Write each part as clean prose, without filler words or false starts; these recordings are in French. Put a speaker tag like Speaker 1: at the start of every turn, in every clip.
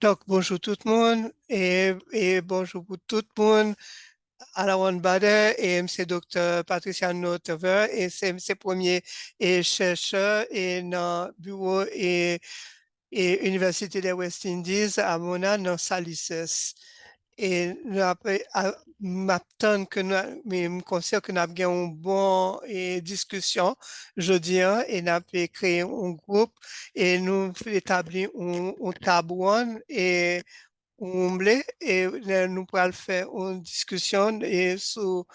Speaker 1: Donc, bonjour tout le monde et bonjour pour tout le monde à la One Bader et c'est Dr. Patricia Notever et c'est M. premier et chercheur et dans le bureau et Université des West Indies à Mona dans sa licence. Et nous après, m'attendre que nous, mais me considère que nous avons une bonne discussion jeudi hein, et nous avons créé un groupe et nous établi un tabouin et Ouemblé et nous pourrons faire une discussion et sur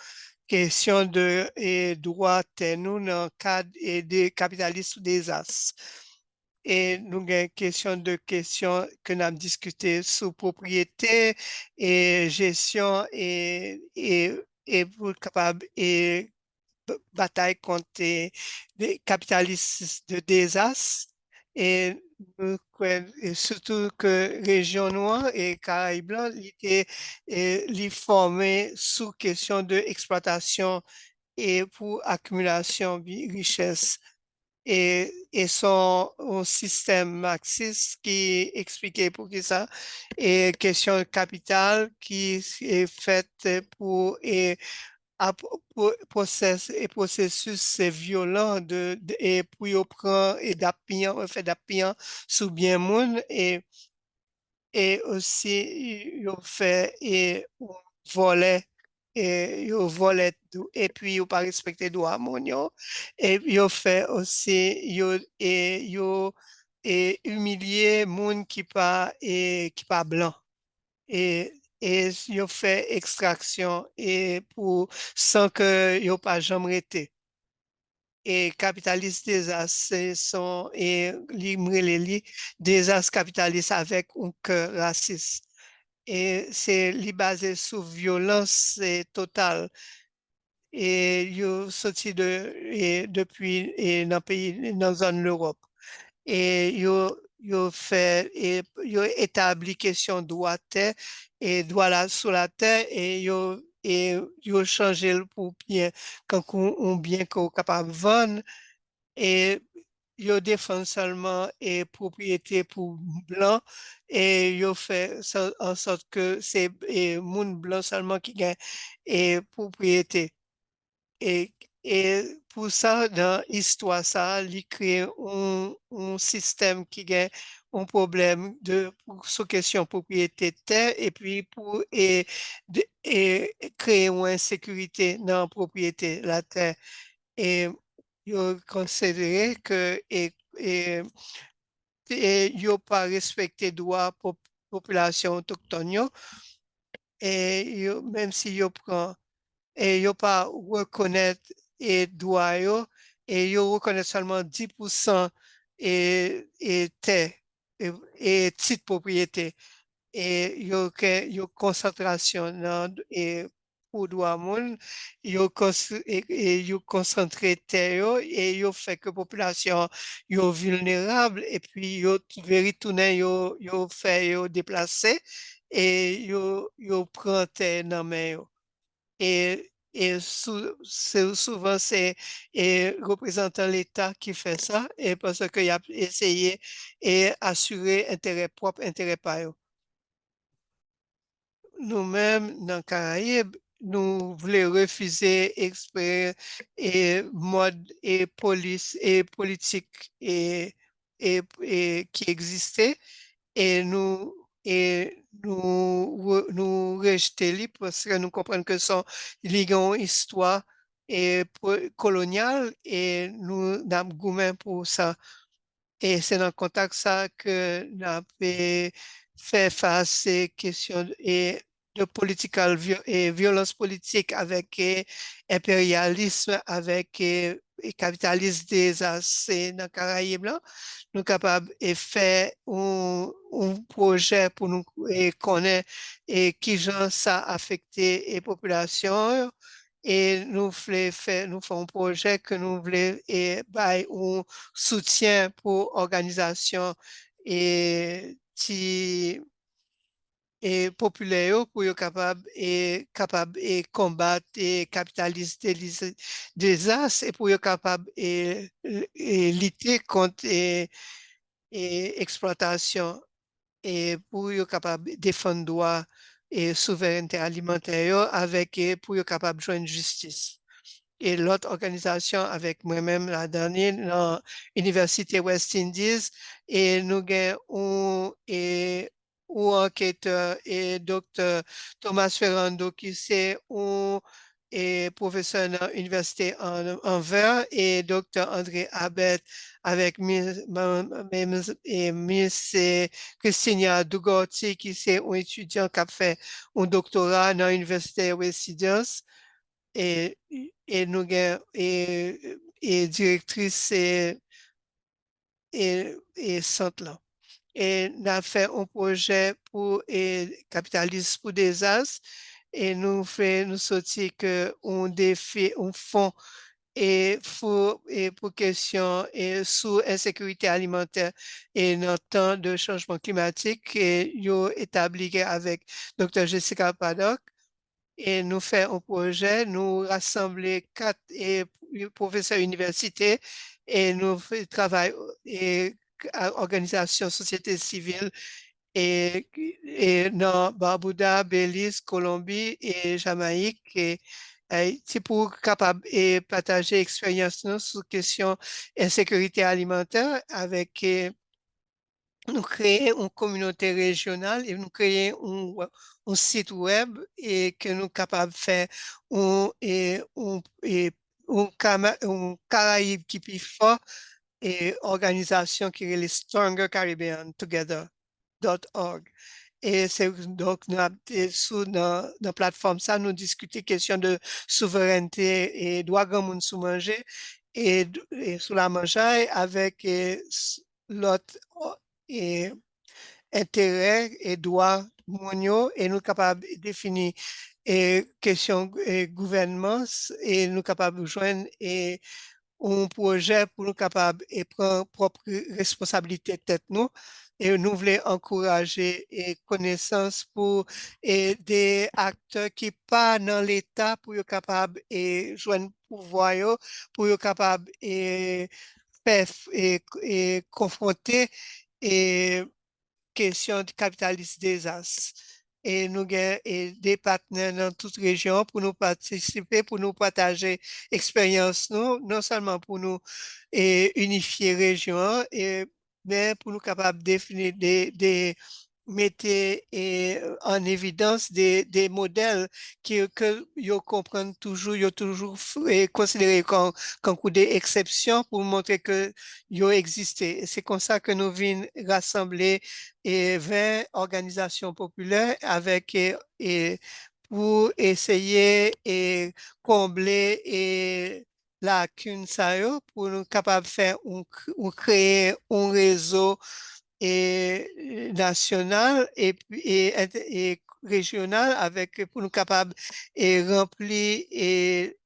Speaker 1: question de droit nous dans le cadre des capitalistes des as. Et nous avons une question que nous avons discuté sur propriété et gestion et pour capable et bataille contre les capitalistes de Dezas et, et surtout que région noire et Caraïbes blanc étaient les formés sous question de exploitation et pour accumulation de richesse et son un système marxiste qui expliquait pour qui ça et question de capital qui est faite pour à processus c'est violent et puis on prend et d'appuyer on fait d'appuyer sous bien monde et aussi on fait et on volait et on volait et puis on pas respecter droit mon yo et puis on fait aussi et humilier monde qui pas blanc et yo fait extraction et pour sans que yo pas jamais été et capitaliste des as sont et les des as capitalistes avec un cœur raciste et c'est basé sur violence totale et yo sorti depuis et dans pays dans zone l'Europe et yo fait et yo établi question droit terre et droit là sur la terre et yo changé le pour bien quand on bien qu'on capable de vendre et yo défend seulement et propriété pour blanc et yo fait en sorte que c'est monde blanc seulement qui gagne et propriété et, et pour ça, dans l'histoire, ça, il crée un système qui a un problème pour sous question propriété de terre et puis pour créer une insécurité dans la propriété de la terre. Et il considéré que il pas respecté droit population autochtone yo, même si il prend et yo pas reconnaître et droit yo, et yo reconnaît seulement 10% terre et titre propriété et yo concentration et pour droit moun et yo concentré terre yo, et yo fait que population yo vulnérable et puis yo retourner yo fait yo déplacer et yo prend terre dans main yo et souvent, c'est représentant l'État qui fait ça, et parce qu'il a essayé et assurer intérêt propre, intérêt pas eux. Nous-mêmes, dans Caraïbes, nous voulons refuser exprès et mode et police et politique qui existait et nous rejeter lui parce que nous comprenons que son une histoire coloniale et nous avons goût pour ça. Et c'est dans le contexte ça que nous avons fait face à ces questions de et violence politique avec impérialisme, avec capitalisme des assez dans les Caraïbes. Là. Nous sommes capables de faire un projet pour nous connaître et qui genre ça a affecté les populations et nous faisons un projet que nous voulons et un soutien pour organisation et et populaire pour être capable et combattre et capitaliser des as et pour être capable et lutter contre et exploitation et pour être capable de défendre droit et souveraineté alimentaire avec et pour être capable de joindre justice. Et l'autre organisation avec moi-même la dernière dans l'Université West Indies et nous avons un enquêteur et docteur Thomas Ferrando qui c'est un et professeur dans l'université en Anvers et docteur André Abet avec Miss Christina Dugorti qui c'est un étudiant qui a fait un doctorat dans l'université West Indies et, et nous avons et directrice et centre là. Et nous avons fait un projet pour Kapitalis Dezas et nous sorti que on défait un fonds pour question et sous insécurité alimentaire et dans le temps de changement climatique et yo établi avec Dr. Jessica Paddock et nous faisons un projet, nous rassembler quatre professeurs universitaires et nous travaillons et organisation société civile dans Barbuda, Belize, Colombie et Jamaïque et c'est pour capable et partager expérience nous sur question insécurité alimentaire avec nous créer une communauté régionale et nous créer un site web et que nous capables de faire un Caraïbe qui plus fort et organisation qui est les Stronger Caribbean Together.org. Et c'est donc dans la plateforme ça, nous discuter question de souveraineté et droit grand monde sous manger et sous la manger avec l'autre et intérêts et droits mondiaux et nous capables de définir et question et gouvernement et nous capables de joindre et un projet pour nous capables et prendre propre responsabilité de tête nous et nous voulons encourager et connaissance pour et des acteurs qui pas dans l'État pour être capable et joindre pouvoir pour être capable et faire et confronter et question de Kapitalis Dezas. Et nous avons des partenaires dans toute région pour nous participer, pour nous partager expérience, non seulement pour nous unifier région, mais pour nous capables de définir mettre en évidence des modèles que vous comprenez toujours, vous toujours considéré comme des exceptions pour montrer que ils existé. C'est comme ça que nous venons rassembler 20 organisations populaires avec pour essayer et combler la lacune ça pour nous capables de faire créer un réseau national et régional avec pour nous capables et remplir et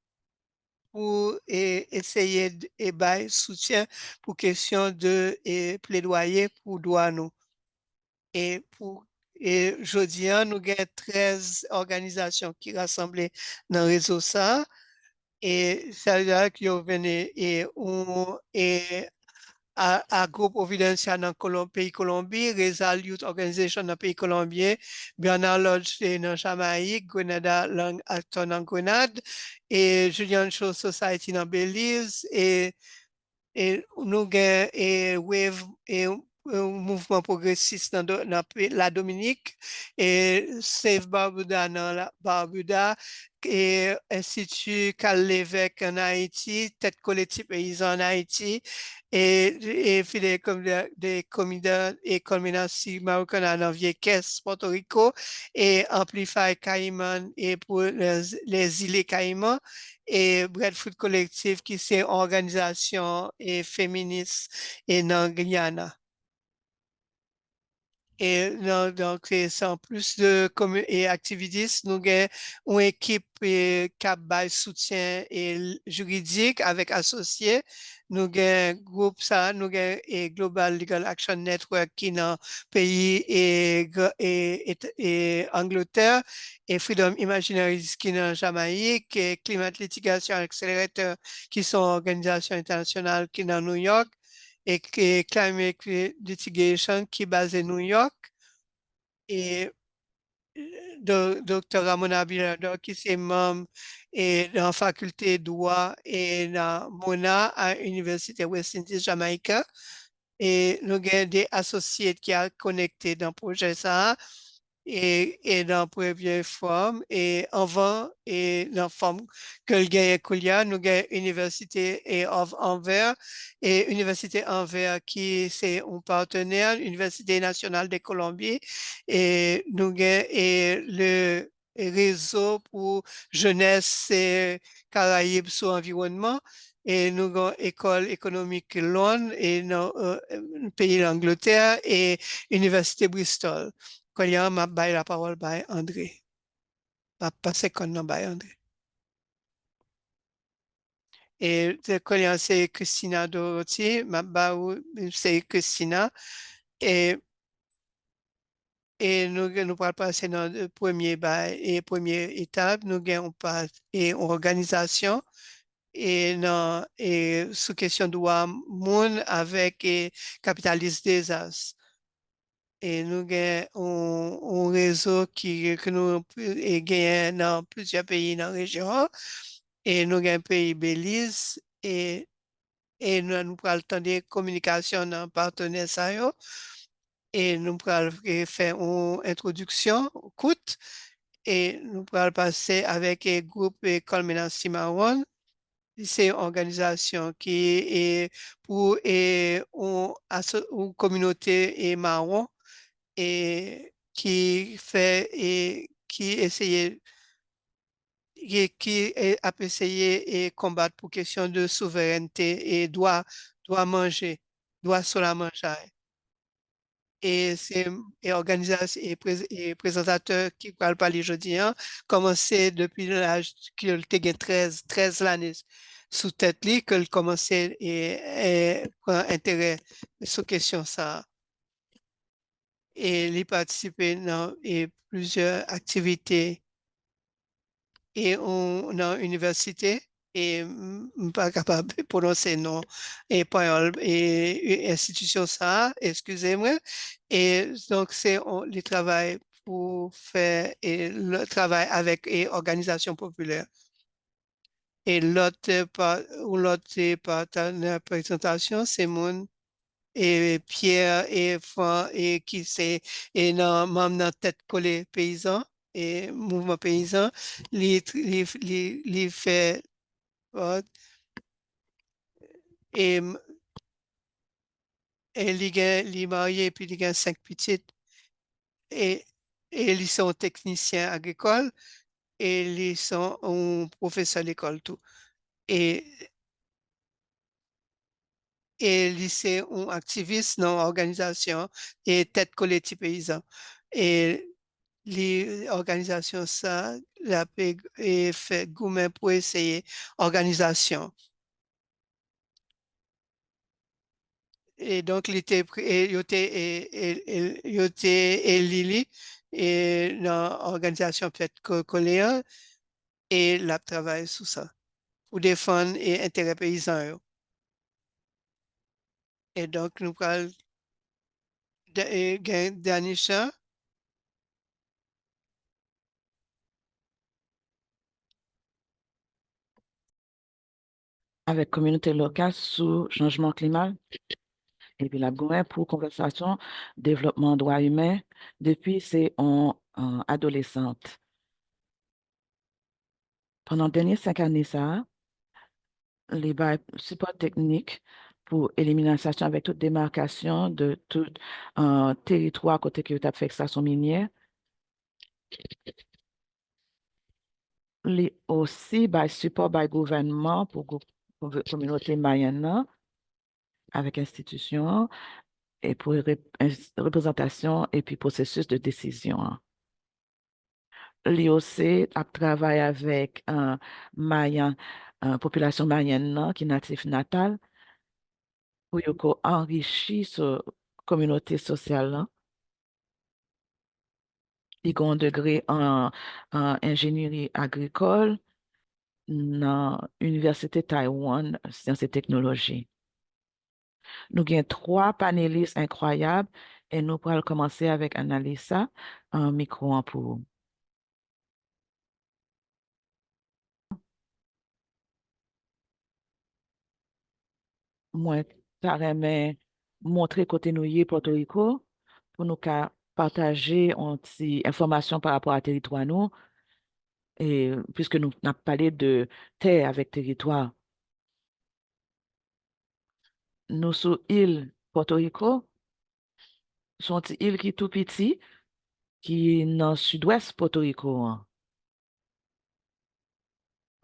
Speaker 1: pour essayer et soutien pour question de plaidoyer pour droit nous. Et pour jeudi, nous avons 13 organisations qui rassemblent dans le réseau ça. Et ça veut dire qu'ils viennent à Groupe Providencial dans le pays Colombie, Resal Youth Organization dans le pays colombien, Bernard Lodge dans Jamaïque, Grenada Long Acton en Grenade, et Julian Show Society dans Belize, et nous avons Wave et un mouvement progressiste dans la Dominique et Save Barbuda dans la Barbuda et Institut Carl Lévesque en Haïti, tête collective paysan en Haïti et fidèle comme des comités et Colmena Cimarrona dans Vieques, Puerto Rico et Amplify Caïman et pour les îles Caïmans et Breadfruit Collective qui c'est une organisation et féministe et dans Guyana. Et donc, sans plus de et activistes, nous avons une équipe qui a soutien juridique avec associés. Nous avons un groupe, ça, nous avons et Global Legal Action Network qui est dans le pays et Angleterre, et Freedom Imaginaries qui est dans Jamaïque, et Climate Litigation Accelerator qui sont organisations internationales qui est dans New York, et Climate Litigation qui est basée à New York. et Dr. Ramona Bilardo, qui est membre et dans la faculté de droit et dans Mona à l'Université West Indies Jamaïca. Et nous avons des associés qui sont connectés dans le projet ça et dans la première forme et avant et dans la forme que le gagne Koulia, nous avons Université et of Anvers et Université Anvers qui c'est un partenaire, Université nationale de Colombie et nous avons et le réseau pour jeunesse et Karayib sur environnement et nous avons école économique Londres et dans le pays d'Angleterre et Université Bristol. Quand m'a bail la parole by André. M'a passé qu'on non by André. Et quand c'est Christina Dorothy, m'a baou c'est Christina et nous pourrons passer dans le premier bail et première étape, nous gagnons pas et organisation et non et sous question de moun avec et Kapitalis Dezas. Et nous avons un réseau que nous gagnons dans plusieurs pays dans la région. Et nous avons un pays Beliz et nous prenons le temps de communication dans le partenaire. Ça, yo. Et nous prenons faire une introduction courte et nous prenons passer avec un groupe Colmena Cimarrona. C'est une organisation qui est pour une communauté marron et qui fait et qui essayait a essayé et combattre pour question de souveraineté et doit manger, doit sur la manger. Et c'est et organisation et présentateur qui parle parler aujourd'hui, hein, commencé depuis l'âge qu'il était 13 l'année sous tête li, que commençait et prend intérêt sur question ça. Et il participait dans et plusieurs activités et dans l'université et pas capable de prononcer non et pas et institution ça excusez-moi et donc c'est le travail pour faire et le travail avec et organisation populaire et l'autre partenaire présentation c'est mon et Pierre et Franck et qui c'est et non membre dans tête collée paysan et mouvement paysan les fait euh, et les mariés puis il a 5 petites et et ils sont techniciens agricoles et ils sont un professeur à l'école tout et et lycée ou activiste dans l'organisation et tête collective paysan. Et l'organisation ça, la paix et fait gourmet pour essayer organisation. Et donc, il était et Lili et dans l'organisation peut-être coléa et la travail sur ça pour défendre et intérêt paysan. Yo. Et donc, nous parlons Danisha.
Speaker 2: Avec communauté locale sous changement climat et puis la gouvernement pour conversation, développement droits humains depuis c'est en adolescente. Pendant les dernières 5 années, ça, les support technique pour élimination avec toute démarcation de tout territoire côté que tu as fait extraction minière. Les aussi support par gouvernement pour communauté mayenne avec institution et pour représentation et puis processus de décision. L'IOC a travaillé avec un population mayenne qui est natif natal pour enrichir la communauté sociale. Il y a un degré en ingénierie agricole dans l'Université Taïwan, sciences et technologies. Nous avons 3 panélistes incroyables Et nous pourrons commencer avec Annalisa, un micro en pour. Moi, carrément montrer côté nous y est Porto Rico pour nous partager une petite information par rapport à territoire nous et puisque nous avons parlé de terre avec territoire. Nous sous île Porto Rico, sont une île qui est tout petit, qui est dans le sud-ouest Porto Rico, hein.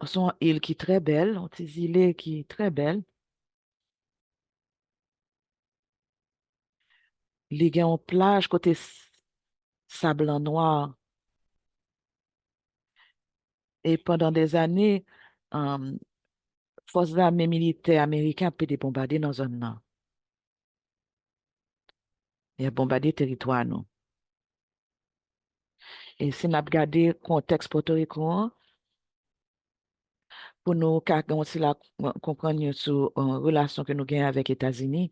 Speaker 2: Sont une île qui est très belle, une petite île qui est très belle. Les gens ont plage côté sable noir. Et pendant des années, euh, forces armées militaires américaines ont été bombardées dans un an. Ils ont bombardé le territoire, nous. Et si nous regardons le contexte portoricain, pour nous aussi la, comprendre sur la relation que nous avons avec les États-Unis,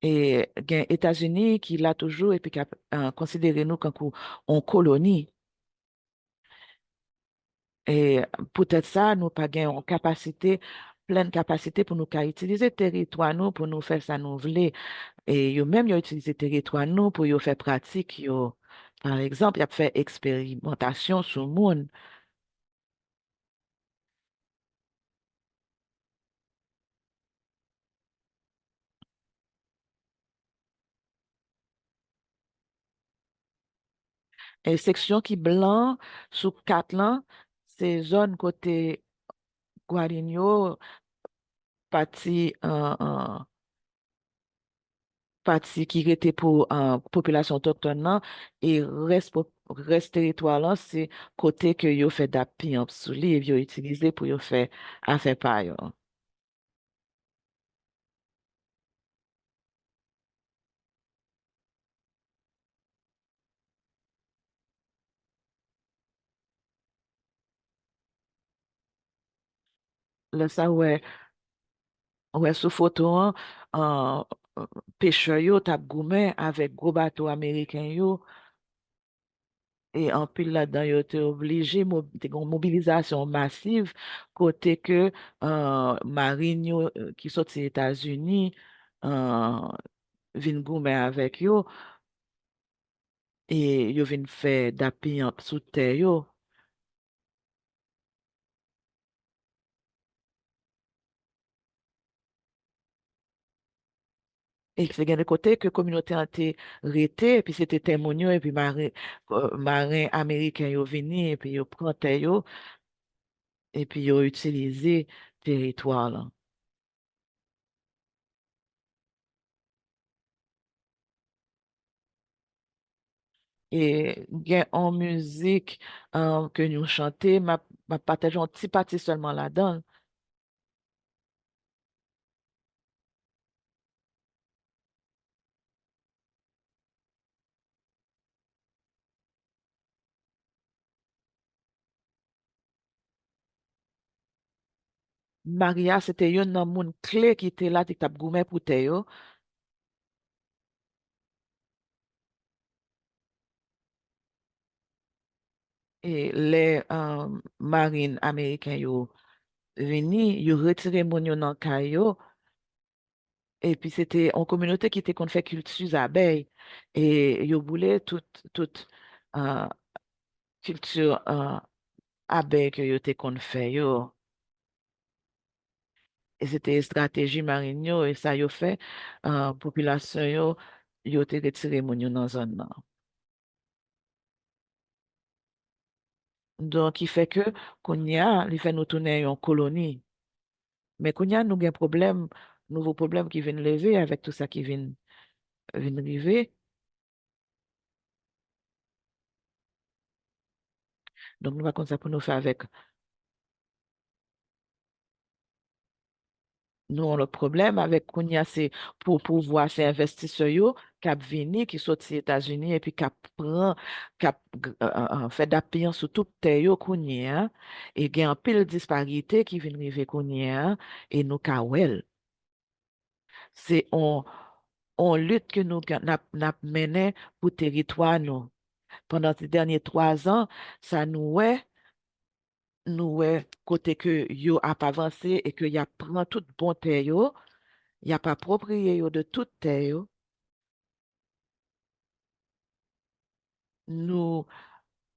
Speaker 2: et les États-Unis qui l'a toujours et puis qui a considéré nous comme une colonie. Et peut-être ça, nous pas une capacité, pleine capacité pour nous utiliser le territoire nous pour nous faire ça nous voulons. Et yo même yo utilisé territoire nous pour yo faire pratique yo. Par exemple, y a fait expérimentation sur moun. Et section qui blanc sous quatre là, c'est zone côté Guarino, partie partie qui était pour population autochtone là, et reste territoire là, c'est côté que yo fait d'appui en sous et yo utilisé pour yo faire affaire par yo. Là ça ouais. Ouais, sous photo, hein, pêcheur yo tap goumen avec gros bateau américain yo et en pile là-dedans yo te obligé te gon mobilisation massive côté que marine yo qui sorti États-Unis euh, vin goumen avec yo et yo vin faire d'appui sous terre yo. Et c'est bien de côté que communauté a été rete, et puis c'était témoignage, et puis marin américain yo vini, et puis yo prend terre yo, et puis ils ont utilisé territoire là. Et il y a en musique que nous chantons, ma partage un petit parti seulement là-dedans. Maria, c'était une nan moun clé qui était là, qui t'a goumé pour te yo. Et les marines américains yo vini, yo retiré moun yo nan kay yo. Et puis c'était en communauté qui était qu'on fait culture abeilles. Et yo voulait toute euh, culture abeille que yo te qu'on fait yo. Et c'était stratégie marine yo, et ça yo fait population yo te retiré moun yo dans zone nan. Donc il fait que kounya li fait nous tourner en colonie. Mais kounya nous gen problème, nouveau problème qui vient lever avec tout ça qui vient arriver. Donc nous va comme ça pour nous faire avec nous avons le problème avec Kounia, c'est pour pouvoir ces investisseurs yo, qui vini, qui sont aux États-Unis et puis qui prend, qui fait d'appui sur toute terre yo Kounia, et il y a un pile disparité qui vient arriver Kounia, et nous kawel. C'est on lutte que nous n'a mené pour territoire nous. Pendant ces derniers 3 ans, ça nous est côté que yo a pas avancé et que y a prend tout bon terre yo, y a pas approprié yo de toute terre yo. Nous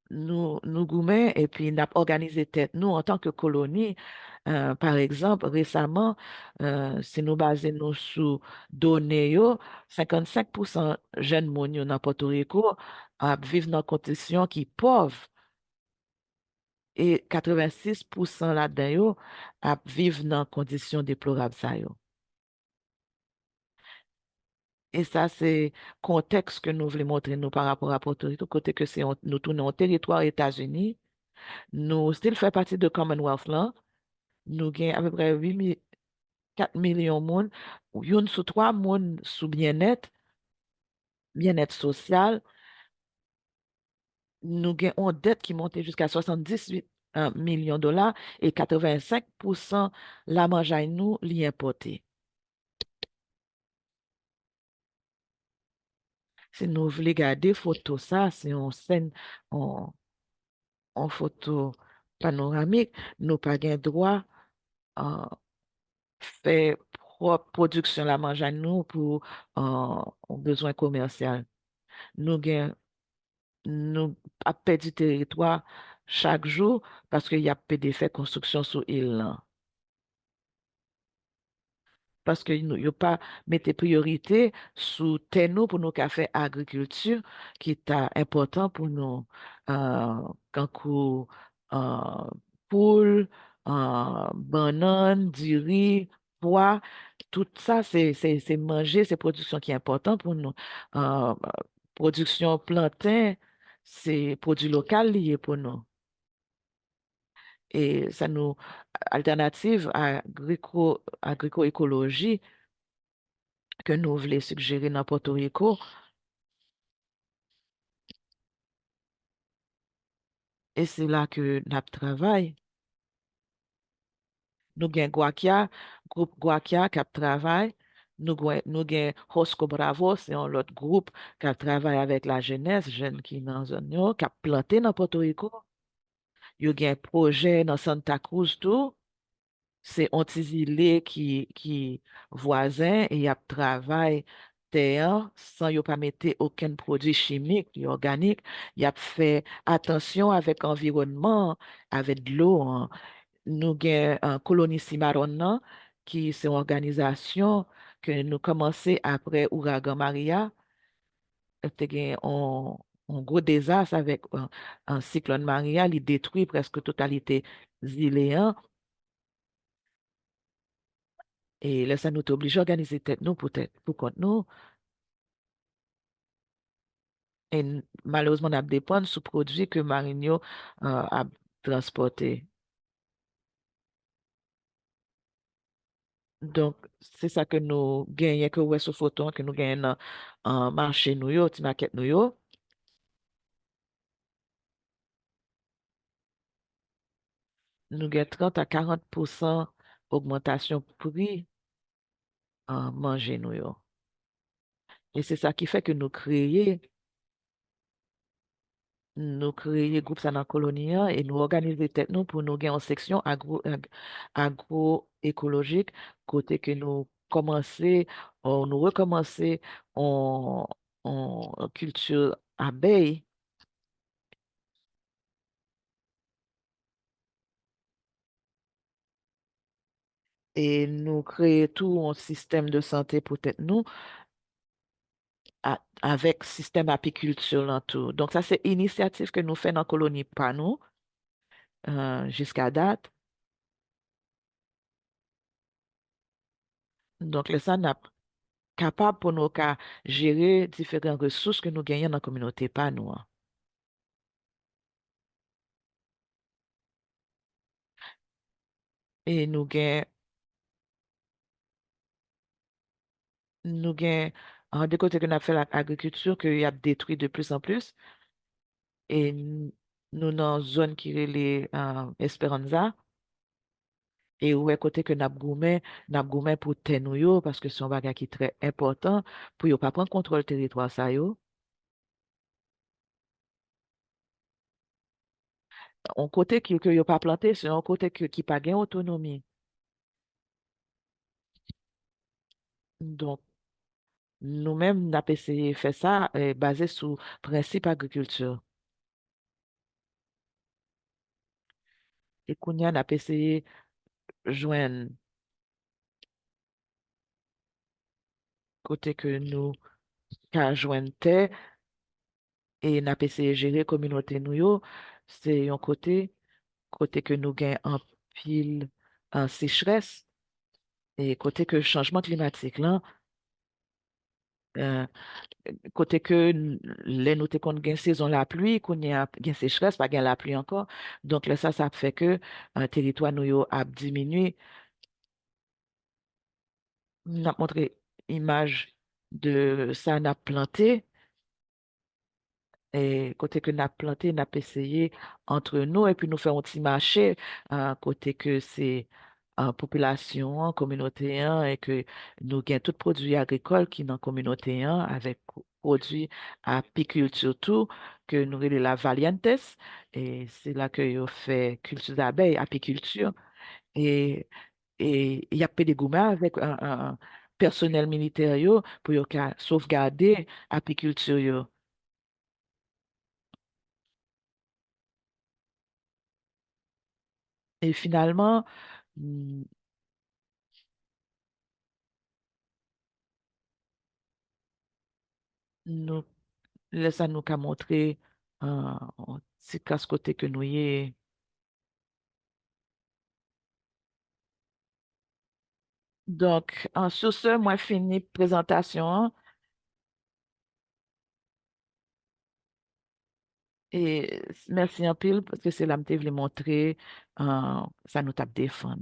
Speaker 2: nous goumets et puis n'a organisé tête nous en tant que colonie. Par exemple, récemment, si nous basons nous sur données, yo, 55% jeunes moun yo dans Porto Rico vivent dans des conditions qui pauvres et 86% là-dedans yo, vivent dans des conditions déplorables. Ça, yo. Et ça, c'est contexte que nous voulons montrer nous par rapport à Porto Rico, côté que nous tournons au territoire États-Unis. Nous, still fait partie de Commonwealth là. Nous avons à peu près 4 millions de monde. Une sur 3 monde sous bien-être social. Nous avons une dette qui monte jusqu'à 78 millions de dollars et 85% la mangeaille nous l'y importé. Si nous voulons garder photo ça, c'est une scène en photo panoramique, nous pas gain droit à faire propre production la mangeaille nous pour un besoin commercial. Nous gain nous a perdu territoire chaque jour parce qu'il y a peu d'effets construction sur île là. Parce que nous n'avons pas mis priorité sous terre nous pour nous faire agriculture qui est important pour nous. Quand euh, poule, banane, du riz, pois, tout ça, c'est manger, c'est production qui est important pour nous. Production plantain, c'est produit local lié pour nous. Et ça nous, alternative à agroécologie que nous voulons suggérer dans Porto Rico, et c'est là que nous travaillons. Nous avons Guakia, groupe Guakia qui travaille. Nous avons Hosco Bravo, c'est un autre groupe qui travaille avec la jeunesse, jeunes qui sont dans la zone, qui a planté dans Porto Rico. Il y a un projet dans Santa Cruz, tout. C'est un petit îlet qui voisin et il a travaillé terre sans y pas mettre aucun produit chimique ni organique. Il a fait attention avec l'environnement, avec de l'eau, hein. Nous avons un colonie Cimarrona qui c'est une organisation que nous commençons après ouragan Maria. Te un gros désastre avec un cyclone Maria, il détruit presque totalité île, hein. Et là, ça nous oblige à organiser tête nous pour compte nous. Et malheureusement, on a dépendre sous produits que Marino a transporté. Donc, c'est ça que nous gagnons, que ouais, ce photon que nous gagnons en marché nous, yo, ti market nous, yo. Nous gagnons 30 à 40% augmentation prix en manger nous, yo. Et c'est ça qui fait que nous créer groupe ça dans la colonie hein, et nous organiser tête nous pour nous gagner en section agroécologique côté que nous commencer nous recommencer en, en culture abeille et nous créer tout un système de santé pour tête nous avec système apiculture dans tout. Donc ça c'est initiative que nous faisons dans la colonie pas nous jusqu'à date. Donc là ça n'a capable pour nous qu'à gérer différentes ressources que nous gagnons dans la communauté, pas nous, hein. Et nous gagnons nous avons de côté que nous avons fait l'agriculture, qu'il y a détruit de plus en plus. Et nous dans une zone qui est les Esperanza. Et où est côté que n'a goumé pour tenir parce que c'est un bagage qui est très important pour ne pas prendre contrôle du territoire ça yo. Un côté que yo pas planté, c'est un côté qui pas gain autonomie. Donc nous-mêmes n'a essayé de faire ça basé sur principe agriculture. Et qu'on y a n'a essayé joindre côté que nous qu'a joindre terre et n'a essayé gérer communauté nous yo, c'est un côté que nous gain en pile en sécheresse. Et côté que changement climatique là, euh, côté que les nous te compte gain saison la pluie, qu'on y a gain sécheresse, pas gain la pluie encore. Donc là, ça fait que un territoire nous yo a diminué. N'a montré image de ça n'a planté. Et côté que n'a planté, n'a essayé entre nous et puis nous faire un petit marché côté que c'est population, communauté hein, et que nous gagnons tout produit agricole qui dans la communauté hein, avec produits apiculture tout que nous relais la valiantes et c'est là que nous fait culture d'abeilles, apiculture et il y a des gourmets avec un personnel militaire yo, pour yo ka sauvegarder apiculture yo. Et finalement, mm, nous, là, ça nous a montré un petit casse-côté que nous y est. Donc, sur ce, moi, fini présentation hein, et merci un pile parce que c'est là que je voulais montrer, ça nous tape défendre.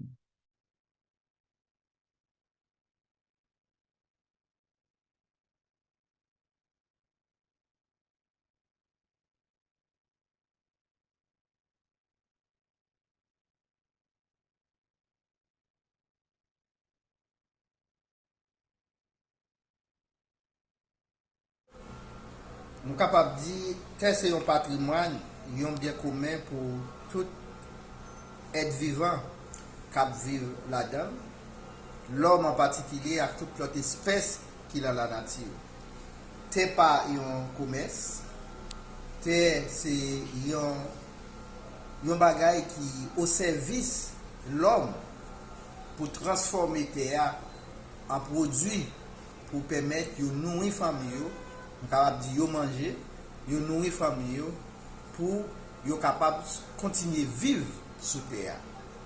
Speaker 3: Nous sommes capables de dire que c'est un patrimoine, un bien commun pour tout être vivant qui vit là-dedans. L'homme en particulier à toute l'autre espèce qu'il a dans la nature. C'est pas un commerce, c'est un bagage qui au service de l'homme pour transformer terre en produit pour permettre de nourrir la famille, capable de manger, de nourrir la famille pour être capable de continuer à vivre sur terre.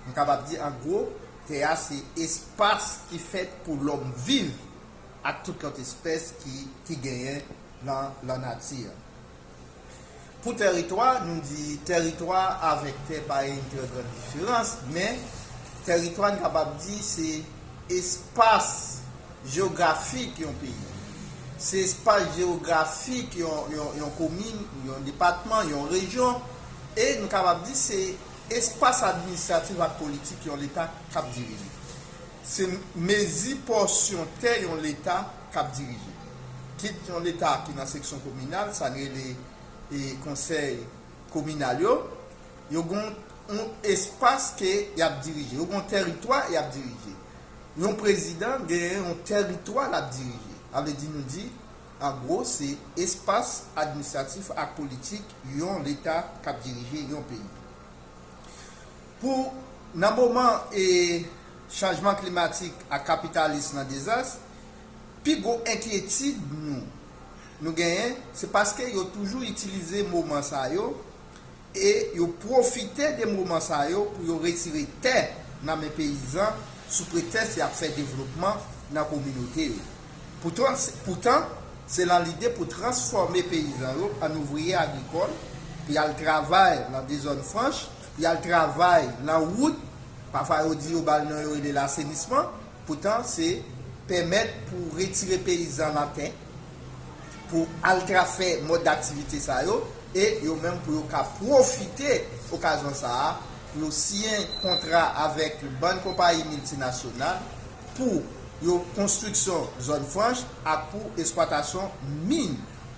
Speaker 3: On est capable de dire en gros, terre c'est espace qui est fait pour l'homme vivre à toute l'autre espèce qui gagne dans la nature. Pour territoire, nous disons territoire avec terre pas une très grande différence, mais territoire, nous sommes capables de dire c'est espace géographique d'un pays. C'est espace géographique, une commune, un département, une région. Et nous sommes capables de dire c'est espace administratif et politique qui ont l'État qui a dirigé. C'est mes portions terre ont l'État qui a dirigé. Qui ont l'État qui est dans la section communale, ça est les conseils communaux, ils ont un espace qui a dirigé, ils ont un territoire qui a dirigé. Un président a un territoire à diriger. Avec nous dit, en gros, c'est espace administratif et politique, ils ont l'État qui a dirigé un pays. Pour un moment et changement climatique à Kapitalis Dezas, puis go inquiétude nous gagnons, c'est parce qu'ils ont toujours utilisé moment ça et ils ont profité des moments ça pour retirer terre dans mes paysans sous prétexte de faire développement dans la communauté. Pourtant, c'est l'idée pour transformer les paysans en ouvriers agricoles, puis il y a le travail dans des zones franches, il y a le travail dans la route, parfois on dit au balneaire de l'assainissement, pourtant c'est permettre pour retirer paysans la terre, pour altra faire mode d'activité ça yo, et yo même pour profiter occasion ça pour signer un contrat avec une bonne compagnie multinationale pour yo construction zone franche à pour exploitation mine.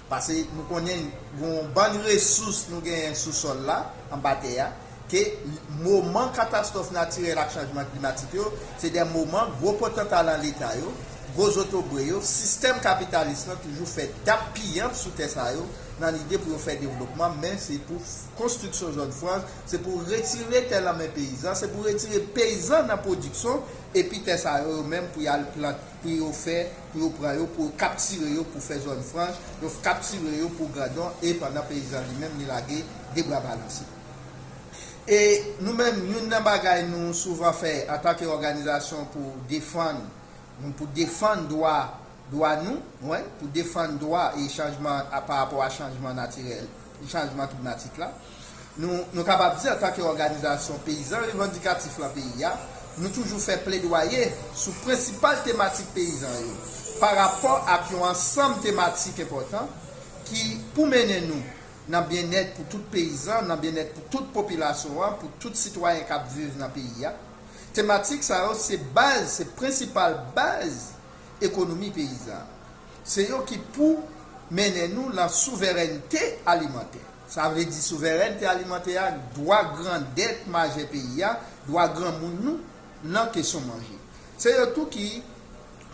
Speaker 3: Parce que nous connaissons une bonne ressource nous gagnons sous sol là en batay que moment catastrophe naturelle et changement climatique c'est des moments gros potentiel dans l'état yo, gros autobré système capitaliste toujours fait d'appuyer sur terre ça yo dans l'idée pour faire développement, mais c'est pour construction de zone franche, c'est pour retirer tel à mes paysans, c'est pour retirer paysans dans la production et puis ça eux-mêmes pour y aller pour faire pour prendre pour capturer pour faire zone franche, pour capturer pour gradon et pendant paysans lui-même il a des bras balancés. Et nous-mêmes nous n'en bagaille nous souvent fait en tant qu'organisation pour défendre droit nous, ouais, pour défendre droit et changement par rapport à changement naturel, changement climatique là. Nous capables de dire en tant qu'organisation paysanne revendicative dans le pays, nous toujours fait plaidoyer sur principales thématiques paysannes par rapport à un ensemble thématique important qui pour mener nous dans le bien-être pour tout paysan, dans le bien-être pour toute population, pour tout citoyen qui vivent dans le pays. Thématique ça c'est base, c'est principale base économie paysanne. C'est eux qui pour mener nous la souveraineté alimentaire. Ça veut dire souveraineté alimentaire doit grand dette majeure pays doit grand monde nous dans question manger. C'est eux tout qui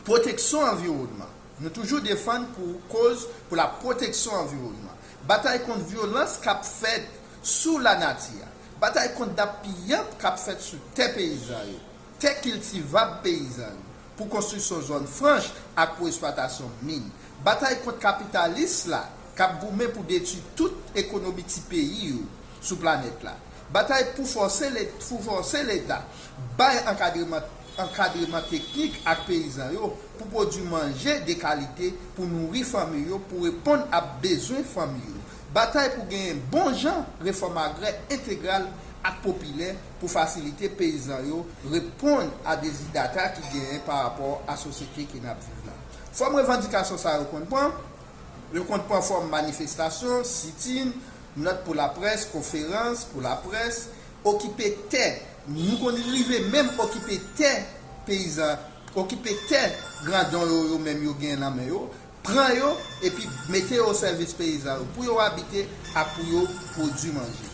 Speaker 3: protection environnement. Nous toujours défendre pour la protection environnement. Bataille contre violence qu'a fait sous la nature. Bataille contre d'appuyant qu'a fait sur tes paysans. Tes cultivables paysans. Pour construire son zone franche et pour exploitation mine. Bataille contre capitalistes là, cap gourmet pour détruire toute économie du pays sur la planète là. Bataille pour forcer l'État, bail encadrement technique à paysans pour produire manger de qualité, pour nourrir famille, pour répondre à besoins famille. Bataille pour gagner un bon genre réforme agraire intégrale et populaire pour faciliter les paysans répondre à des data qui gagnent par rapport à la société qui n'a plus là. Forme revendication ça le compte point forme manifestation, sit-in, note pour la presse, conférence pour la presse, occuper terre, nous qu'on arrive même occuper terre paysans, occuper terre grandon yo même yo gagne la main yo, prend yo et puis mettez au service paysan pour yo habiter et pour yo produire manger.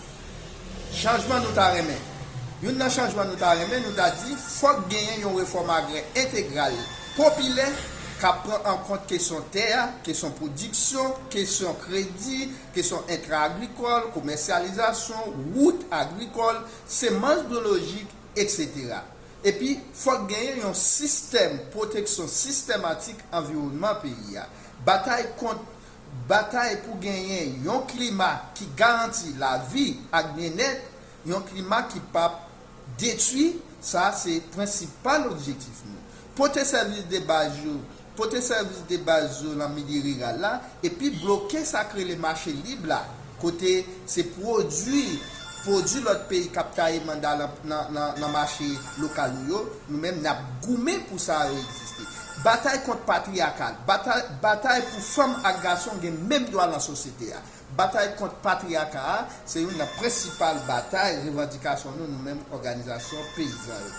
Speaker 3: Changement nous t'a remis. Un changement nous t'a remis, nous t'a dit faut gagner une réforme agraire intégrale, populaire, qui prend en compte question terre, question production, question crédit, question intra-agricole, commercialisation, route agricole, semences biologiques, etc. Et puis, faut gagner un système protection systématique environnement pays. Bataille pour gagner un climat qui garantit la vie et bien-être, un climat qui pas détruit, ça c'est le principal objectif. Porter service de base, dans le milieu rural là, et puis bloquer ça crée les marchés libres là, côté c'est produit l'autre pays captaille dans le marché local nous-mêmes n'a goumé pour ça exister. Bataille contre patriarcat, bataille pour femmes et garçons qui ont même droit dans la société. Bataille contre patriarcat, c'est une des principales batailles, revendication nous-mêmes, organisation paysanne.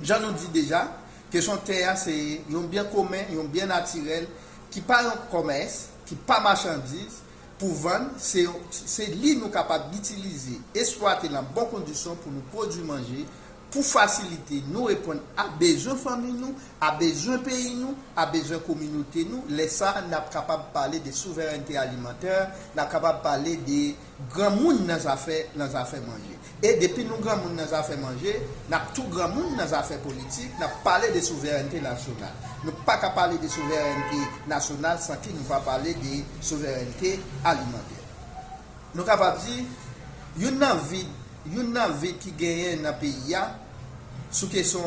Speaker 3: J'en nous dis déjà, question terre, c'est un bien commun, un bien naturel, qui pas un commerce, qui pas marchandise, pour vendre, c'est lui nous capable d'utiliser, exploiter dans bonnes conditions pour nous produire manger, pour faciliter nous répondre à besoin famille nous, à besoin pays nous, à besoin communauté nous. Les ça n'a capable de parler de souveraineté alimentaire, n'a capable de parler de grand monde dans les affaires manger. Et depuis nous grand monde dans les affaires manger, n'a tout grand monde dans les affaires politiques, n'a parlé de souveraineté nationale. Nous pas qu'à parler de souveraineté nationale sans qu'il nous pas parler de souveraineté alimentaire. Nous capable dire une vie qui gagne dans le pays sous question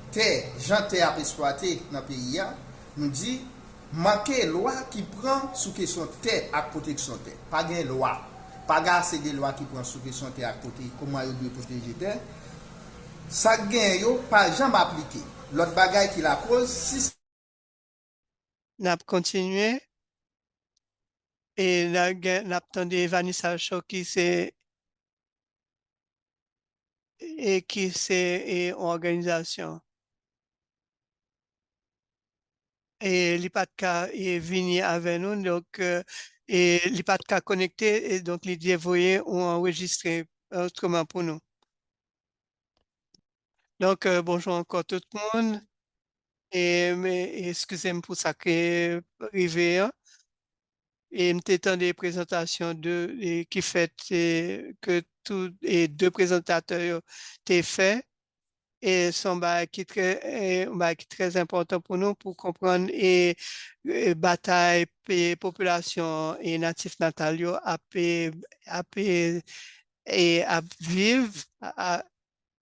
Speaker 3: terre, gens terre à exploiter dans le pays nous dit manquer loi qui prend sous question terre à protection terre. Pas gain loi, pas assez de loi qui prend sous question terre à côté comment il doit protéger terre. Ça gagne yo pas jamais appliqué. L'autre bagaille qui la cause
Speaker 1: N'a continué et n'a attendu Vanessa Shaw qui c'est une organisation. Et l'IPATCA est venu avec nous, donc, et l'IPATCA connecté, et donc les dévoyés ont enregistré autrement pour nous. Donc, bonjour encore tout le monde, mais excusez-moi pour ça qui est arrivé, hein. Et m'étant des présentations qui fait que tous les deux présentateurs t'ont fait. Et son bail qui est très important pour nous pour comprendre et bataille et population et natifs natalios à vivre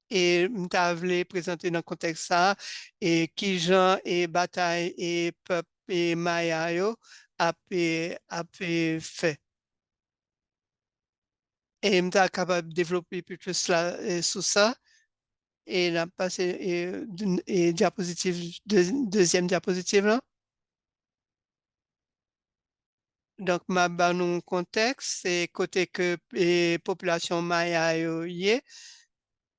Speaker 1: et m'ta vle présenter dans le contexte ça et kijan et bataille et peuple et maya yo fait et m'ta capable de développer plus là sur ça. Et la passé et diapositive, deuxième diapositive là. Donc, ma ban nou contexte, c'est côté que population maya yo yé,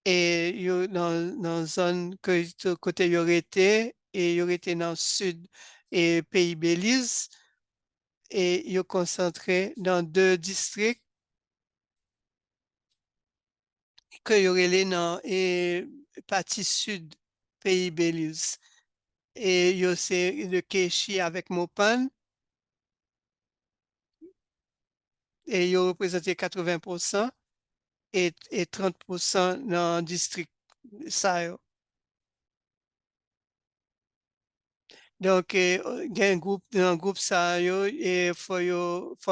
Speaker 1: et yo dans zone que côté yo été, et yo été dans le sud et pays Beliz, et yo concentré dans deux districts que yo relé dans et partie sud pays Belize. Et yo c'est le Keshi avec Mopan, et ils ont représenté 80% et 30% dans le district ça yo. Donc, il y a un groupe, dans le groupe ça yo, et faut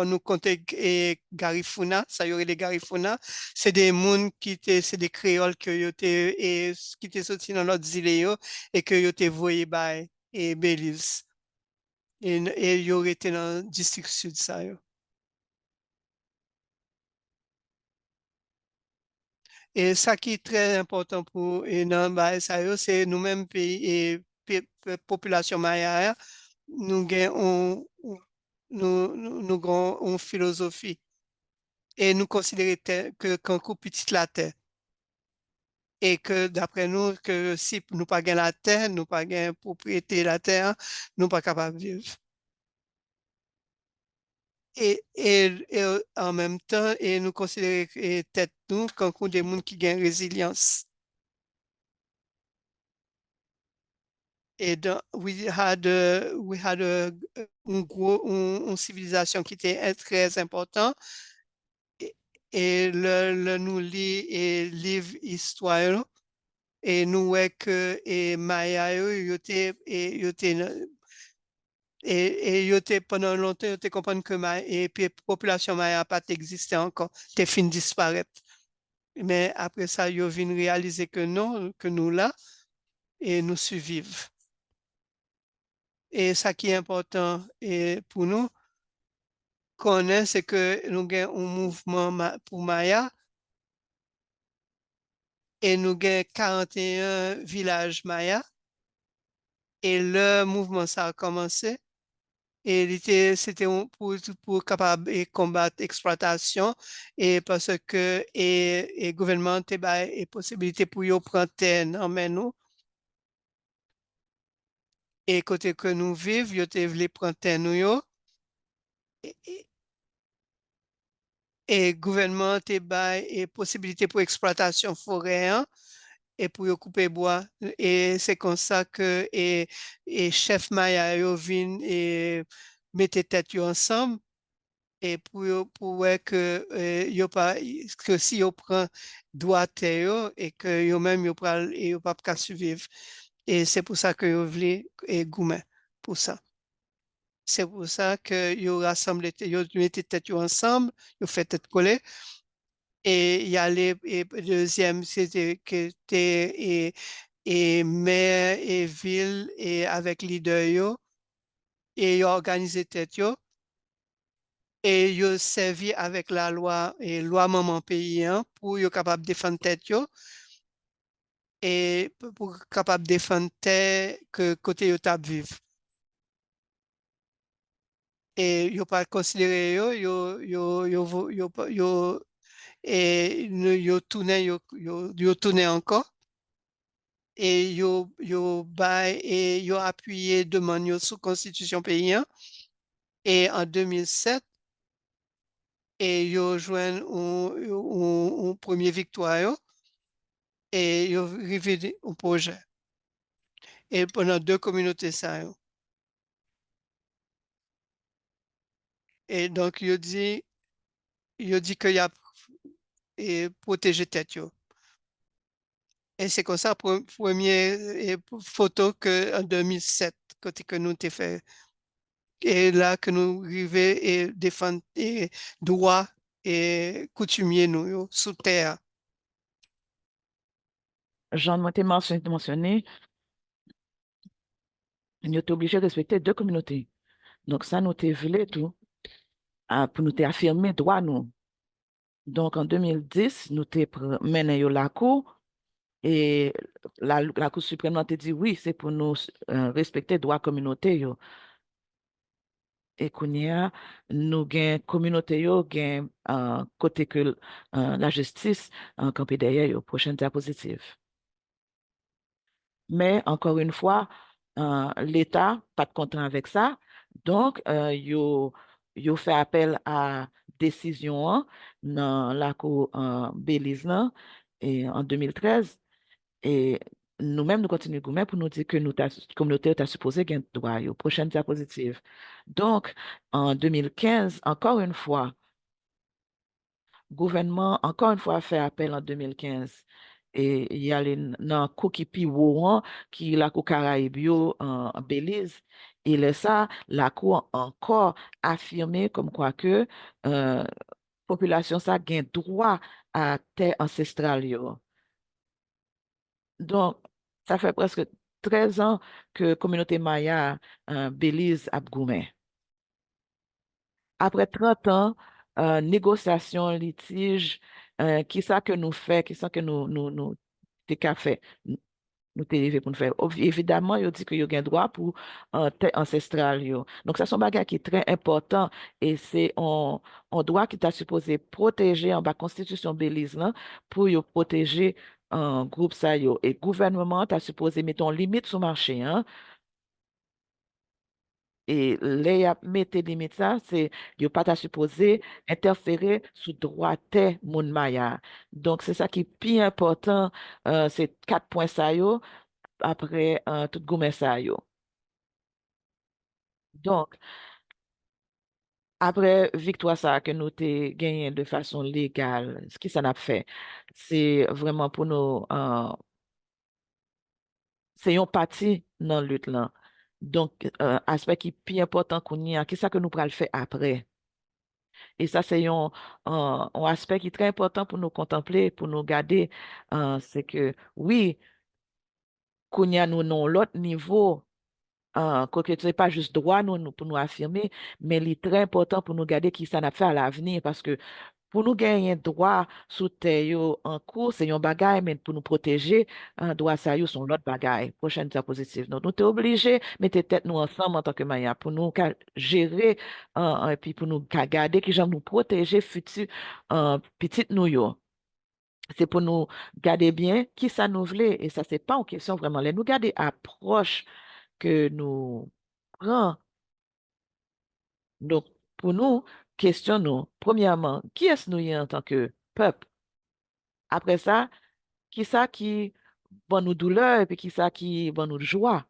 Speaker 1: nous compter et Garifuna, ça y aurait des Garifuna, c'est des moun c'est des créoles qui étaient sortis dans l'autre île yo, et que yo te voyé by et Belize. Et y aurait été dans le district sud ça yo. Et ça qui est très important pour et dans bah, ça yo, c'est nous-mêmes pays et population maya, nous avons nous avons une philosophie et nous considérons que qu'on coupe petite la terre et que d'après nous que si nous pas gain la terre, nous pas gain propriété de la terre, nous pas capable de vivre. Et en même temps, et nous considérons tête nous comme des gens qui gagnent résilience. Et donc, we had une civilisation qui était très importante. Et le nous lit et livre histoire. Et nous voyons que et Maya, yo te pendant longtemps, yo te comprendre que et puis population Maya n'a pas existé encore, t'es fin disparaître. Mais après ça, yo vient réaliser que non, que nous là, et nous survivons. Et ça qui est important et pour nous, connaître, c'est que nous avons un mouvement pour Maya et nous avons 41 villages Maya. Et le mouvement, ça a commencé. Et c'était pour capable de combattre l'exploitation et parce que et gouvernement a et possibilité pour y prendre terre en main nous. Et côté que nous vivons, yo te voulu prendre terre nous yo. Et gouvernement te bail et possibilité pour exploitation forêt hein, et pour yo couper bois et c'est comme ça que et chef Maya yo vinn et mettez tête yo ensemble et pour ouais que yo pas que si yo prend droit terre yo et que yo même yo pral et yo pas qu'à survivre et c'est pour ça que yo voulu et goumen pour ça. C'est pour ça que yo rassemblé yo mettez tête yo ensemble, yo fait tête collée. Et il y a les deuxième, c'était que et maire et ville et avec leader yo et yo organisé tête yo et yo servi avec la loi et loi maman paysan pour yo capable défendre tête yo et pour capable défendre tête que côté yo t'a vivre. et yo pas considéré et yo tourné encore et yo appuyé demande yo sous constitution paysan et en 2007 et yo joint un premier victoire yo, et yo rive au projet et pendant deux communautés ça yo. Et donc yo dit que y a et protéger tête yo. Et c'est comme ça première photo que en 2007 côté que nous t'ai fait et là que nous rive et défendre et droit et coutumier nous yo, sous terre.
Speaker 2: Jean m'a mentionné, nous sommes obligés de respecter deux communautés. Donc, ça, nous t'ai voulu tout, pour nous affirmer droit, nous. Donc, en 2010, nous t'ai mené la cour et la Cour suprême a dit oui, c'est pour nous respecter droit communauté. Yo. Et qu'on y a, nous gain communauté, yo, gain côté que la justice en campé derrière, yo, prochaine diapositive. Mais encore une fois, l'État pas de content avec ça. Donc, yo fait appel à décision dans la cour Beliz et en 2013. Et nous-mêmes, nous continuons pour nous dire que la communauté est supposée gagner droit. Yo. Prochaine diapositive. Donc, en 2015, encore une fois, gouvernement, encore une fois, fait appel en 2015. Et il y a dans Kokipi Wouan, qui est la cour Karayib en Belize. Et là, ça, la cour encore affirmé comme quoi que population ça gagne droit à terre ancestrale. Yo. Donc, ça fait presque 13 ans que communauté Maya Belize a goumé. Après 30 ans, négociation, litige, qui ça que nous fait, qui ça que nous t'es qu'à fait, nous t'es arrivé pour nous faire. Évidemment, il dit que y a un droit pour terre ancestrale. Yo. Donc, ça, c'est un bagage qui est très important et c'est un droit qui t'a supposé protéger en bas constitution Belize là, pour y protéger un groupe ça. Yo. Et gouvernement t'a supposé mettre une limite sur le marché. Hein. Et les mettre limite ça, c'est yo pas ta supposé interférer sous droit terre moun maya. Donc c'est ça qui est plus important, c'est 4 points ça yo après tout goumè ça yo. Donc après victoire ça que nous t'ai gagné de façon légale, ce qui ça n'a fait, c'est vraiment pour nous c'est un parti dans la lutte là. Donc aspect qui est plus important qu'on y a, qu'est-ce que nous pourrons le faire après? Et ça, c'est un aspect qui est très important pour nous contempler, pour nous garder. C'est que, oui, qu'on y a nous, non, l'autre niveau, que ce n'est pas juste droit pour nous affirmer, mais il est très important pour nous garder qui ça n'a fait à l'avenir parce que pour nous gagner droit sous terre yo en cours, c'est un bagage, mais pour nous protéger, droit ça yo sont l'autre bagage. Prochaine diapositive. Donc, nous sommes obligés de mettre tête nous ensemble en tant que Maya pour nous gérer et puis pour nous garder qui j'aime nous protéger futur petit nous yo. C'est pour nous garder bien qui ça nous voulait et ça c'est pas une question vraiment. Les nous garder approche que nous prenons. Donc, pour nous, questionnons, premièrement, qui est-ce nous y en tant que peuple? Après ça, qui ça qui va nous douleur et puis qui ça qui va nous joie?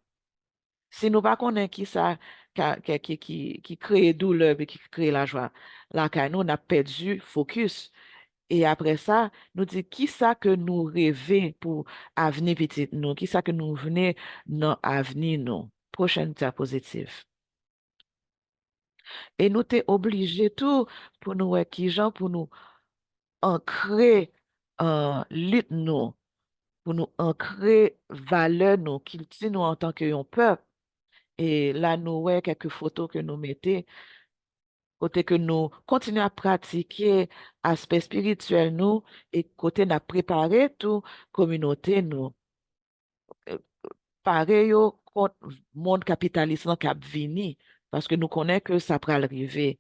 Speaker 2: Si nous ne connaissons pas qui ça qui crée douleur et qui crée la joie, là, quand nous, on a perdu focus. Et après ça, nous dit qui ça que nous rêvons pour avenir petit nous, qui ça que nous venons dans avenir nous. Prochaine diapositive. Et nous t'es obligé tout pour nous qui gens pour nous ancrer lutte nous, pour nous ancrer valeur nous, culture nous en tant que un peuple. Et là, nous ouais quelques photos que nous mettons, côté que nous continuons à pratiquer aspect spirituel nous, et côté nous préparer tout communauté nous. Pareil contre monde capitaliste qui a vini parce que nous connaissons que ça peut arriver.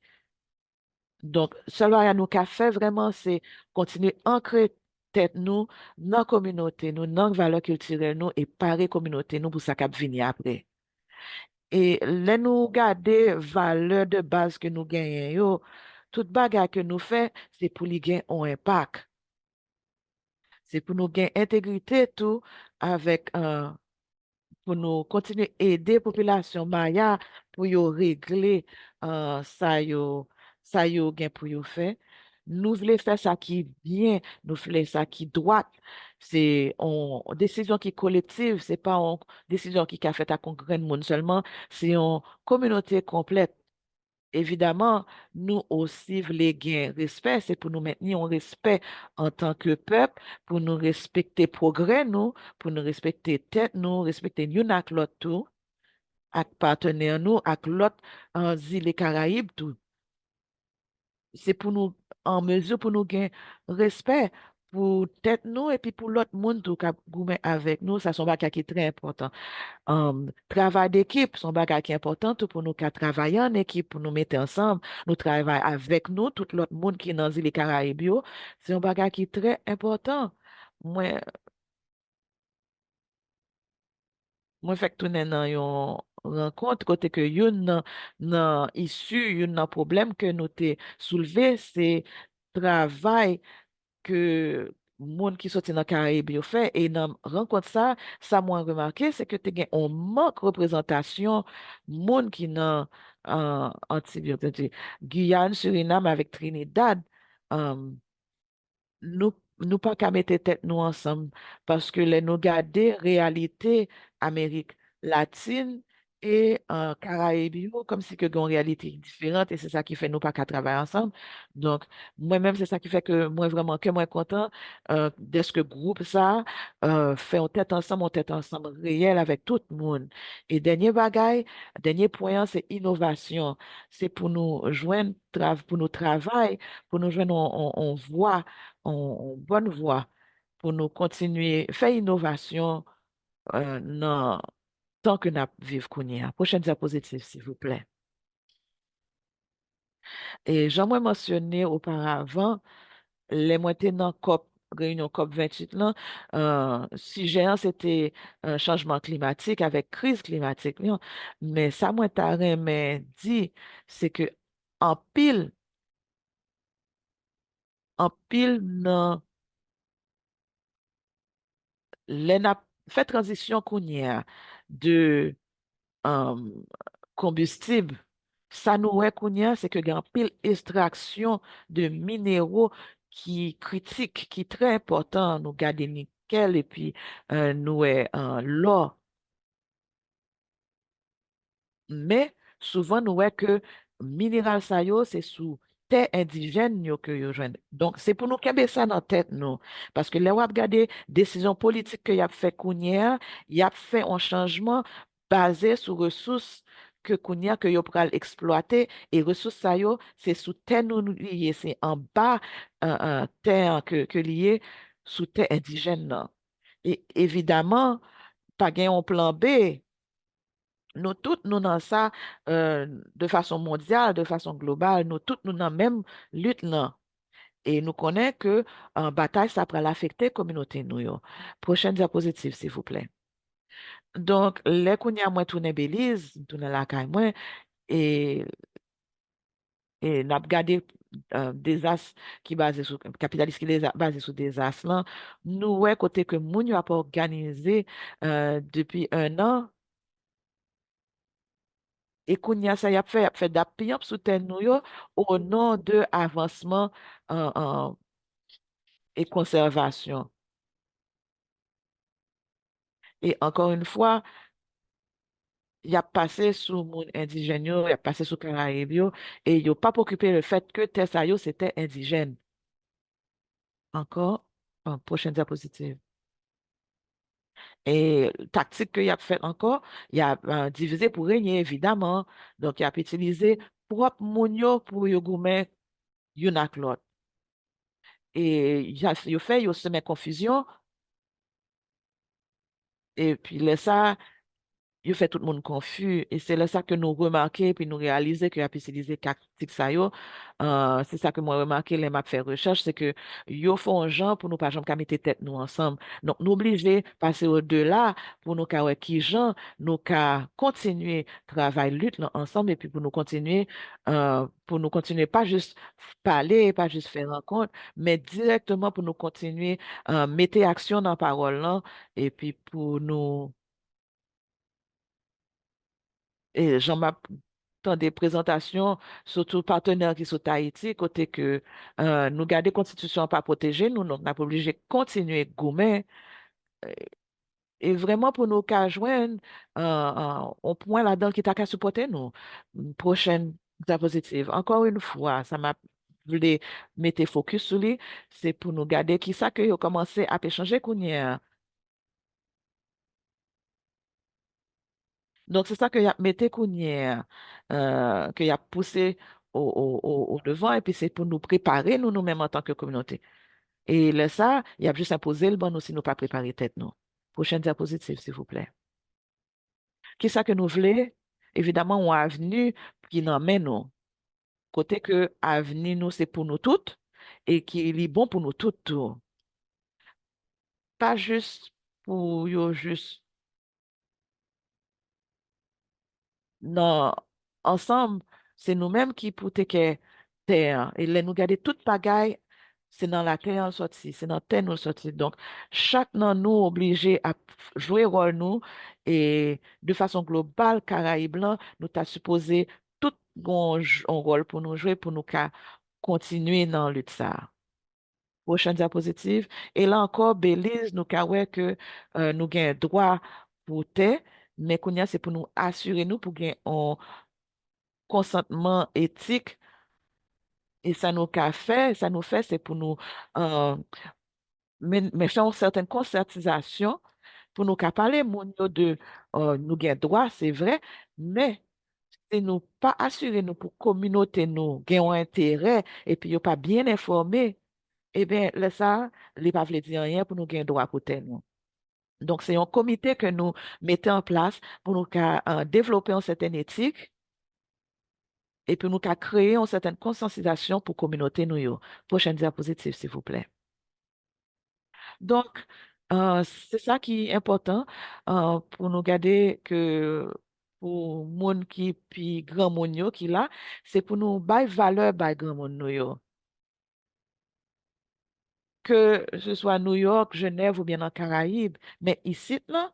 Speaker 2: Donc, seul à nous qu'a fait vraiment, c'est continuer à ancrer tête nous dans la communauté, nous, dans la valeur culturelle, nous, et parer communauté, nous, pour ça qu'a venir après. Et là, nous garder valeur de base que nous gagnons, yo, toute bagarre que nous faisons, c'est pour lui gagner un impact. C'est pour nous gagner intégrité tout avec pour nous continuer à aider la population maya pour yo régler ça yo gen pour yo faire. Nous voulons faire ça qui est bien, nous voulons ça qui est droit. C'est une décision qui est collective, c'est pas une décision qui a fait à congrès de monde seulement, c'est une communauté complète. Évidemment, nous aussi voulons gagner respect, c'est pour nous maintenir en respect en tant que peuple, pour nous respecter progrès, nous, pour nous respecter tête, nous, respecter nous avec l'autre tout, avec partenaire nous, avec l'autre en îles Caraïbes tout. C'est pour nous, en mesure pour nous gagner respect pour tête nous et puis pour l'autre monde tout qui avec nous, ça sont des qui est très important. Travail d'équipe, son bagage qui est important tout pour nous qu'à travailler en équipe, pour nous mettre ensemble, nous travaillons avec nous, tout l'autre monde qui est dans les Caraïbes, c'est un bagage qui est très important. Moi, moi fait que tout dans une rencontre côté que yon nan issue, yon nan problème que nous t'ai soulevé, c'est travail que monde qui sorti dans Caraïbes yo fait et dans rencontre ça moi remarqué c'est que tu gen on manque représentation monde qui dans antibiotique Guyane, Suriname avec Trinidad euh, nous pas qu'à mettre tête nous ensemble parce que les nous garder réalité Amérique latine et Caraïbes yo, comme si que une réalité différente et c'est ça qui fait nous pas qu'à travailler ensemble. Donc moi-même c'est ça qui fait que moi vraiment que moi content de ce que groupe ça fait en tête ensemble réel avec tout le monde. Et dernier bagaille, dernier point c'est innovation. C'est pour nous joindre pour nous travailler, pour nous joindre en voie en bonne voie pour nous continuer faire innovation dans tant que nous vivons qu'on y a. Prochaine diapositive, s'il vous plaît. Et j'aimerais mentionner auparavant, les moitiés dans COP, réunion COP 28, là, sujet, hein, c'était un changement climatique avec crise climatique. Là. Mais ça, moi, t'as mais dit, c'est que en pile, dans les fait transition qu'on y a de euh, combustible, ça nous est qu'on y a, c'est que il y a une pile extraction de minéraux qui critique, qui est très important, nous garder nickel et puis nous est l'or. Mais souvent, nous voyons que minéral sa yo, c'est sous terre indigène yo que yo jwenn. Donc, c'est pour nous kembe ça dans la tête, nous. Parce que là, on regarder décision politique que y a fait Kounia, y a fait un changement basé sur ressources que Kounia, que yo pral exploiter, et ressources sa yo, c'est sous terre nous lié, c'est en bas, terre que lié sous terre indigène, non. Et évidemment, pas gain un plan B. Nous toutes, nous dans ça, de façon mondiale, de façon globale, nous toutes, nous dans la même lutte là. Et nous connaissons que en bataille, ça pourrait l'affecter communauté nous. Yo. Prochaine diapositive, s'il vous plaît. Donc, les kounya moi tourner Beliz, tourner la caille moi, et, et n'a regardé des as qui basé sur capitaliste qui les a basé sur des as là. Nous, ouais, côté que moun yo a pas organisé depuis un an. Et kounya ça y a fait d'appui sous terre nous yo, au nom de avancement et conservation. Et encore une fois, il a passé sous mon indigène, yo, il a passé sous Karayib, yo, et il n'a pas préoccupé le fait que Tessa yo, c'était indigène. Encore, prochaine diapositive. Et tactique qu'il a fait encore, il a divisé pour régner, évidemment. Donc, il a utilisé propre moun yo pour yo goumen yon ak l'autre. Et il a fait, il semé confusion. Et puis, là, ça, il fait tout le monde confus. Et c'est là ça que nous remarquons, puis nous réalisons qu'il a pu utiliser tactique ça yo. C'est ça que moi remarqué, les m'a fait recherche, c'est que yo font un genre pour nous pas jamais mettre tête nous ensemble. Donc, nous obligés passer au-delà pour nous qu'à qui genre, nous qu'à continuer travail lutte là, ensemble et puis pour nous continuer pas juste parler, pas juste faire rencontre, mais directement pour nous continuer mettre action dans la parole là et puis pour nous et j'en m'a dans des présentations, surtout partenaires qui sont à Haïti, côté que nous garder constitution pas protégée, nous, donc, n'a pas obligé de continuer goumer et vraiment pour nous qu'à joindre un point là-dedans qui t'a qu'à supporter nous. Prochaine diapositive. Encore une fois, ça m'a voulu mettre focus sur lui, c'est pour nous garder qui ça que vous commencé à échanger qu'on y a. Donc, c'est ça que y a mettez Kounière, que y a poussé au devant, et puis c'est pour nous préparer, nous-mêmes en tant que communauté. Et là, ça, il y a juste imposé le bon, nous, si nous pas préparer tête, nous. Prochaine diapositive, s'il vous plaît. Qui ça que nous voulons? Évidemment, on avenue qui n'en mène nous. Côté que avenue, nous, c'est pour nous toutes, et qui est bon pour nous toutes, tout. Pas juste pour yo, juste non, ensemble, c'est nous-mêmes qui pour te que terre. Et là, nous garder toute pagaille, c'est dans la terre en sorti, c'est dans la terre nous sorti. Donc, chaque dans nous obligé à jouer rôle nous et de façon globale, Caraïbes là, nous t'a supposé tout un rôle pour nous jouer, pour nous continuer dans la lutte ça. Prochaine diapositive. Et là encore, Belize, nous ouais que nous avons droit pour terre, mais qu'on c'est pour nous assurer nous pour gagner un consentement éthique et ça nous fait, c'est pour nous euh, mais faire une certaine concertisation pour nous qu'à parler moun yo de nous gain droit, c'est vrai, mais c'est nous pas assurer nous pour communauté nous gain un intérêt et puis yo pas bien informé, eh bien là ça, les pas veut dire rien pour nous gain droit pour tel nous. Donc c'est un comité que nous mettons en place pour nous qu'à développer une certaine éthique et puis nous qu'à créer une certaine conscientisation pour communauté nous yo. Prochaine diapositive, s'il vous plaît. Donc, c'est ça qui est important pour nous garder que pour monde qui puis grand monde yo qui là, c'est pour nous bailler valeur by grand monde nous yo. Que ce soit New York, Genève ou bien dans Caraïbes, mais ici là,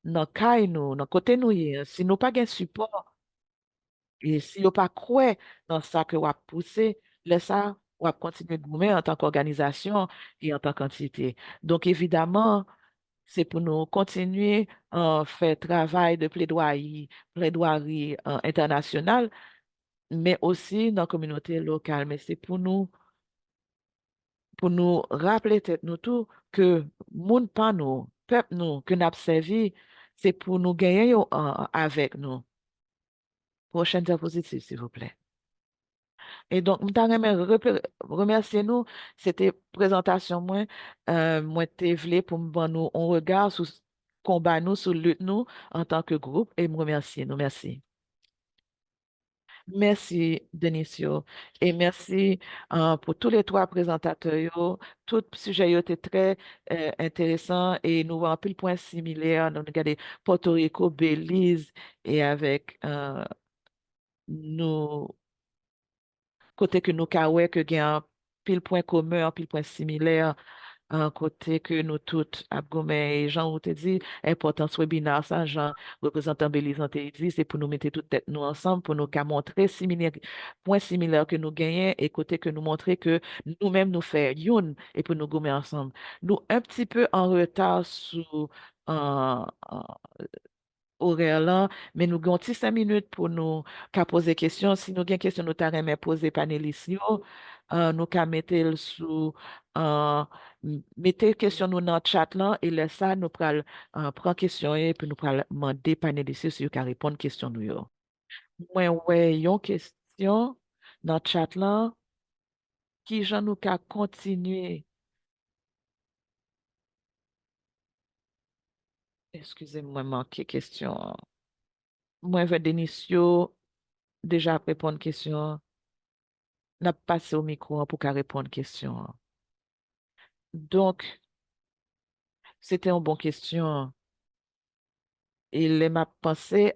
Speaker 2: dans caille nous, dans côté nous y, si nous pas gain support et si nous pas croire dans ça que va pousser, laisse ça va continuer de goumer en tant qu'organisation et en tant qu'entité. Donc évidemment, c'est pour nous continuer à faire travail de plaidoirie internationale, mais aussi dans la communauté locale. Mais c'est pour nous rappeler tête nous tout que moun pas nous, peuple nous, que nous servi, c'est pour nous gagner yo, avec nous. Prochaine diapositive, s'il vous plaît. Et donc, je remercier nous, c'était présentation moi t'ai voulu pour me prendre nous un regard sur combat nous, sur lutte nous en tant que groupe et me remercier nous. Merci. Merci, Denisio. Et merci pour tous les trois présentateurs. Tout sujet était très intéressant et nous avons un peu le point similaire. Nous regardons Puerto Rico, Belize et avec nous côté que nous kawè que gen pile point commun, pile point similaire, un côté que nous toutes ap gomen, et Jean ou te dit, importance webinar ça, Jean, représentant Beliz te dit, c'est pour nous mettre toutes tête nous ensemble, pour nous montrer similaire, point similaire que nous gagnons, et côté que nous montrer que nous-mêmes nous faisons une, et pour nous gommer ensemble. Nous un petit peu en retard sous horaire là, mais nous avons 5 minutes pour nous poser des questions. Si nous avons des questions, nous t'arrêtons poser panélistes. Nous qu'à mettre sous mettez question nous dans le chat là et là ça nous pral prendre question et puis nous pral demander panélistes si vous répondre question nous yo. Moi ouais, une question dans le chat là qui j'en nous qu'à continuer Excusez-moi, manqué question. Moi, je vais Denisio déjà répondre question. N'a passé au micro pour qu'elle répondre question. Donc, c'était une bonne question. Il m'a pensé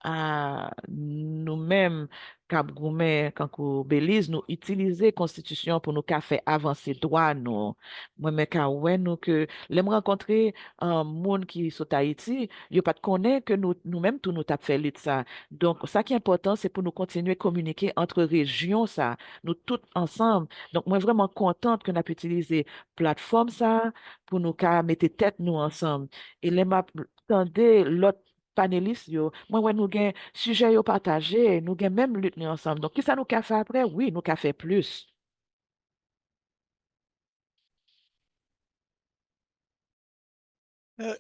Speaker 2: à nous-mêmes, Cap Gourmet, quand Belize, nous utiliser constitution pour nous faire avancer droit, nous. Moi, mais ouais, nous, que, les rencontrer un monde qui sont Haïti, il pas de connaître que nous-mêmes, tout nous t'a fait lutte ça. Donc, ça qui est important, c'est pour nous continuer à communiquer entre régions, ça, nous tous ensemble. Donc, moi, vraiment contente que nous pu utiliser plateforme, ça, pour nous mettre tête, nous, ensemble. Et les m'a attendez l'autre panélistes, yo, moi, ouais, nous gain sujet yo partagé, nous gain même lutte nous ensemble. Donc, qui ça nous qu'a fait après? Oui, nous qu'a fait plus.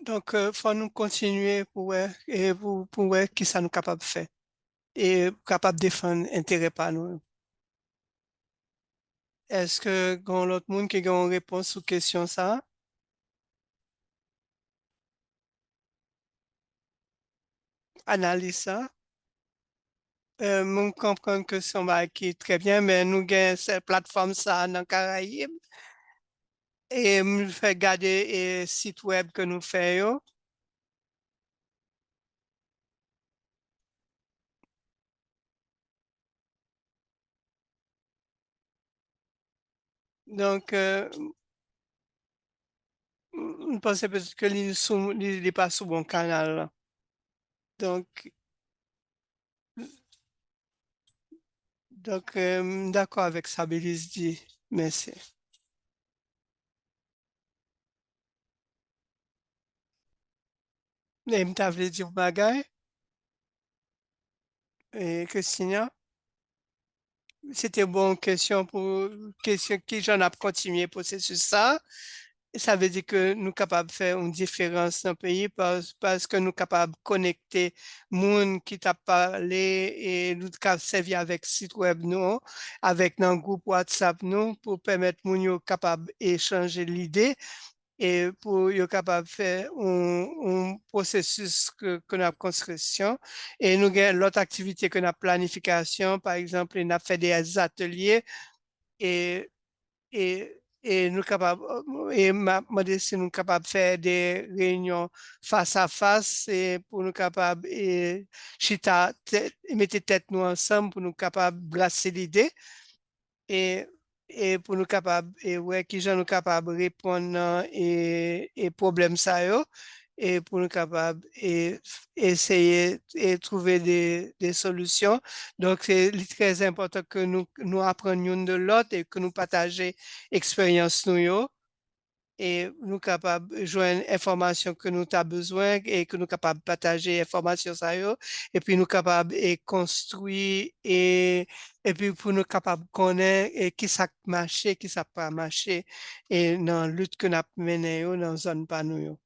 Speaker 1: Donc, faut nous continuer pour voir qui ça nous capable de faire et capable de défendre intérêt par nous. Est-ce que gon l'autre monde qui a une réponse aux questions ça? Analyse ça. Nous comprenons que c'est un bail qui est très bien, mais nous avons cette plateforme ça dans Karayib et nous fait garder le site web que nous faisons. Donc, je pense peut-être que il n'est pas sur bon canal, là. Donc, d'accord avec ça, Beliz dit. Merci. Et m'tavle dire bagay, et Christina, c'était une bonne question pour question qui j'en ai continué processus ça. Ça veut dire que nous sommes capables de faire une différence dans le pays parce que nous sommes capables de connecter moun qui t'a parlé et nous sommes servir avec site web nous, avec nos groupe WhatsApp nous pour permettre moun yo capable d'échanger l'idée et pour être capable de faire un processus que nous avons construction. Et nous avons l'autre activité que nous avons planification, par exemple, nous avons fait des ateliers et, et nous capables, et m'a demandé si nous capables de faire des réunions face à face et pour nous capables et chita mettre tête nous ensemble pour nous capables de brasser l'idée et, et pour nous capables et ouais qui gens nous capables de répondre et problème ça yo et pour nous capables et essayer et trouver des solutions. Donc c'est très important que nous apprenions de l'autre et que nous partageons expérience nous yo et nous capables de joindre information que nous avons besoin et que nous capables de partager information ça yo, et puis nous capables de construire et puis pour nous capables de connaître et qui ça marché, qui ça pas marché et dans la lutte que nous avons menée dans la zone pas nous yo.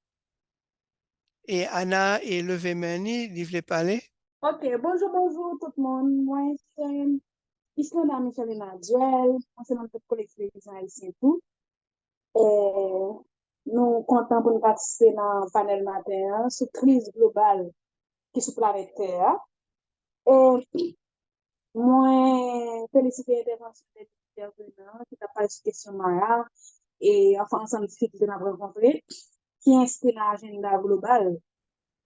Speaker 1: Et Anna et le vebinè, il voulait parler.
Speaker 4: Ok, bonjour tout le monde. Moi, c'est Isla Michel Emmanuel, enseignante de collectif haïtien tout. Nous comptons pour nous participer dans le panel matin sur la crise globale qui est sur la planète Terre. Et moi, félicite l'intervention des intervenants qui ont parlé de question Mara et enfin ensemble difficulté que nous avons rencontré, qui inscrit l'agenda global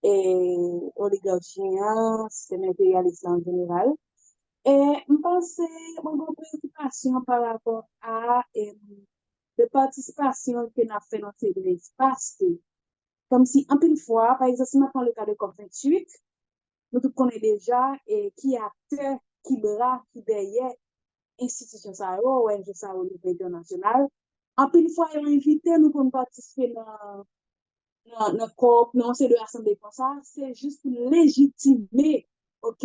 Speaker 4: et oligarchien, système impérialiste en général. Et je pense que une préoccupation par rapport à la participation que nous avons fait dans ces espaces. Comme si, en une fois, par exemple, si maintenant le cas de COP28, nous tout connaissons déjà qui a tête, qui bras, qui derrière institution ça ou ONG ça au niveau international. En une fois, ils ont invité nous pour participer dans COP, dans de l'Assemblée comme ça, c'est juste pour légitimer, ok,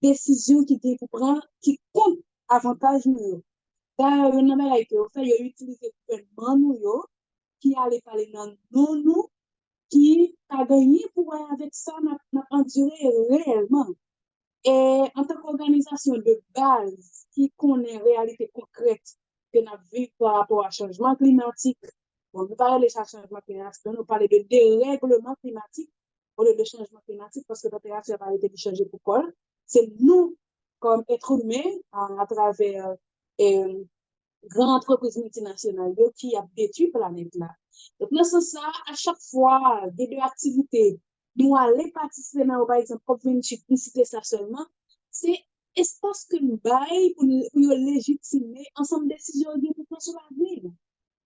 Speaker 4: décision qui est pour prendre, qui compte avantage nous. D'ailleurs, il y a une chose qui fait, il y a utilisé le gouvernement nous, qui allait parler dans nous, qui a gagné pour avec ça, n'a enduré réellement. Et en tant qu'organisation de base qui connaît la réalité concrète que nous vivons par rapport au changement climatique, Bon, nous parlons de changement climatique, nous parlons de dérèglement climatique au lieu de changement climatique parce que la température a été changée pour quoi? C'est nous, comme êtres humains, à travers grandes entreprises multinationales qui a détruit la planète là. Donc, dans ce sens, à chaque fois, des deux activités, nous allons participer dans, par exemple, comme une citer ça seulement, c'est espace que nous baillons pour légitimer ensemble de décisions pour prendre sur l'avenir.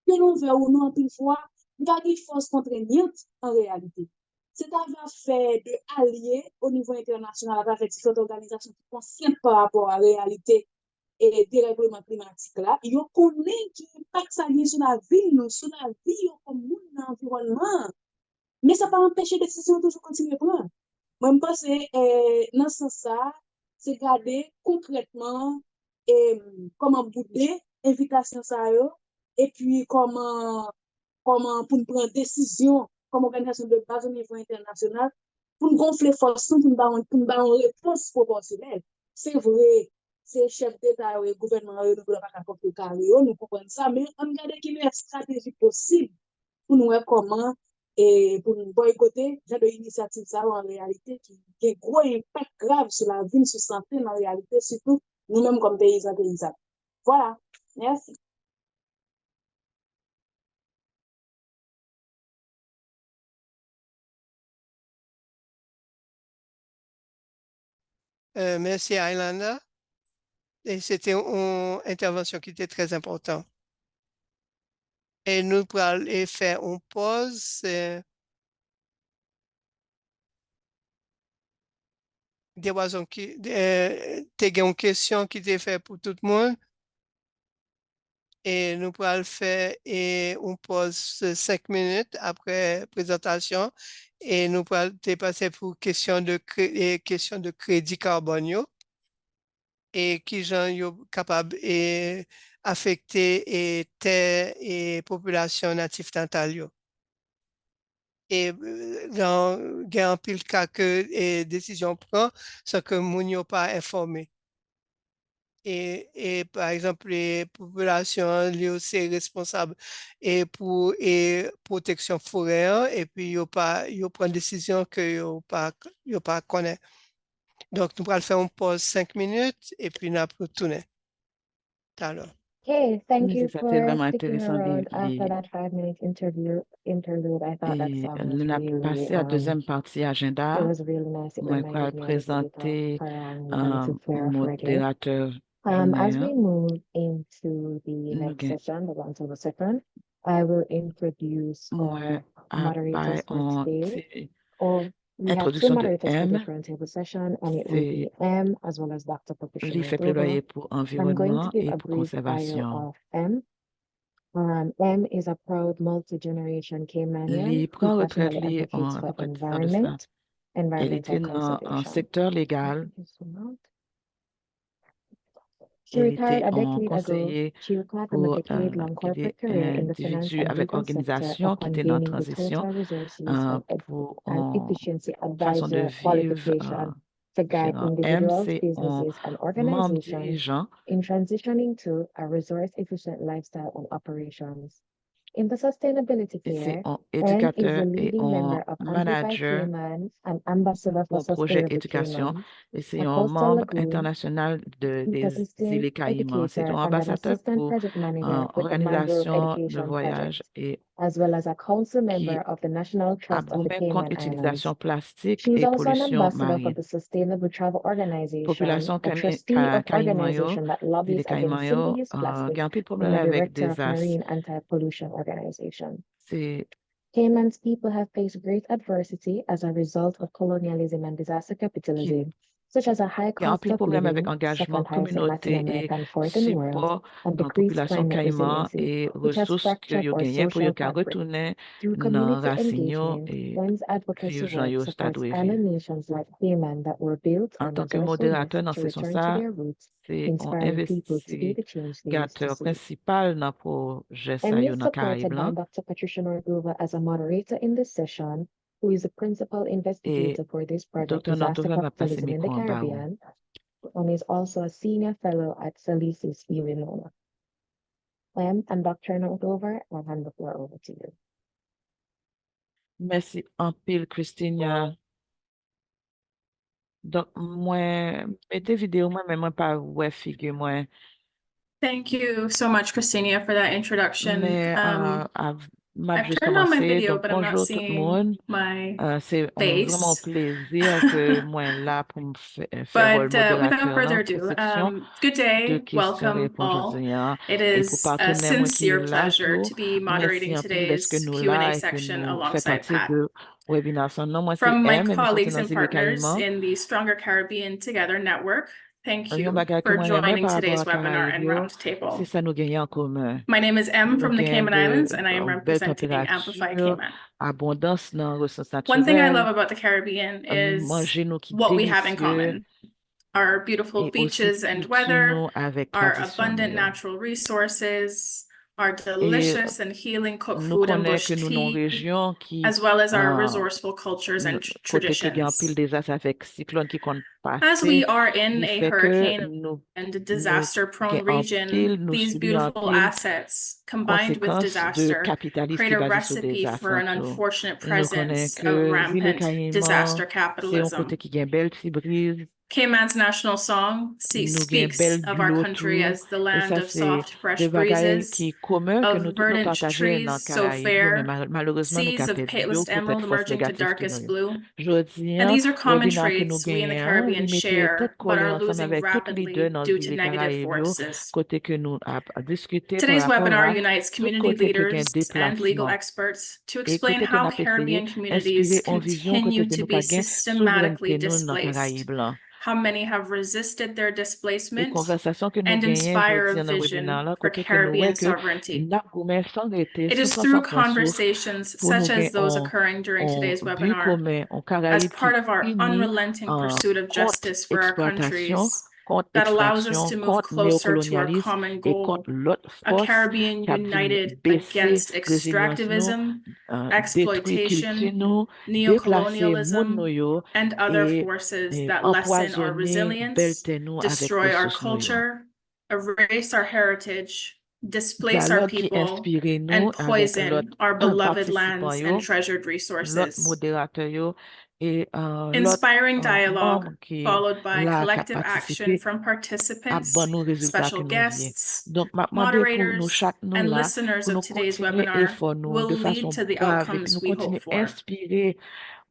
Speaker 4: Que l'on veut ou non, une fois, nous avons une force contraignante en réalité. C'est avoir fait de alliés au niveau international avec différentes organisations qui sont conscientes par rapport à la réalité et dérèglement climatique là, ils connaissent qui impact ça sur la vie, sur la vie comme l'environnement. Mais ça ne peut pas empêcher des décisions toujours continuer à prendre. Moi, je pense que dans ce sens, c'est garder concrètement comment bouder l'invitation ça et puis comment pour nous prendre décision comme organisation de base au niveau international pour nous gonfler force pour nous avoir une réponse proportionnelle. C'est vrai, c'est chef d'État et gouvernement nous ne pouvons pas comprendre carré, nous comprenons ça, mais on regarde qu'il y a une stratégie possible pour nous voir comment et pour nous boycotter genre d'initiative ça en réalité qui a un gros impact grave sur la vie, sur la santé en réalité, surtout nous-mêmes comme paysans. Voilà, merci.
Speaker 1: Merci Aylana. Et c'était une intervention qui était très importante. Et nous pour aller faire une pause. T'as une question qui était faite pour tout le monde. Et nous pourrons faire une pause de 5 minutes après la présentation. Et nous pourrons dépasser pour question de crédit carbone et qui sont capables d'affecter et terre et population native tantale. Et dans un pile cas que décision prend, c'est que moun yo pas informé. Et par exemple, les populations, les aussi responsables et pour protection forêt, et puis ils prennent décision que ils pas connaît. Donc, nous allons faire une pause 5 minutes et puis nous allons retourner. Alors.
Speaker 5: Okay, thank
Speaker 2: Oui,
Speaker 5: you
Speaker 2: c'est
Speaker 5: for
Speaker 2: vraiment
Speaker 5: sticking
Speaker 2: intéressant.
Speaker 5: around after that 5 minute interlude. I thought that
Speaker 2: Et
Speaker 5: song was
Speaker 2: on a
Speaker 5: really,
Speaker 2: passé à deuxième partie
Speaker 5: it
Speaker 2: agenda.
Speaker 5: was really nice. It
Speaker 2: Moi, je vais
Speaker 5: reminded me a little bit of
Speaker 2: présenter
Speaker 5: Panelists fair of reggae.
Speaker 2: modérateur
Speaker 5: As
Speaker 2: journée.
Speaker 5: we move into the next session, the one to the second, I will introduce
Speaker 2: Moi,
Speaker 5: moderators for today. We have two
Speaker 2: introduction de
Speaker 5: moderators for
Speaker 2: M.
Speaker 5: this roundtable session, and it will be M as well as Dr.
Speaker 2: Il fait
Speaker 5: Dezas.
Speaker 2: plaidoyer pour
Speaker 5: I'm going to
Speaker 2: environnement
Speaker 5: give
Speaker 2: et
Speaker 5: a
Speaker 2: pour
Speaker 5: brief bio
Speaker 2: conservation.
Speaker 5: of M. M is a proud multi-generation Caymanian
Speaker 2: Il
Speaker 5: who
Speaker 2: prend retraite
Speaker 5: passionately
Speaker 2: en
Speaker 5: advocates
Speaker 2: à
Speaker 5: for
Speaker 2: peu près 10 ans de ça. Elle
Speaker 5: environmental
Speaker 2: était dans un
Speaker 5: conservation.
Speaker 2: secteur légal.
Speaker 5: She
Speaker 2: Elle
Speaker 5: retired
Speaker 2: était
Speaker 5: a
Speaker 2: en
Speaker 5: decade ago.
Speaker 2: conseiller
Speaker 5: She recalled from a
Speaker 2: pour
Speaker 5: decade-long corporate career in the finance
Speaker 2: individus
Speaker 5: and
Speaker 2: avec
Speaker 5: legal sector
Speaker 2: organisation qui
Speaker 5: upon
Speaker 2: étaient dans la
Speaker 5: gaining the
Speaker 2: transition
Speaker 5: total resources
Speaker 2: pour
Speaker 5: and efficiency
Speaker 2: façon de
Speaker 5: advisor
Speaker 2: vivre
Speaker 5: qualification to guide
Speaker 2: différent. M,
Speaker 5: individuals,
Speaker 2: c'est un
Speaker 5: businesses, and
Speaker 2: membre
Speaker 5: organizations
Speaker 2: dirigeant.
Speaker 5: in transitioning to a resource-efficient lifestyle and operations. In the sustainability
Speaker 2: Et c'est
Speaker 5: sphere,
Speaker 2: un
Speaker 5: M is
Speaker 2: éducateur
Speaker 5: a
Speaker 2: et
Speaker 5: leading
Speaker 2: un
Speaker 5: member of Amplify
Speaker 2: manager
Speaker 5: Cayman, an ambassador for
Speaker 2: pour projet
Speaker 5: Sustainable
Speaker 2: éducation.
Speaker 5: Cayman,
Speaker 2: Et c'est
Speaker 5: a
Speaker 2: un
Speaker 5: coastal
Speaker 2: membre
Speaker 5: lagoon,
Speaker 2: international des
Speaker 5: ecosystem
Speaker 2: îles Caïmans. C'est
Speaker 5: educator,
Speaker 2: un
Speaker 5: and an
Speaker 2: ambassadeur
Speaker 5: assistant
Speaker 2: pour
Speaker 5: project manager with the Mangrove
Speaker 2: organisation de
Speaker 5: Education
Speaker 2: voyage
Speaker 5: Project,
Speaker 2: et
Speaker 5: as well as a council member
Speaker 2: qui
Speaker 5: of the National
Speaker 2: a
Speaker 5: Trust of the
Speaker 2: bombé contre
Speaker 5: Cayman
Speaker 2: l'utilisation
Speaker 5: Islands.
Speaker 2: plastique
Speaker 5: She is
Speaker 2: et
Speaker 5: also an
Speaker 2: pollution
Speaker 5: ambassador for
Speaker 2: marine.
Speaker 5: the Sustainable Travel Organization,
Speaker 2: Population
Speaker 5: a trustee of organization that lobbies
Speaker 2: îles
Speaker 5: against
Speaker 2: Caïmans,
Speaker 5: single-use
Speaker 2: il
Speaker 5: plastic,
Speaker 2: y a un peu de
Speaker 5: and
Speaker 2: problème
Speaker 5: a
Speaker 2: avec
Speaker 5: director
Speaker 2: des
Speaker 5: of
Speaker 2: as.
Speaker 5: Marine Anti-Pollution Organization.
Speaker 2: C'est
Speaker 5: Cayman's people have faced great adversity as a result of colonialism and disaster capitalism, such as a high
Speaker 2: il y a un
Speaker 5: cost
Speaker 2: peu de
Speaker 5: of
Speaker 2: problème avec
Speaker 5: living,
Speaker 2: engagement
Speaker 5: second highest in Latin
Speaker 2: communauté et
Speaker 5: America and fourth in the world,
Speaker 2: support
Speaker 5: and
Speaker 2: en
Speaker 5: decreased
Speaker 2: population
Speaker 5: climate
Speaker 2: caïman
Speaker 5: resiliency,
Speaker 2: et
Speaker 5: which has
Speaker 2: ressources que
Speaker 5: fractured
Speaker 2: yo
Speaker 5: our
Speaker 2: genyen pour yo
Speaker 5: social
Speaker 2: ka
Speaker 5: fabric.
Speaker 2: retourner
Speaker 5: Through
Speaker 2: nan
Speaker 5: community
Speaker 2: racine yo
Speaker 5: engagement,
Speaker 2: et
Speaker 5: M's advocacy
Speaker 2: vive jan
Speaker 5: work
Speaker 2: yo sta
Speaker 5: supports
Speaker 2: dwe
Speaker 5: island
Speaker 2: vive.
Speaker 5: nations like Cayman that were built
Speaker 2: En
Speaker 5: on
Speaker 2: tant que
Speaker 5: resourcefulness
Speaker 2: modérateur dans
Speaker 5: to
Speaker 2: session
Speaker 5: return to
Speaker 2: ça,
Speaker 5: their roots,
Speaker 2: c'est un
Speaker 5: inspiring people to be the change they used to
Speaker 2: investigateur
Speaker 5: see.
Speaker 2: principal dans projet ça
Speaker 5: Emily
Speaker 2: yo
Speaker 5: is
Speaker 2: nan Karayib
Speaker 5: supported by
Speaker 2: lan.
Speaker 5: Dr. Patricia Nordova as a moderator in this session, who is the principal
Speaker 2: Et
Speaker 5: investigator for this project,
Speaker 2: Dr.
Speaker 5: Disaster
Speaker 2: Nordova m'a passé
Speaker 5: Capitalism in the
Speaker 2: micro en bas.
Speaker 5: Caribbean, and is also a senior fellow at Salisis Illinois. And Dr. Notover, I'll hand the floor over to you.
Speaker 2: Merci en pile, Christina. Donc, moi, mettez vidéo, moi pas ouais figure, moi.
Speaker 6: Thank you so much, Christina, for that introduction.
Speaker 2: Mais, m'a
Speaker 6: I've
Speaker 2: juste
Speaker 6: turned on my
Speaker 2: commencé,
Speaker 6: video,
Speaker 2: donc
Speaker 6: but I'm not
Speaker 2: bonjour tout le
Speaker 6: seeing
Speaker 2: monde.
Speaker 6: my
Speaker 2: C'est vraiment
Speaker 6: face.
Speaker 2: plaisir que moi là pour me faire rôle
Speaker 6: But without
Speaker 2: modérateur
Speaker 6: further
Speaker 2: là pour
Speaker 6: ado,
Speaker 2: section
Speaker 6: good
Speaker 2: de
Speaker 6: day, welcome
Speaker 2: questions-réponses
Speaker 6: all.
Speaker 2: aujourd'hui, hein.
Speaker 6: It
Speaker 2: Et pour
Speaker 6: is a
Speaker 2: partenaire moi qui est
Speaker 6: sincere
Speaker 2: là
Speaker 6: pleasure
Speaker 2: tout,
Speaker 6: to be
Speaker 2: merci
Speaker 6: moderating
Speaker 2: en pile est-ce que
Speaker 6: today's
Speaker 2: nous
Speaker 6: Q&A
Speaker 2: là et que
Speaker 6: section
Speaker 2: nous fait
Speaker 6: alongside
Speaker 2: partie
Speaker 6: Pat.
Speaker 2: de webinaire. Son nom moi c'est
Speaker 6: From my
Speaker 2: M et nous sommes
Speaker 6: colleagues
Speaker 2: dans
Speaker 6: and
Speaker 2: Rive
Speaker 6: partners in the Stronger Caribbean Together network, thank
Speaker 2: Un
Speaker 6: you
Speaker 2: bagage que
Speaker 6: for
Speaker 2: moi j'aime
Speaker 6: joining
Speaker 2: par rapport
Speaker 6: today's
Speaker 2: à
Speaker 6: webinar
Speaker 2: Karayib,
Speaker 6: and
Speaker 2: c'est
Speaker 6: roundtable.
Speaker 2: ça nous gagnons en commun.
Speaker 6: My name is M
Speaker 2: Nous
Speaker 6: from the
Speaker 2: gagnons
Speaker 6: Cayman Islands, and I am
Speaker 2: belle
Speaker 6: representing Amplify
Speaker 2: température,
Speaker 6: Cayman.
Speaker 2: abondance dans les ressources
Speaker 6: One thing I
Speaker 2: naturelles,
Speaker 6: love about the Caribbean is
Speaker 2: manger nous qui
Speaker 6: what we have in
Speaker 2: délicieux
Speaker 6: common. Our beautiful
Speaker 2: et aussi
Speaker 6: beaches and
Speaker 2: culture
Speaker 6: weather,
Speaker 2: nous avec
Speaker 6: our
Speaker 2: tradition
Speaker 6: abundant
Speaker 2: nous.
Speaker 6: natural resources, our
Speaker 2: Et
Speaker 6: delicious and healing cooked
Speaker 2: nous
Speaker 6: food and
Speaker 2: connaissons
Speaker 6: bush
Speaker 2: que nous dans une
Speaker 6: tea,
Speaker 2: région qui
Speaker 6: as well as our
Speaker 2: euh,
Speaker 6: resourceful cultures and
Speaker 2: côté que gagne pile
Speaker 6: traditions.
Speaker 2: des avec cyclone qui compte
Speaker 6: As we
Speaker 2: passer,
Speaker 6: are in
Speaker 2: il
Speaker 6: a
Speaker 2: fait que
Speaker 6: hurricane
Speaker 2: nous
Speaker 6: and
Speaker 2: nous
Speaker 6: disaster-prone
Speaker 2: gagne en
Speaker 6: region,
Speaker 2: pile, nous
Speaker 6: these
Speaker 2: subissons en
Speaker 6: beautiful
Speaker 2: pile
Speaker 6: assets combined with
Speaker 2: conséquences de
Speaker 6: disaster
Speaker 2: capitalisme
Speaker 6: create
Speaker 2: qui
Speaker 6: a
Speaker 2: est basé sur
Speaker 6: recipe
Speaker 2: des
Speaker 6: for an
Speaker 2: ascensions.
Speaker 6: unfortunate
Speaker 2: Et nous connaissons
Speaker 6: presence of
Speaker 2: que ville
Speaker 6: rampant
Speaker 2: Caïman,
Speaker 6: disaster
Speaker 2: c'est un
Speaker 6: capitalism.
Speaker 2: côté qui gagne belle petite brise,
Speaker 6: Cayman's national song
Speaker 2: nous gagne
Speaker 6: speaks
Speaker 2: belle
Speaker 6: of our
Speaker 2: bulle
Speaker 6: country
Speaker 2: tout.
Speaker 6: as the
Speaker 2: Et
Speaker 6: land
Speaker 2: ça,
Speaker 6: of
Speaker 2: c'est
Speaker 6: soft, fresh
Speaker 2: des bagailles qui
Speaker 6: breezes,
Speaker 2: est commun que
Speaker 6: of
Speaker 2: nous tous nous
Speaker 6: verdant
Speaker 2: partageons dans
Speaker 6: trees so
Speaker 2: Caraïbes, mais
Speaker 6: fair,
Speaker 2: malheureusement, nous
Speaker 6: seas of
Speaker 2: captons
Speaker 6: palest
Speaker 2: peut-être
Speaker 6: emerald
Speaker 2: force
Speaker 6: emerging to
Speaker 2: négative qui
Speaker 6: darkest
Speaker 2: nous.
Speaker 6: blue.
Speaker 2: Je dis,
Speaker 6: And these are common
Speaker 2: webinaire que nous
Speaker 6: traits we in the
Speaker 2: gagnons,
Speaker 6: Caribbean
Speaker 2: il mettait tête
Speaker 6: share, but
Speaker 2: collée
Speaker 6: are
Speaker 2: ensemble
Speaker 6: losing
Speaker 2: avec tous les deux
Speaker 6: rapidly
Speaker 2: dans
Speaker 6: due
Speaker 2: les
Speaker 6: to negative
Speaker 2: Caraïbes,
Speaker 6: forces.
Speaker 2: côté que nous a discuté par
Speaker 6: Today's
Speaker 2: rapport
Speaker 6: webinar
Speaker 2: à
Speaker 6: unites
Speaker 2: tout
Speaker 6: community
Speaker 2: côté que gagne
Speaker 6: leaders and legal
Speaker 2: déplacement.
Speaker 6: experts to
Speaker 2: Et
Speaker 6: explain
Speaker 2: côté que nous
Speaker 6: how
Speaker 2: avons essayé
Speaker 6: Caribbean
Speaker 2: inspirer
Speaker 6: communities
Speaker 2: en vision côté
Speaker 6: continue
Speaker 2: que
Speaker 6: to
Speaker 2: nous
Speaker 6: be
Speaker 2: pas gain
Speaker 6: systematically
Speaker 2: souveraineté nous dans
Speaker 6: displaced,
Speaker 2: Caraïbes là.
Speaker 6: how many have resisted their
Speaker 2: Et
Speaker 6: displacement,
Speaker 2: conversation que nous
Speaker 6: and
Speaker 2: gagnons
Speaker 6: inspire
Speaker 2: aujourd'hui
Speaker 6: a
Speaker 2: dans le webinaire
Speaker 6: vision
Speaker 2: là,
Speaker 6: for
Speaker 2: côté que nous voyons
Speaker 6: Caribbean
Speaker 2: que
Speaker 6: sovereignty.
Speaker 2: n'a gourmet sans arrêter,
Speaker 6: It
Speaker 2: sans
Speaker 6: is through
Speaker 2: prendre souffle
Speaker 6: conversations
Speaker 2: pour nous
Speaker 6: such
Speaker 2: gagner
Speaker 6: as those occurring during
Speaker 2: en
Speaker 6: today's
Speaker 2: but
Speaker 6: webinar,
Speaker 2: commun, en
Speaker 6: as
Speaker 2: Caraïbes
Speaker 6: part
Speaker 2: qui
Speaker 6: of our
Speaker 2: unit
Speaker 6: unrelenting pursuit of
Speaker 2: contre
Speaker 6: justice for our
Speaker 2: exploitation,
Speaker 6: countries,
Speaker 2: contre
Speaker 6: that allows us
Speaker 2: extraction,
Speaker 6: to move
Speaker 2: contre
Speaker 6: closer to our
Speaker 2: néocolonialisme
Speaker 6: common
Speaker 2: et
Speaker 6: goal,
Speaker 2: contre l'autre
Speaker 6: a
Speaker 2: force
Speaker 6: Caribbean
Speaker 2: qui a venu
Speaker 6: united
Speaker 2: baisser
Speaker 6: against
Speaker 2: résilience nous,
Speaker 6: extractivism,
Speaker 2: détruire culture
Speaker 6: exploitation,
Speaker 2: nous, déplacer monde nous
Speaker 6: neocolonialism,
Speaker 2: yo,
Speaker 6: and other
Speaker 2: et
Speaker 6: forces that lessen our
Speaker 2: empoisonner
Speaker 6: resilience,
Speaker 2: belle nous avec
Speaker 6: destroy our
Speaker 2: ressources nous yo.
Speaker 6: culture, erase our heritage, displace our
Speaker 2: Dialogue qui
Speaker 6: people,
Speaker 2: inspire nous
Speaker 6: and
Speaker 2: avec
Speaker 6: poison
Speaker 2: l'autre
Speaker 6: our beloved
Speaker 2: participant
Speaker 6: lands
Speaker 2: yo,
Speaker 6: and treasured
Speaker 2: l'autre
Speaker 6: resources.
Speaker 2: modérateur yo, et l'autre
Speaker 6: Inspiring dialogue,
Speaker 2: membre qui
Speaker 6: followed by
Speaker 2: là qui a
Speaker 6: collective action
Speaker 2: participé
Speaker 6: from
Speaker 2: à
Speaker 6: participants,
Speaker 2: bon nos résultats que
Speaker 6: special
Speaker 2: nous voulons.
Speaker 6: guests,
Speaker 2: Donc, m'a demandé pour nous,
Speaker 6: moderators,
Speaker 2: chaque nous
Speaker 6: and
Speaker 2: là,
Speaker 6: listeners
Speaker 2: pour
Speaker 6: of
Speaker 2: nous
Speaker 6: today's
Speaker 2: continuer
Speaker 6: webinar
Speaker 2: effort nous
Speaker 6: will
Speaker 2: de
Speaker 6: lead
Speaker 2: façon
Speaker 6: to the
Speaker 2: brave et puis
Speaker 6: outcomes
Speaker 2: nous
Speaker 6: we hope
Speaker 2: continuer
Speaker 6: for.
Speaker 2: inspirer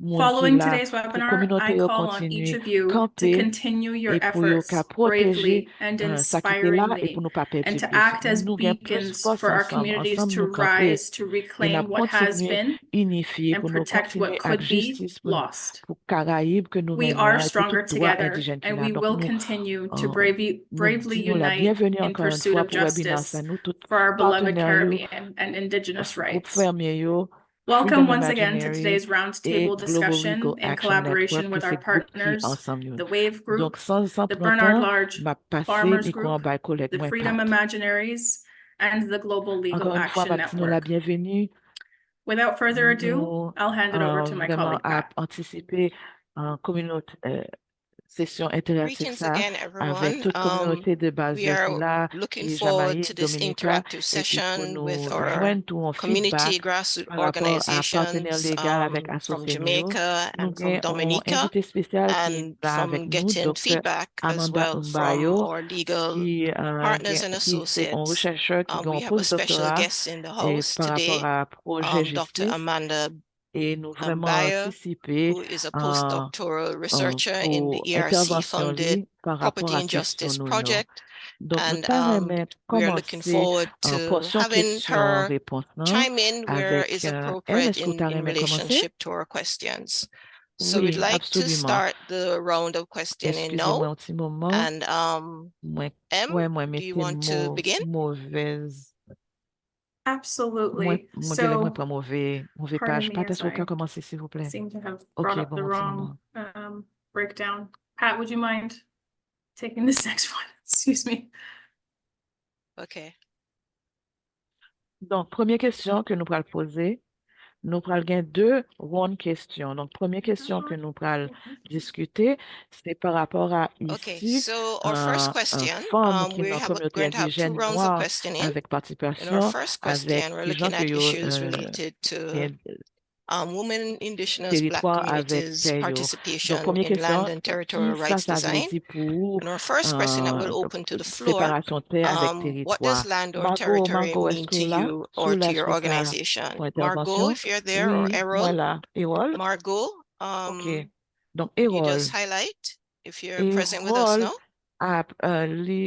Speaker 2: monde qui
Speaker 6: Following
Speaker 2: là
Speaker 6: today's
Speaker 2: pour
Speaker 6: webinar, I
Speaker 2: communauté yo
Speaker 6: call on each
Speaker 2: continuer
Speaker 6: of you to
Speaker 2: camper
Speaker 6: continue your
Speaker 2: et pour yo qu'à
Speaker 6: efforts
Speaker 2: protéger
Speaker 6: bravely and
Speaker 2: ça qui était là et
Speaker 6: inspiringly,
Speaker 2: pour nous pas perdre
Speaker 6: and to
Speaker 2: plus.
Speaker 6: act as
Speaker 2: Nous gagnons plus
Speaker 6: beacons
Speaker 2: force
Speaker 6: for our
Speaker 2: ensemble,
Speaker 6: communities
Speaker 2: ensemble
Speaker 6: to
Speaker 2: nous camper
Speaker 6: rise, to
Speaker 2: et nous
Speaker 6: reclaim what has
Speaker 2: continuer
Speaker 6: been,
Speaker 2: unifier
Speaker 6: and
Speaker 2: pour nous
Speaker 6: protect what
Speaker 2: continuer avec
Speaker 6: could be
Speaker 2: justice
Speaker 6: lost.
Speaker 2: pour Caraïbes que nous
Speaker 6: We
Speaker 2: gagnons
Speaker 6: are
Speaker 2: et pour tout
Speaker 6: stronger
Speaker 2: droit
Speaker 6: together,
Speaker 2: indigène qui
Speaker 6: and
Speaker 2: là.
Speaker 6: we
Speaker 2: Donc
Speaker 6: will
Speaker 2: nous
Speaker 6: continue to
Speaker 2: nous
Speaker 6: bravely
Speaker 2: disons la
Speaker 6: unite
Speaker 2: bienvenue
Speaker 6: in
Speaker 2: encore une
Speaker 6: pursuit
Speaker 2: fois
Speaker 6: of
Speaker 2: pour webinaire ça
Speaker 6: justice
Speaker 2: nous tous
Speaker 6: for our beloved
Speaker 2: partenaires yo,
Speaker 6: Caribbean and Indigenous
Speaker 2: groupe
Speaker 6: rights.
Speaker 2: fermier yo,
Speaker 6: Welcome
Speaker 2: Freedom
Speaker 6: once again to
Speaker 2: Imaginary
Speaker 6: today's
Speaker 2: et
Speaker 6: roundtable
Speaker 2: Global Rico
Speaker 6: discussion in
Speaker 2: Action
Speaker 6: collaboration
Speaker 2: Network, que
Speaker 6: with our
Speaker 2: c'est groupe qui
Speaker 6: partners,
Speaker 2: ensemble yo.
Speaker 6: the Wave Group,
Speaker 2: Donc sans
Speaker 6: the
Speaker 2: prendre
Speaker 6: Bernard
Speaker 2: temps,
Speaker 6: Large
Speaker 2: m'a passé
Speaker 6: Farmers
Speaker 2: micro en
Speaker 6: Group,
Speaker 2: bas collègue
Speaker 6: the
Speaker 2: moins
Speaker 6: Freedom
Speaker 2: Pat.
Speaker 6: Imaginaries, and the Global Legal
Speaker 2: Encore une fois,
Speaker 6: Action
Speaker 2: m'a dit nous la
Speaker 6: Network.
Speaker 2: bienvenue.
Speaker 6: Without further ado,
Speaker 2: Nous
Speaker 6: I'll hand it over to my
Speaker 2: vraiment
Speaker 6: colleague
Speaker 2: à
Speaker 6: Pat.
Speaker 2: anticiper communauté session interactive
Speaker 7: Greetings
Speaker 2: ça
Speaker 7: again,
Speaker 2: avec
Speaker 7: everyone.
Speaker 2: toute communauté de base
Speaker 7: We
Speaker 2: qui
Speaker 7: are
Speaker 2: là
Speaker 7: looking
Speaker 2: et
Speaker 7: forward to
Speaker 2: Jamaïque,
Speaker 7: this
Speaker 2: Dominica
Speaker 7: interactive
Speaker 2: et puis pour
Speaker 7: session with
Speaker 2: nous
Speaker 7: our
Speaker 2: joindre tout en
Speaker 7: community
Speaker 2: feedback
Speaker 7: grassroots
Speaker 2: par rapport à partenaire
Speaker 7: organizations
Speaker 2: légal avec
Speaker 7: from
Speaker 2: associé nous.
Speaker 7: Jamaica
Speaker 2: Nous
Speaker 7: and from
Speaker 2: avons un
Speaker 7: Dominica,
Speaker 2: invité spécial qui est
Speaker 7: and
Speaker 2: là avec
Speaker 7: from
Speaker 2: nous,
Speaker 7: getting
Speaker 2: Dr.
Speaker 7: feedback as
Speaker 2: Amanda
Speaker 7: well from
Speaker 2: Umbayo,
Speaker 7: our legal partners and
Speaker 2: qui c'est un
Speaker 7: associates.
Speaker 2: chercheur qui a
Speaker 7: We
Speaker 2: un
Speaker 7: have a special
Speaker 2: postdoctorat
Speaker 7: guest in the
Speaker 2: et
Speaker 7: house
Speaker 2: par rapport
Speaker 7: today,
Speaker 2: à projet
Speaker 7: Dr.
Speaker 2: justice.
Speaker 7: Amanda
Speaker 2: Et nous vraiment
Speaker 7: Umbayo,
Speaker 2: anticiper
Speaker 7: who is a postdoctoral researcher in the
Speaker 2: pour intervention
Speaker 7: ERC-funded
Speaker 2: par rapport
Speaker 7: Property
Speaker 2: à
Speaker 7: and
Speaker 2: question
Speaker 7: Justice
Speaker 2: nous.
Speaker 7: Project.
Speaker 2: Donc, nous
Speaker 7: And
Speaker 2: t'aimerais
Speaker 7: we are looking
Speaker 2: commencer
Speaker 7: forward to
Speaker 2: portion
Speaker 7: having her
Speaker 2: question-réponse
Speaker 7: chime in where
Speaker 2: avec
Speaker 7: is
Speaker 2: M.
Speaker 7: appropriate
Speaker 2: Est-ce que
Speaker 7: in
Speaker 2: t'aimerais commencer?
Speaker 7: relationship to our questions. So we'd
Speaker 2: Oui,
Speaker 7: like to
Speaker 2: absolument.
Speaker 7: start the round of questioning now.
Speaker 2: Excusez-moi un petit moment.
Speaker 7: And
Speaker 2: Moi,
Speaker 7: M, do
Speaker 2: mettez
Speaker 7: you want to begin?
Speaker 2: mauvaise.
Speaker 6: Absolutely.
Speaker 2: Moi,
Speaker 6: So,
Speaker 2: pas mauvais
Speaker 6: pardon
Speaker 2: page.
Speaker 6: me
Speaker 2: Pat,
Speaker 6: as
Speaker 2: est-ce que vous
Speaker 6: I
Speaker 2: pouvez commencer, s'il vous plaît?
Speaker 6: seem to have
Speaker 2: Ok,
Speaker 6: brought up
Speaker 2: bon,
Speaker 6: the
Speaker 2: un petit
Speaker 6: wrong
Speaker 2: moment.
Speaker 6: breakdown. Pat, would you mind taking this next one? Excuse me.
Speaker 7: Okay.
Speaker 2: Donc, première question que nous allons poser. nous pral gen deux rondes questions. Donc, première question que nous pral discuter, c'est par rapport à
Speaker 7: Okay,
Speaker 2: ici,
Speaker 7: so our first
Speaker 2: un
Speaker 7: question,
Speaker 2: femme qui
Speaker 7: we
Speaker 2: dans la communauté
Speaker 7: going to have two
Speaker 2: indigène
Speaker 7: rounds of
Speaker 2: noire
Speaker 7: questioning.
Speaker 2: avec
Speaker 7: In our
Speaker 2: participation,
Speaker 7: first
Speaker 2: avec
Speaker 7: question, we're
Speaker 2: qui gens
Speaker 7: looking
Speaker 2: que
Speaker 7: at
Speaker 2: yo
Speaker 7: issues related to
Speaker 2: gen
Speaker 7: women, indigenous, black
Speaker 2: territoire avec
Speaker 7: communities,
Speaker 2: terre yo. Donc,
Speaker 7: participation
Speaker 2: première
Speaker 7: in
Speaker 2: question,
Speaker 7: land and
Speaker 2: qui
Speaker 7: territorial
Speaker 2: ça,
Speaker 7: rights
Speaker 2: ça veut
Speaker 7: design.
Speaker 2: dire pour
Speaker 7: And our first question that will open to the floor,
Speaker 2: séparation terre avec
Speaker 7: what does
Speaker 2: territoire?
Speaker 7: land or
Speaker 2: Margot,
Speaker 7: territory
Speaker 2: est-ce
Speaker 7: mean
Speaker 2: que
Speaker 7: to
Speaker 2: là?
Speaker 7: you
Speaker 2: Sous
Speaker 7: or
Speaker 2: là,
Speaker 7: to
Speaker 2: est-ce
Speaker 7: your
Speaker 2: que ça
Speaker 7: organization?
Speaker 2: pour
Speaker 7: Margot,
Speaker 2: intervention?
Speaker 7: if you're there, or
Speaker 2: Oui,
Speaker 7: Errol?
Speaker 2: moi là. Errol?
Speaker 7: Margot,
Speaker 2: OK. Donc,
Speaker 7: could you
Speaker 2: Errol.
Speaker 7: just highlight if you're present with us
Speaker 2: Errol
Speaker 7: now?
Speaker 2: a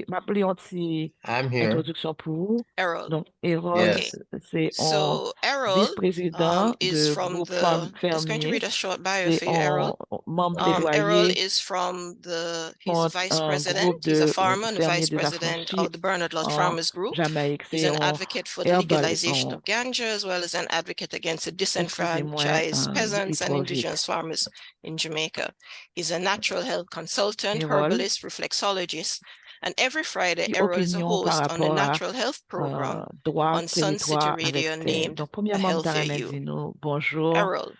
Speaker 2: m'appelé un petit
Speaker 3: I'm here.
Speaker 2: introduction pour vous.
Speaker 7: Errol.
Speaker 2: Donc, Errol,
Speaker 3: Yes.
Speaker 2: c'est un
Speaker 7: So Errol
Speaker 2: vice-président
Speaker 7: is
Speaker 2: de
Speaker 7: from
Speaker 2: groupe
Speaker 7: the,
Speaker 2: femmes
Speaker 7: just going to
Speaker 2: fermiers.
Speaker 7: read a short bio
Speaker 2: C'est
Speaker 7: for you, Errol.
Speaker 2: un membre
Speaker 3: Okay.
Speaker 7: Errol
Speaker 2: plaidoyer
Speaker 7: is from he's
Speaker 2: contre
Speaker 7: vice
Speaker 2: un
Speaker 7: president.
Speaker 2: groupe
Speaker 7: He's a
Speaker 2: de
Speaker 7: farmer and the
Speaker 2: fermiers
Speaker 7: vice president
Speaker 2: désaffranchis
Speaker 7: of the Bernard Lodge
Speaker 2: en
Speaker 7: Farmers Group.
Speaker 2: Jamaïque.
Speaker 7: He's
Speaker 2: C'est
Speaker 7: an
Speaker 2: un
Speaker 7: advocate for the
Speaker 2: herbal,
Speaker 7: legalization of ganja, as well as an advocate against the
Speaker 2: excusez-moi,
Speaker 7: disenfranchised peasants and
Speaker 2: trop vite.
Speaker 7: indigenous farmers in Jamaica. He's a natural health consultant,
Speaker 2: Errol,
Speaker 7: herbalist, reflexologist, and every Friday,
Speaker 2: qui
Speaker 7: Errol is a
Speaker 2: opinion par
Speaker 7: host on a
Speaker 2: rapport à
Speaker 7: natural health program
Speaker 2: droit,
Speaker 7: on Sun City
Speaker 2: territoire
Speaker 7: Radio
Speaker 2: avec terre.
Speaker 7: named
Speaker 2: Donc,
Speaker 7: A
Speaker 2: premièrement,
Speaker 7: Healthier
Speaker 2: M'tarame
Speaker 7: You.
Speaker 2: dit nous bonjour,
Speaker 7: Errol, what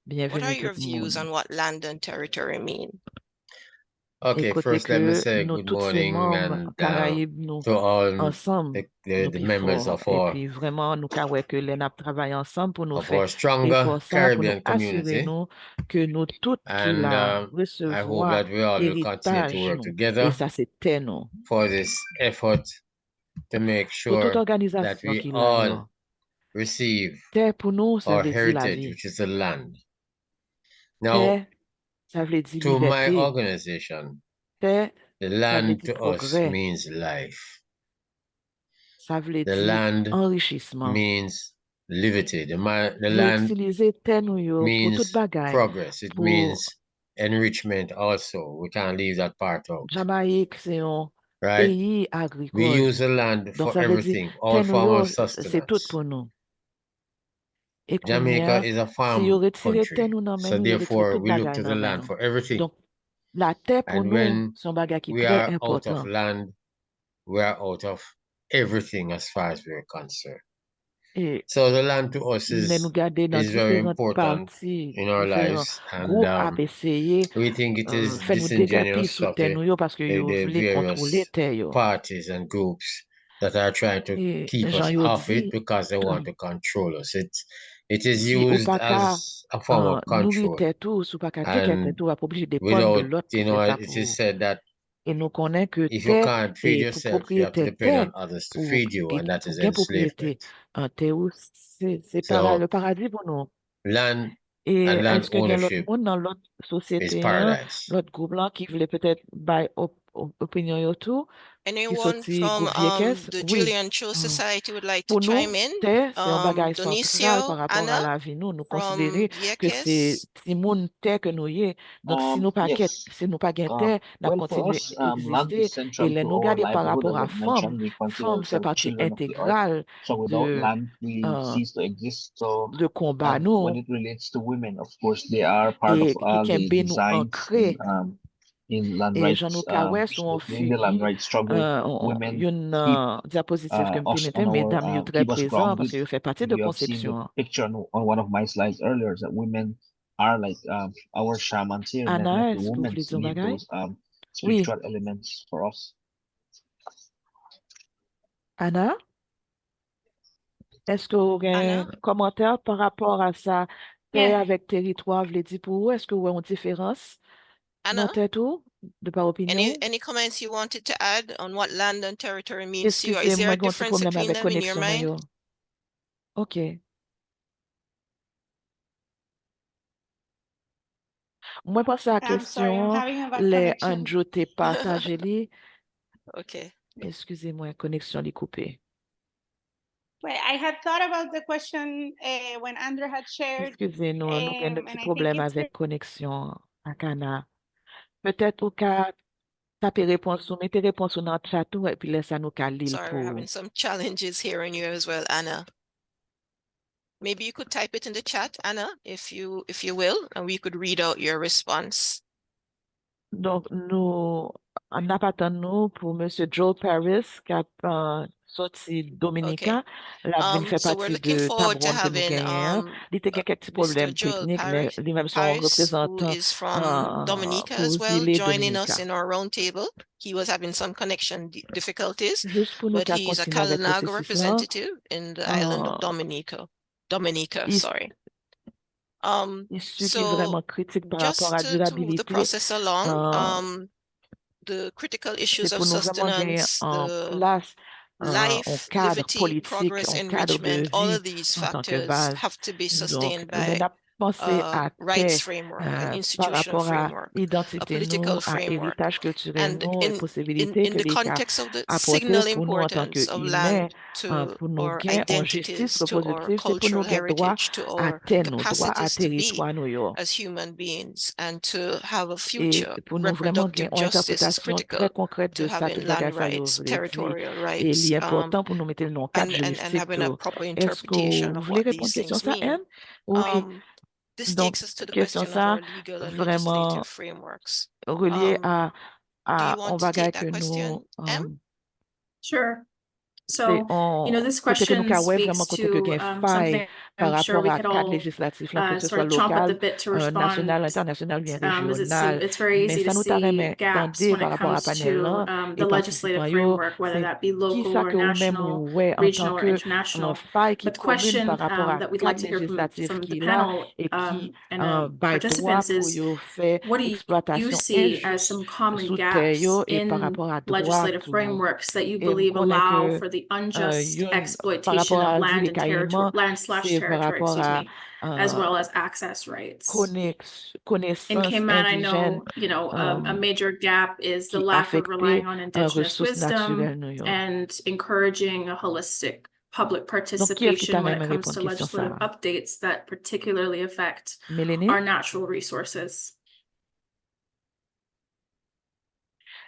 Speaker 2: bienvenue
Speaker 7: are
Speaker 2: tout
Speaker 7: your
Speaker 2: le
Speaker 7: views
Speaker 2: monde.
Speaker 7: on what land and territory mean?
Speaker 3: Okay,
Speaker 2: Écoutez
Speaker 3: first let me
Speaker 2: que
Speaker 3: say
Speaker 2: nous
Speaker 3: good
Speaker 2: tous ces
Speaker 3: morning
Speaker 2: membres
Speaker 3: and
Speaker 2: Caraïbes, nous
Speaker 3: to all
Speaker 2: ensemble, nous
Speaker 3: the
Speaker 2: plus
Speaker 3: members
Speaker 2: forts.
Speaker 3: of
Speaker 2: Et puis vraiment, nous kawè que les n'a travaillé ensemble pour nous faire
Speaker 3: our stronger
Speaker 2: effort ça, pour nous
Speaker 3: Caribbean
Speaker 2: assurer
Speaker 3: community.
Speaker 2: nous que nous tous qui
Speaker 3: And
Speaker 2: la
Speaker 3: I hope
Speaker 2: recevoir
Speaker 3: that we all will continue to
Speaker 2: héritage
Speaker 3: work
Speaker 2: nous. Et
Speaker 3: together
Speaker 2: ça, c'était nous.
Speaker 3: for this effort to make
Speaker 2: Pour toute
Speaker 3: sure that
Speaker 2: organisation
Speaker 3: we
Speaker 2: qui l'a
Speaker 3: all
Speaker 2: yo.
Speaker 3: receive
Speaker 2: Terre pour nous, ça
Speaker 3: our
Speaker 2: veut dire la
Speaker 3: heritage,
Speaker 2: vie.
Speaker 3: which is the land. Now,
Speaker 2: Terre, ça veut dire
Speaker 3: to my
Speaker 2: liberté.
Speaker 3: organization,
Speaker 2: Terre,
Speaker 3: the
Speaker 2: ça veut
Speaker 3: land
Speaker 2: dire
Speaker 3: to us
Speaker 2: progrès.
Speaker 3: means life.
Speaker 2: Ça veut
Speaker 3: The
Speaker 2: dire
Speaker 3: land
Speaker 2: enrichissement.
Speaker 3: means liberty. The
Speaker 2: Mais
Speaker 3: land
Speaker 2: utiliser terre nous yo pour toute
Speaker 3: means
Speaker 2: bagaille.
Speaker 3: progress. It
Speaker 2: Pour
Speaker 3: means enrichment also. We can't leave that part out.
Speaker 2: Jamaïque, c'est un
Speaker 3: Right?
Speaker 2: pays
Speaker 3: We
Speaker 2: agricole.
Speaker 3: use the land
Speaker 2: Donc,
Speaker 3: for
Speaker 2: ça veut dire,
Speaker 3: everything, all
Speaker 2: terre nous
Speaker 3: form
Speaker 2: yo,
Speaker 3: of
Speaker 2: c'est tout
Speaker 3: sustenance.
Speaker 2: pour nous. Et
Speaker 3: Jamaica
Speaker 2: kounya,
Speaker 3: is a
Speaker 2: si
Speaker 3: farm
Speaker 2: yo retire terre
Speaker 3: country.
Speaker 2: nous nan men
Speaker 3: So
Speaker 2: nou, yo retire
Speaker 3: therefore,
Speaker 2: tout
Speaker 3: we look
Speaker 2: bagay
Speaker 3: to the
Speaker 2: nan men
Speaker 3: land
Speaker 2: nou.
Speaker 3: for everything.
Speaker 2: Donc, la terre pour
Speaker 3: And
Speaker 2: nous,
Speaker 3: when
Speaker 2: son bagay qui
Speaker 3: we
Speaker 2: très
Speaker 3: are out of
Speaker 2: important.
Speaker 3: land, we are out of everything as far as we're concerned.
Speaker 2: Et
Speaker 3: So the land to us
Speaker 2: ne nou gade dans
Speaker 3: is very
Speaker 2: différentes
Speaker 3: important
Speaker 2: parties,
Speaker 3: in our
Speaker 2: différents
Speaker 3: lives, and
Speaker 2: groupes ap essayer
Speaker 3: we think it is
Speaker 2: fè nou degapi
Speaker 3: disingenuous
Speaker 2: sou
Speaker 3: of
Speaker 2: terre nou yo parce que yo
Speaker 3: the
Speaker 2: vle kontrole
Speaker 3: various
Speaker 2: terre yo.
Speaker 3: parties and groups that are trying to
Speaker 2: Et
Speaker 3: keep us
Speaker 2: Jean yo
Speaker 3: off it
Speaker 2: dit,
Speaker 3: because they want to control us. It is
Speaker 2: si ou
Speaker 3: used
Speaker 2: pa ka
Speaker 3: as a form of
Speaker 2: nourri
Speaker 3: control.
Speaker 2: terre tou, sou pa ka teke terre
Speaker 3: And
Speaker 2: tou, ap oblige dépendre de
Speaker 3: without,
Speaker 2: l'autre pour faire ça
Speaker 3: it
Speaker 2: pour
Speaker 3: is said that
Speaker 2: et nous connaissons que
Speaker 3: if you
Speaker 2: terre
Speaker 3: can't feed
Speaker 2: et pour
Speaker 3: yourself, you have to
Speaker 2: propriétaire
Speaker 3: depend
Speaker 2: terre,
Speaker 3: on others to
Speaker 2: pour,
Speaker 3: feed you, and that
Speaker 2: pour
Speaker 3: is
Speaker 2: gain
Speaker 3: enslavement.
Speaker 2: propriété, terre, c'est
Speaker 3: So
Speaker 2: le paradis pour nous.
Speaker 3: land
Speaker 2: Et
Speaker 3: and land
Speaker 2: est-ce que gain l'autre
Speaker 3: ownership
Speaker 2: monde dans l'autre
Speaker 3: is
Speaker 2: société,
Speaker 3: paradise.
Speaker 2: l'autre groupe là qui voulait peut-être by opinion yo tout, qui
Speaker 7: Anyone
Speaker 2: sorti
Speaker 7: from
Speaker 2: groupe Viekes?
Speaker 7: the
Speaker 2: Oui.
Speaker 7: Julian Cho Society would like to
Speaker 2: Pour
Speaker 7: chime
Speaker 2: nous,
Speaker 7: in?
Speaker 2: terre, c'est un bagage central par
Speaker 7: Donicio,
Speaker 2: rapport
Speaker 7: Anna
Speaker 2: à la vie. Nous
Speaker 7: from
Speaker 2: considérons que c'est
Speaker 7: Viekes.
Speaker 2: si moun terre que nous y est. Donc, si nous pas
Speaker 8: Yes.
Speaker 2: si nous pas gain terre, nous
Speaker 8: Well, for
Speaker 2: continuer
Speaker 8: us,
Speaker 2: à
Speaker 8: land
Speaker 2: exister.
Speaker 8: is
Speaker 2: Et
Speaker 8: central
Speaker 2: les
Speaker 8: to
Speaker 2: nous
Speaker 8: our
Speaker 2: regarder par
Speaker 8: livelihood.
Speaker 2: rapport
Speaker 8: As
Speaker 2: à
Speaker 8: I've mentioned, we consider
Speaker 2: femme fait
Speaker 8: ourselves
Speaker 2: partie
Speaker 8: children of the earth.
Speaker 2: intégrale
Speaker 8: So without land, we
Speaker 2: euh,
Speaker 8: cease to exist. So
Speaker 2: de combat nous
Speaker 8: when it relates to women, of course, they are part of
Speaker 2: et qui
Speaker 8: the
Speaker 2: kembe nous
Speaker 8: designs
Speaker 2: ancré.
Speaker 8: in land
Speaker 2: Et j'en
Speaker 8: rights,
Speaker 2: ai kawè son
Speaker 8: especially in the land
Speaker 2: figure,
Speaker 8: rights struggle. Women
Speaker 2: une diapositive que me
Speaker 8: us
Speaker 2: mettait,
Speaker 8: on
Speaker 2: mesdames,
Speaker 8: our
Speaker 2: yo très
Speaker 8: keep us
Speaker 2: présent parce
Speaker 8: grounded.
Speaker 2: que yo fait partie
Speaker 8: If
Speaker 2: de
Speaker 8: you have seen the
Speaker 2: conception.
Speaker 8: picture on one of my slides earlier, that women are like our shamans here.
Speaker 2: Anna,
Speaker 8: Let the
Speaker 2: est-ce que vous
Speaker 8: women
Speaker 2: voulez dire un
Speaker 8: lead
Speaker 2: bagay?
Speaker 8: those
Speaker 2: Oui,
Speaker 8: spiritual elements for us.
Speaker 2: Anna, est-ce que vous avez un
Speaker 7: Anna,
Speaker 2: commentaire par rapport à ça?
Speaker 6: Yes.
Speaker 2: Terre avec territoire, vous dire pour vous, est-ce que vous avez une différence dans
Speaker 7: Anna,
Speaker 2: terre tout, de par opinion?
Speaker 7: any comments you wanted to add on what land and territory means to you? Is there
Speaker 2: Excusez-moi,
Speaker 7: a
Speaker 2: j'ai un petit
Speaker 7: difference
Speaker 2: problème
Speaker 7: between
Speaker 2: avec
Speaker 7: them in your
Speaker 2: connexion. Moi,
Speaker 7: mind?
Speaker 2: yo. OK. Moi, pense à la
Speaker 6: I'm sorry, I'm
Speaker 2: question,
Speaker 6: having a bad
Speaker 2: les
Speaker 6: connection.
Speaker 2: Andrew te partagé li.
Speaker 7: Okay.
Speaker 2: Excusez-moi, connexion li coupée.
Speaker 6: Wait, I had thought about the question when Andrew had shared,
Speaker 2: Excusez-nous, nous avons un
Speaker 6: and
Speaker 2: petit
Speaker 6: I think
Speaker 2: problème
Speaker 6: it's
Speaker 2: avec connexion à Cana. Peut-être au cas taper réponse ou mettez réponse dans le chat ou, et puis laissez nous caler
Speaker 7: Sorry, we're having
Speaker 2: pour.
Speaker 7: some challenges hearing you as well, Anna. Maybe you could type it in the chat, Anna, if you will, and we could read out your response.
Speaker 2: Donc, nous On a pas nous pour Monsieur Joe Paris qui a sorti
Speaker 7: Okay.
Speaker 2: Dominica, la vin fait
Speaker 7: So we're
Speaker 2: partie
Speaker 7: looking
Speaker 2: de
Speaker 7: forward to
Speaker 2: tabouron que nous
Speaker 7: having
Speaker 2: gagnons. Il était quelques petits
Speaker 7: Mr.
Speaker 2: problèmes
Speaker 7: Joel
Speaker 2: techniques, mais lui-même son
Speaker 7: Paris, who
Speaker 2: représentant
Speaker 7: is from Dominica
Speaker 2: pour
Speaker 7: as well,
Speaker 2: îles
Speaker 7: joining us
Speaker 2: Dominica.
Speaker 7: in our round table. He was having some connection difficulties,
Speaker 2: Juste pour nous
Speaker 7: but he's a
Speaker 2: continuer avec le
Speaker 7: Kalinago
Speaker 2: processus là,
Speaker 7: representative in the island of Dominica, sorry.
Speaker 2: issue qui est
Speaker 7: So
Speaker 2: vraiment critique par rapport
Speaker 7: just
Speaker 2: à
Speaker 7: to move the
Speaker 2: durabilité,
Speaker 7: process along, the critical issues
Speaker 2: c'est
Speaker 7: of
Speaker 2: pour nous vraiment gagner
Speaker 7: sustenance,
Speaker 2: en
Speaker 7: the
Speaker 2: place, en
Speaker 7: life,
Speaker 2: cadre
Speaker 7: livity,
Speaker 2: politique,
Speaker 7: progress,
Speaker 2: en cadre de
Speaker 7: enrichment, all
Speaker 2: vie
Speaker 7: of these
Speaker 2: en tant que
Speaker 7: factors
Speaker 2: base.
Speaker 7: have to be
Speaker 2: Donc,
Speaker 7: sustained
Speaker 2: on
Speaker 7: by
Speaker 2: a pensé
Speaker 7: a
Speaker 2: à
Speaker 7: rights
Speaker 2: terre
Speaker 7: framework, an
Speaker 2: par
Speaker 7: institutional
Speaker 2: rapport à
Speaker 7: framework, a
Speaker 2: identité
Speaker 7: political
Speaker 2: nous, à
Speaker 7: framework.
Speaker 2: héritage culturel
Speaker 7: And
Speaker 2: nous et possibilités
Speaker 7: in
Speaker 2: que
Speaker 7: the
Speaker 2: l'État
Speaker 7: context of the
Speaker 2: apporté
Speaker 7: signal
Speaker 2: pour nous en tant
Speaker 7: importance of
Speaker 2: qu'humains,
Speaker 7: land to
Speaker 2: pour nous
Speaker 7: our
Speaker 2: gain en justice
Speaker 7: identities, to our
Speaker 2: reproductive, c'est pour nous
Speaker 7: cultural
Speaker 2: gagner droit
Speaker 7: heritage, to
Speaker 2: à
Speaker 7: our
Speaker 2: terre, nous, droit à
Speaker 7: capacities to be
Speaker 2: territoire nous. Yo.
Speaker 7: as human beings, and to have a
Speaker 2: Et
Speaker 7: future
Speaker 2: pour nous vraiment
Speaker 7: reproductive
Speaker 2: gagner une
Speaker 7: justice is
Speaker 2: interprétation
Speaker 7: critical
Speaker 2: très concrète
Speaker 7: to
Speaker 2: de ça,
Speaker 7: having
Speaker 2: tout
Speaker 7: land
Speaker 2: bagage ça yo
Speaker 7: rights,
Speaker 2: voulait dire.
Speaker 7: territorial
Speaker 2: Et
Speaker 7: rights,
Speaker 2: il est important pour nous mettre le nom cadre
Speaker 7: and
Speaker 2: juristique
Speaker 7: having a
Speaker 2: tout.
Speaker 7: proper
Speaker 2: Est-ce que
Speaker 7: interpretation
Speaker 2: vous
Speaker 7: of
Speaker 2: voulez
Speaker 7: what
Speaker 2: répondre à
Speaker 7: these
Speaker 2: question
Speaker 7: things
Speaker 2: ça,
Speaker 7: mean.
Speaker 2: Anne? Oui.
Speaker 7: This
Speaker 2: Donc,
Speaker 7: takes us to the
Speaker 2: question
Speaker 7: question of our
Speaker 2: ça,
Speaker 7: legal and
Speaker 2: vraiment
Speaker 7: legislative frameworks.
Speaker 2: relié
Speaker 7: Do you
Speaker 2: on
Speaker 7: want to
Speaker 2: bagage
Speaker 7: take
Speaker 2: que
Speaker 7: that question,
Speaker 2: nous,
Speaker 7: M?
Speaker 6: Sure.
Speaker 2: c'est
Speaker 6: So, this
Speaker 2: côté que nous
Speaker 6: question
Speaker 2: ouais vraiment
Speaker 6: speaks
Speaker 2: côté que
Speaker 6: to
Speaker 2: gain faille
Speaker 6: something
Speaker 2: par
Speaker 6: I'm sure
Speaker 2: rapport
Speaker 6: we
Speaker 2: à
Speaker 6: could
Speaker 2: cadre
Speaker 6: all
Speaker 2: législatif là, pour que ce
Speaker 6: sort
Speaker 2: soit
Speaker 6: of chomp at the
Speaker 2: local,
Speaker 6: bit to respond,
Speaker 2: national, international, bien
Speaker 6: as
Speaker 2: régional.
Speaker 6: it's very
Speaker 2: Mais
Speaker 6: easy
Speaker 2: ça
Speaker 6: to
Speaker 2: nous t'a
Speaker 6: see gaps when
Speaker 2: par
Speaker 6: it
Speaker 2: rapport à
Speaker 6: comes
Speaker 2: panel
Speaker 6: to
Speaker 2: là
Speaker 6: the
Speaker 2: et
Speaker 6: legislative
Speaker 2: participants yo,
Speaker 6: framework, whether
Speaker 2: c'est
Speaker 6: that be
Speaker 2: qui
Speaker 6: local
Speaker 2: ça
Speaker 6: or
Speaker 2: que vous même
Speaker 6: national,
Speaker 2: ouais en tant
Speaker 6: regional or
Speaker 2: que
Speaker 6: international.
Speaker 2: faille qui
Speaker 6: But the
Speaker 2: commune par
Speaker 6: question
Speaker 2: rapport à
Speaker 6: that we'd like
Speaker 2: cadre
Speaker 6: to hear
Speaker 2: législatif
Speaker 6: from the
Speaker 2: qui là
Speaker 6: panel
Speaker 2: et qui
Speaker 6: and
Speaker 2: by droit
Speaker 6: participants
Speaker 2: pour
Speaker 6: is,
Speaker 2: yo faire
Speaker 6: what do you
Speaker 2: exploitation
Speaker 6: see as
Speaker 2: injuste
Speaker 6: some common
Speaker 2: sous terre
Speaker 6: gaps
Speaker 2: yo et par
Speaker 6: in
Speaker 2: rapport à droit
Speaker 6: legislative
Speaker 2: pour
Speaker 6: frameworks that you
Speaker 2: et me
Speaker 6: believe
Speaker 2: connais
Speaker 6: allow
Speaker 2: que
Speaker 6: for the unjust
Speaker 2: par
Speaker 6: exploitation
Speaker 2: rapport
Speaker 6: of
Speaker 2: à
Speaker 6: land
Speaker 2: dire
Speaker 6: and
Speaker 2: carrément
Speaker 6: slash
Speaker 2: c'est par
Speaker 6: territory,
Speaker 2: rapport à
Speaker 6: as well as access rights. In
Speaker 2: connaissance
Speaker 6: Cayman, I
Speaker 2: indigène
Speaker 6: know, a major gap is the
Speaker 2: qui
Speaker 6: lack of
Speaker 2: affecte
Speaker 6: relying on indigenous
Speaker 2: ressources naturelles
Speaker 6: wisdom
Speaker 2: nous yo.
Speaker 6: and encouraging a holistic public
Speaker 2: Donc qui est-ce qui t'a
Speaker 6: participation when it
Speaker 2: aimé
Speaker 6: comes
Speaker 2: répondre
Speaker 6: to
Speaker 2: question ça
Speaker 6: legislative
Speaker 2: là?
Speaker 6: updates that particularly affect
Speaker 2: Mélanie?
Speaker 6: our natural resources.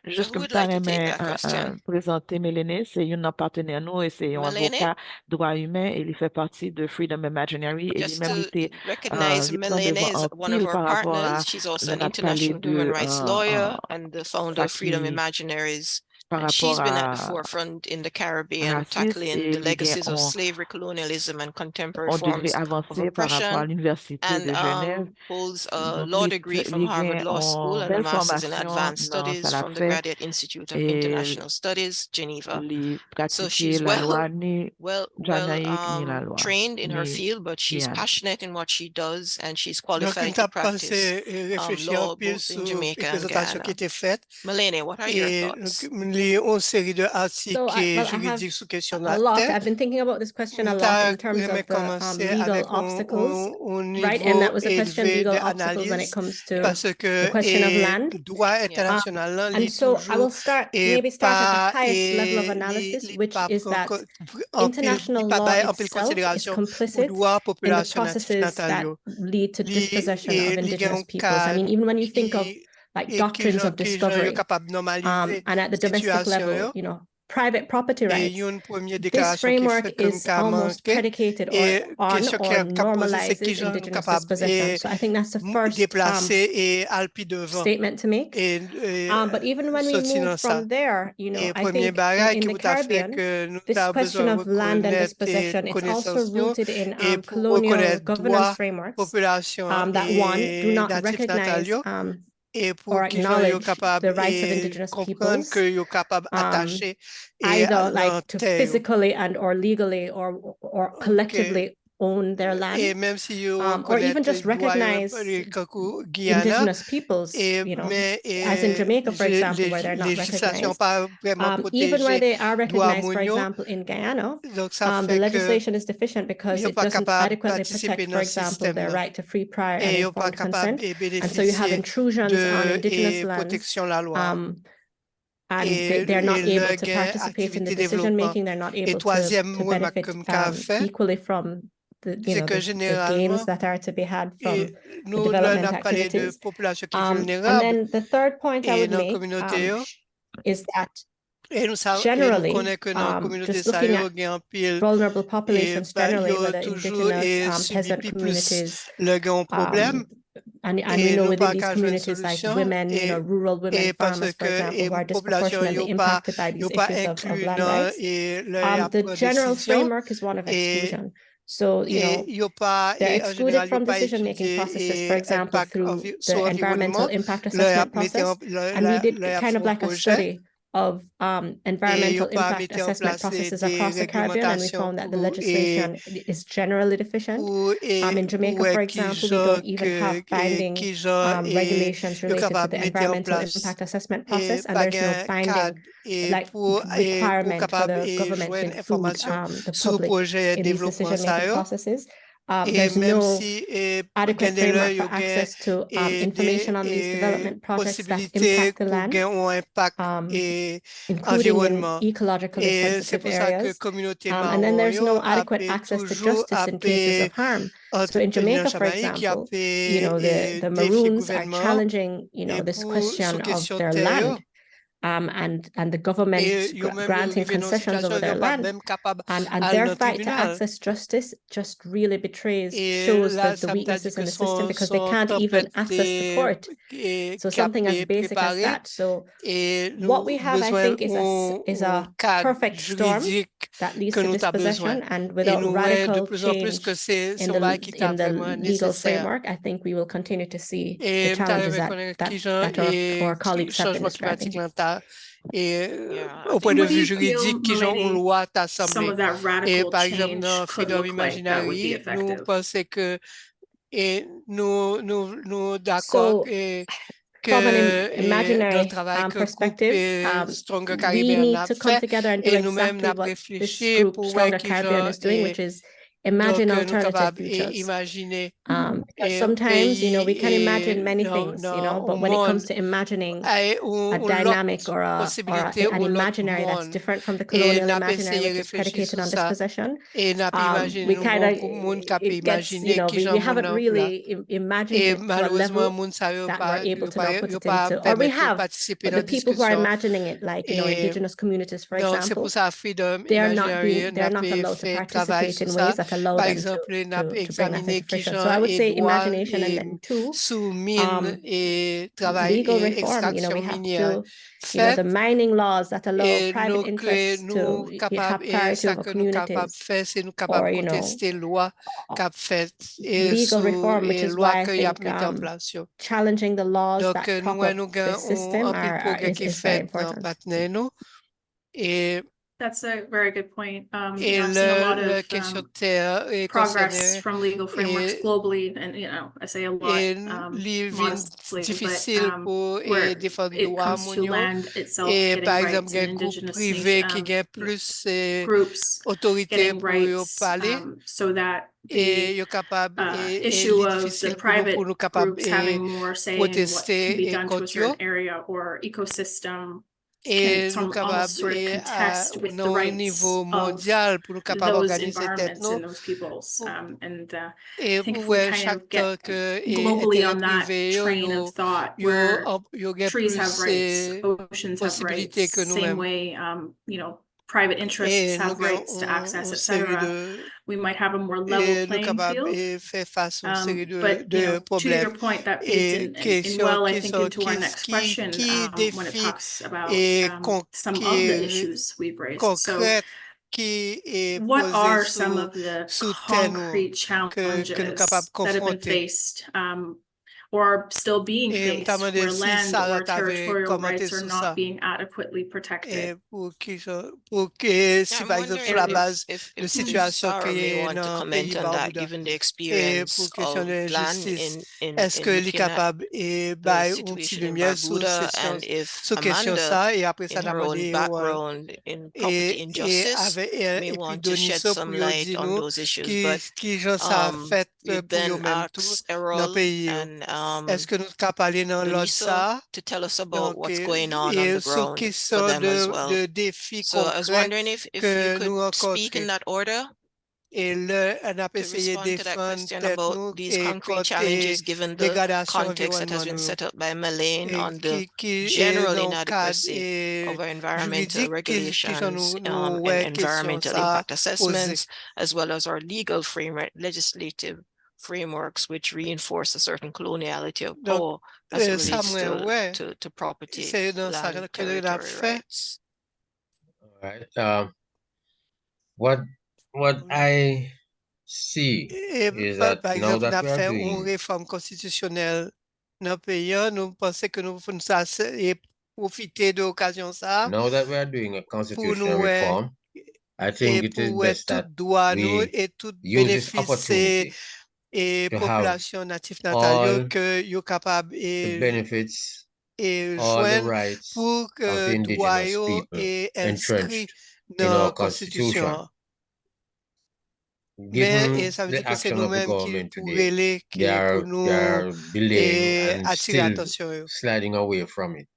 Speaker 2: Juste
Speaker 7: Who
Speaker 2: comme
Speaker 7: would
Speaker 2: ça,
Speaker 7: like to take
Speaker 2: mais
Speaker 7: that question?
Speaker 2: présenter Mélanie, c'est un partenaire nous et c'est un
Speaker 7: Melanie?
Speaker 2: avocat droit humain et il fait partie de Freedom Imaginary et
Speaker 7: Just
Speaker 2: lui-même il
Speaker 7: to
Speaker 2: était
Speaker 7: recognize
Speaker 2: prend
Speaker 7: Melanie
Speaker 2: devant
Speaker 7: is
Speaker 2: en
Speaker 7: one of
Speaker 2: pile
Speaker 7: our
Speaker 2: par rapport à
Speaker 7: partners. She's also an
Speaker 2: on a parlé
Speaker 7: international human
Speaker 2: de
Speaker 7: rights lawyer and the founder
Speaker 2: ça
Speaker 7: of Freedom
Speaker 2: qui
Speaker 7: Imaginaries.
Speaker 2: par
Speaker 7: And she's
Speaker 2: rapport
Speaker 7: been at the
Speaker 2: à
Speaker 7: forefront in the Caribbean,
Speaker 2: raciste
Speaker 7: tackling
Speaker 2: et
Speaker 7: the
Speaker 2: il gagne
Speaker 7: legacies of slavery, colonialism, and contemporary
Speaker 2: on degré
Speaker 7: forms of
Speaker 2: avancé par rapport à
Speaker 7: oppression,
Speaker 2: l'université
Speaker 7: and
Speaker 2: de Genève.
Speaker 7: holds a
Speaker 2: Donc,
Speaker 7: law degree from
Speaker 2: il
Speaker 7: Harvard
Speaker 2: gagne
Speaker 7: Law School
Speaker 2: en
Speaker 7: and a
Speaker 2: belle
Speaker 7: master's in
Speaker 2: formation
Speaker 7: advanced
Speaker 2: dans ça
Speaker 7: studies
Speaker 2: l'a
Speaker 7: from the
Speaker 2: fait
Speaker 7: Graduate Institute of
Speaker 2: et
Speaker 7: International Studies, Geneva.
Speaker 2: il
Speaker 7: So
Speaker 2: pratiquer
Speaker 7: she's
Speaker 2: la loi ni
Speaker 7: well
Speaker 2: Jamaïque ni la loi
Speaker 7: trained in her
Speaker 2: ni
Speaker 7: field, but she's
Speaker 2: Guyane.
Speaker 7: passionate in what she does, and she's
Speaker 1: Donc, on
Speaker 7: qualified to
Speaker 1: t'a
Speaker 7: practice
Speaker 1: pensé et réfléchi en
Speaker 7: law
Speaker 1: pile
Speaker 7: both in
Speaker 1: sur les
Speaker 7: Jamaica and
Speaker 1: présentations qui
Speaker 7: Guyana.
Speaker 1: étaient faites.
Speaker 7: Melanie, what are your
Speaker 1: Et
Speaker 7: thoughts?
Speaker 1: les 11 séries de
Speaker 4: So,
Speaker 1: articles
Speaker 4: I have
Speaker 1: juridiques sous question de
Speaker 4: a
Speaker 1: la
Speaker 4: lot.
Speaker 1: terre.
Speaker 4: I've been thinking about this question a
Speaker 1: Nous
Speaker 4: lot in terms
Speaker 1: avons
Speaker 4: of the
Speaker 1: commencé
Speaker 4: legal
Speaker 1: avec
Speaker 4: obstacles,
Speaker 1: un
Speaker 4: right? And
Speaker 1: niveau
Speaker 4: that was a question,
Speaker 1: élevé
Speaker 4: legal obstacles, when it
Speaker 1: d'analyse
Speaker 4: comes to
Speaker 1: parce
Speaker 4: the
Speaker 1: que
Speaker 4: question of land.
Speaker 1: le droit international là,
Speaker 4: And
Speaker 1: lit
Speaker 4: so I will
Speaker 1: toujours
Speaker 4: maybe start at the
Speaker 1: pas
Speaker 4: highest level of
Speaker 1: et
Speaker 4: analysis,
Speaker 1: li
Speaker 4: which
Speaker 1: pas
Speaker 4: is that
Speaker 1: en pile
Speaker 4: international
Speaker 1: pas
Speaker 4: law
Speaker 1: bail en pile
Speaker 4: itself is
Speaker 1: considération pour
Speaker 4: complicit
Speaker 1: droit
Speaker 4: in the
Speaker 1: population native
Speaker 4: processes that
Speaker 1: natal
Speaker 4: lead to dispossession of
Speaker 1: li gen
Speaker 4: indigenous peoples. I mean, even when you think of like doctrines of
Speaker 1: qui
Speaker 4: discovery,
Speaker 1: capable de normaliser
Speaker 4: and at the domestic
Speaker 1: situation
Speaker 4: level, private property
Speaker 1: et
Speaker 4: rights,
Speaker 1: une première
Speaker 4: this
Speaker 1: déclaration qui
Speaker 4: framework
Speaker 1: fait comme
Speaker 4: is
Speaker 1: qu'a
Speaker 4: almost
Speaker 1: manqué
Speaker 4: predicated
Speaker 1: et
Speaker 4: on
Speaker 1: question qui
Speaker 4: or
Speaker 1: a posé c'est qui
Speaker 4: normalizes
Speaker 1: gens
Speaker 4: indigenous
Speaker 1: capable
Speaker 4: dispossession.
Speaker 1: et
Speaker 4: So I think that's the first
Speaker 1: déplacer et alpi devant
Speaker 4: statement to make.
Speaker 1: et
Speaker 4: But even when we
Speaker 1: sortir
Speaker 4: move
Speaker 1: dans ça.
Speaker 4: from there,
Speaker 1: Et
Speaker 4: I
Speaker 1: premier
Speaker 4: think
Speaker 1: bagage
Speaker 4: in
Speaker 1: qui
Speaker 4: the
Speaker 1: vous a fait
Speaker 4: Caribbean,
Speaker 1: que nous
Speaker 4: this
Speaker 1: avons
Speaker 4: question
Speaker 1: besoin de
Speaker 4: of land and
Speaker 1: reconnaître
Speaker 4: dispossession, it's also
Speaker 1: connaissance
Speaker 4: rooted in
Speaker 1: et pour
Speaker 4: colonial
Speaker 1: reconnaître
Speaker 4: governance
Speaker 1: droit
Speaker 4: frameworks
Speaker 1: population
Speaker 4: that one, do
Speaker 1: et
Speaker 4: not
Speaker 1: natif natal
Speaker 4: recognize
Speaker 1: et
Speaker 4: or
Speaker 1: pour qui gens yo
Speaker 4: acknowledge
Speaker 1: capable
Speaker 4: the rights of
Speaker 1: et
Speaker 4: indigenous
Speaker 1: comprendre
Speaker 4: peoples,
Speaker 1: que yo capable attacher et
Speaker 4: either
Speaker 1: dans
Speaker 4: like to
Speaker 1: terre
Speaker 4: physically and or legally or collectively own their
Speaker 1: et
Speaker 4: land,
Speaker 1: même si yo
Speaker 4: or even just recognize
Speaker 1: Guyana
Speaker 4: indigenous peoples,
Speaker 1: mais
Speaker 4: as in Jamaica, for example, where they're not
Speaker 1: législation
Speaker 4: recognized.
Speaker 1: pas vraiment
Speaker 4: Even where
Speaker 1: protégée
Speaker 4: they are
Speaker 1: droit
Speaker 4: recognized, for
Speaker 1: mounio
Speaker 4: example, in Guyana,
Speaker 1: donc ça
Speaker 4: the
Speaker 1: fait que
Speaker 4: legislation is deficient because
Speaker 1: yo
Speaker 4: it
Speaker 1: pas
Speaker 4: doesn't
Speaker 1: capable
Speaker 4: adequately
Speaker 1: participer
Speaker 4: protect,
Speaker 1: dans
Speaker 4: for
Speaker 1: le
Speaker 4: example,
Speaker 1: système
Speaker 4: their
Speaker 1: là
Speaker 4: right to free, prior, and
Speaker 1: et yo pas
Speaker 4: informed
Speaker 1: capable
Speaker 4: consent.
Speaker 1: de
Speaker 4: And so you have
Speaker 1: bénéficier
Speaker 4: intrusions on indigenous
Speaker 1: de
Speaker 4: lands,
Speaker 1: protection la loi
Speaker 4: and
Speaker 1: et
Speaker 4: they're not able
Speaker 1: leur
Speaker 4: to
Speaker 1: gain
Speaker 4: participate in the
Speaker 1: activité
Speaker 4: decision
Speaker 1: développement
Speaker 4: making. They're not
Speaker 1: et
Speaker 4: able
Speaker 1: troisième
Speaker 4: to
Speaker 1: remarque
Speaker 4: benefit
Speaker 1: comme qu'a fait
Speaker 4: equally from the
Speaker 1: c'est que
Speaker 4: the gains
Speaker 1: généralement
Speaker 4: that are to be had from
Speaker 1: et
Speaker 4: the
Speaker 1: nous là on
Speaker 4: development
Speaker 1: a parlé de
Speaker 4: activities.
Speaker 1: population qui est
Speaker 4: And
Speaker 1: vulnérable
Speaker 4: then the third point I
Speaker 1: et
Speaker 4: would
Speaker 1: dans la
Speaker 4: make
Speaker 1: communauté
Speaker 4: is that
Speaker 1: et nous
Speaker 4: generally,
Speaker 1: connaissons que dans la communauté
Speaker 4: just
Speaker 1: ça
Speaker 4: looking
Speaker 1: yo
Speaker 4: at
Speaker 1: gain en pile
Speaker 4: vulnerable
Speaker 1: et
Speaker 4: populations generally,
Speaker 1: yo
Speaker 4: whether
Speaker 1: toujours
Speaker 4: indigenous,
Speaker 1: subi
Speaker 4: peasant
Speaker 1: plus
Speaker 4: communities,
Speaker 1: le grand problème
Speaker 9: and we know within these communities like women, rural women, farmers, for example, who are disproportionately impacted by these issues of land rights. The general framework is one of exclusion. So, they're excluded from decision-making processes, for example, through the environmental impact assessment process. And we did kind of like a study of environmental impact assessment processes across the Caribbean, and we found that the legislation is generally deficient. In Jamaica, for example, we don't even have binding regulations related to the environmental impact assessment process, and there's no binding requirement for the government to include the public in these decision-making processes. There's no adequate framework for access to information on these development projects that impact the land, including in ecologically sensitive areas. And then there's no adequate access to justice in cases of harm. So in Jamaica, for example, the Maroons are challenging, this question of their land. And the government granting concessions over their land, and their fight to access justice just really shows the weaknesses in the system, because they can't even access the court. So something as basic as that. So what we have, I think, is a perfect storm that leads to dispossession, and without radical change in the legal framework, I think we will continue to see the challenges that our colleagues have been describing.
Speaker 1: Au point de vue juridique, qui ont loi
Speaker 6: some of that radical change could look like that would be effective.
Speaker 1: Nous pensons que nous d'accord
Speaker 9: from an imaginary perspective, we need to come together and do exactly what this group, Stronger Caribbean, is doing, which is imagine alternative futures. Because sometimes, we can imagine many things, but when it comes to imagining a dynamic or an imaginary that's different from the colonial imaginary, which is predicated on dispossession, we kind of, it gets, we haven't really imagined it to a level that we're able to now put it into, or we have, but the people who are imagining it, like, indigenous communities, for example, they're not allowed to participate in ways that allow them to bring that into fruition. So I would say imagination, and then two, legal reform. We have to, the mining laws that allow private interests to have priority over communities, or, legal reform, which is why I think challenging the laws that prop up the system is very important.
Speaker 6: That's a very good point. I've seen a lot of progress from legal frameworks globally, and I say a lot modestly, but where it comes to land itself getting rights and indigenous groups getting rights, so that the issue of the private groups having more say in what can be done to a certain area or ecosystem can almost sort of contest with the rights of those environments and those peoples. And I think if we kind of get globally on that train of thought, where trees have rights, oceans have rights, same way, private interests have rights to access, etc., we might have a more level playing field. But to your point, that feeds in well, I think, into our next question when it talks about some of the issues we've raised. So what are some of the concrete challenges that have been faced or are still being faced, where land or territorial rights are not being adequately protected?
Speaker 7: I'm wondering if Sarah may want to comment on that, given the experience of land in looking at the situation in Barbuda, and if Amanda, in her own background in property injustice, may want to shed some light on those issues. But we then asked Errol and Elisa to tell us about what's going on the ground for them as well. So I was wondering if you could speak in that order to respond to that question about these concrete challenges, given the context that has been set up by Malaine on the general inadequacy of our environmental regulations and environmental impact assessments, as well as our legal framework, legislative frameworks which reinforce a certain coloniality of power as it relates to property, land, territory rights.
Speaker 10: All right. What I see is that
Speaker 1: par
Speaker 10: now
Speaker 1: exemple,
Speaker 10: that
Speaker 1: nous
Speaker 10: we are
Speaker 1: avons fait une
Speaker 10: doing
Speaker 1: réforme constitutionnelle dans le pays, nous pensons que nous pouvons ça et profiter de l'occasion ça
Speaker 10: now that we are doing a
Speaker 1: pour
Speaker 10: constitutional
Speaker 1: nous
Speaker 10: reform, I think it is best
Speaker 1: tout
Speaker 10: that
Speaker 1: droit nous
Speaker 10: we
Speaker 1: et tout
Speaker 10: use this
Speaker 1: bénéfice
Speaker 10: opportunity
Speaker 1: et
Speaker 10: to have
Speaker 1: population native natale
Speaker 10: all
Speaker 1: que yo capable
Speaker 10: the
Speaker 1: et
Speaker 10: benefits, all the
Speaker 1: joindre
Speaker 10: rights
Speaker 1: pour
Speaker 10: of
Speaker 1: que droit
Speaker 10: indigenous
Speaker 1: yo
Speaker 10: people
Speaker 1: est inscrit
Speaker 10: entrenched in
Speaker 1: dans
Speaker 10: our
Speaker 1: la
Speaker 10: constitution.
Speaker 1: constitution.
Speaker 10: Given
Speaker 1: Mais ça veut
Speaker 10: the
Speaker 1: dire que c'est
Speaker 10: action of the
Speaker 1: nous-mêmes qui
Speaker 10: government
Speaker 1: pour
Speaker 10: today,
Speaker 1: relayer
Speaker 10: they
Speaker 1: pour
Speaker 10: are
Speaker 1: nous
Speaker 10: delaying and
Speaker 1: attirer
Speaker 10: still
Speaker 1: attention yo.
Speaker 10: sliding away from it.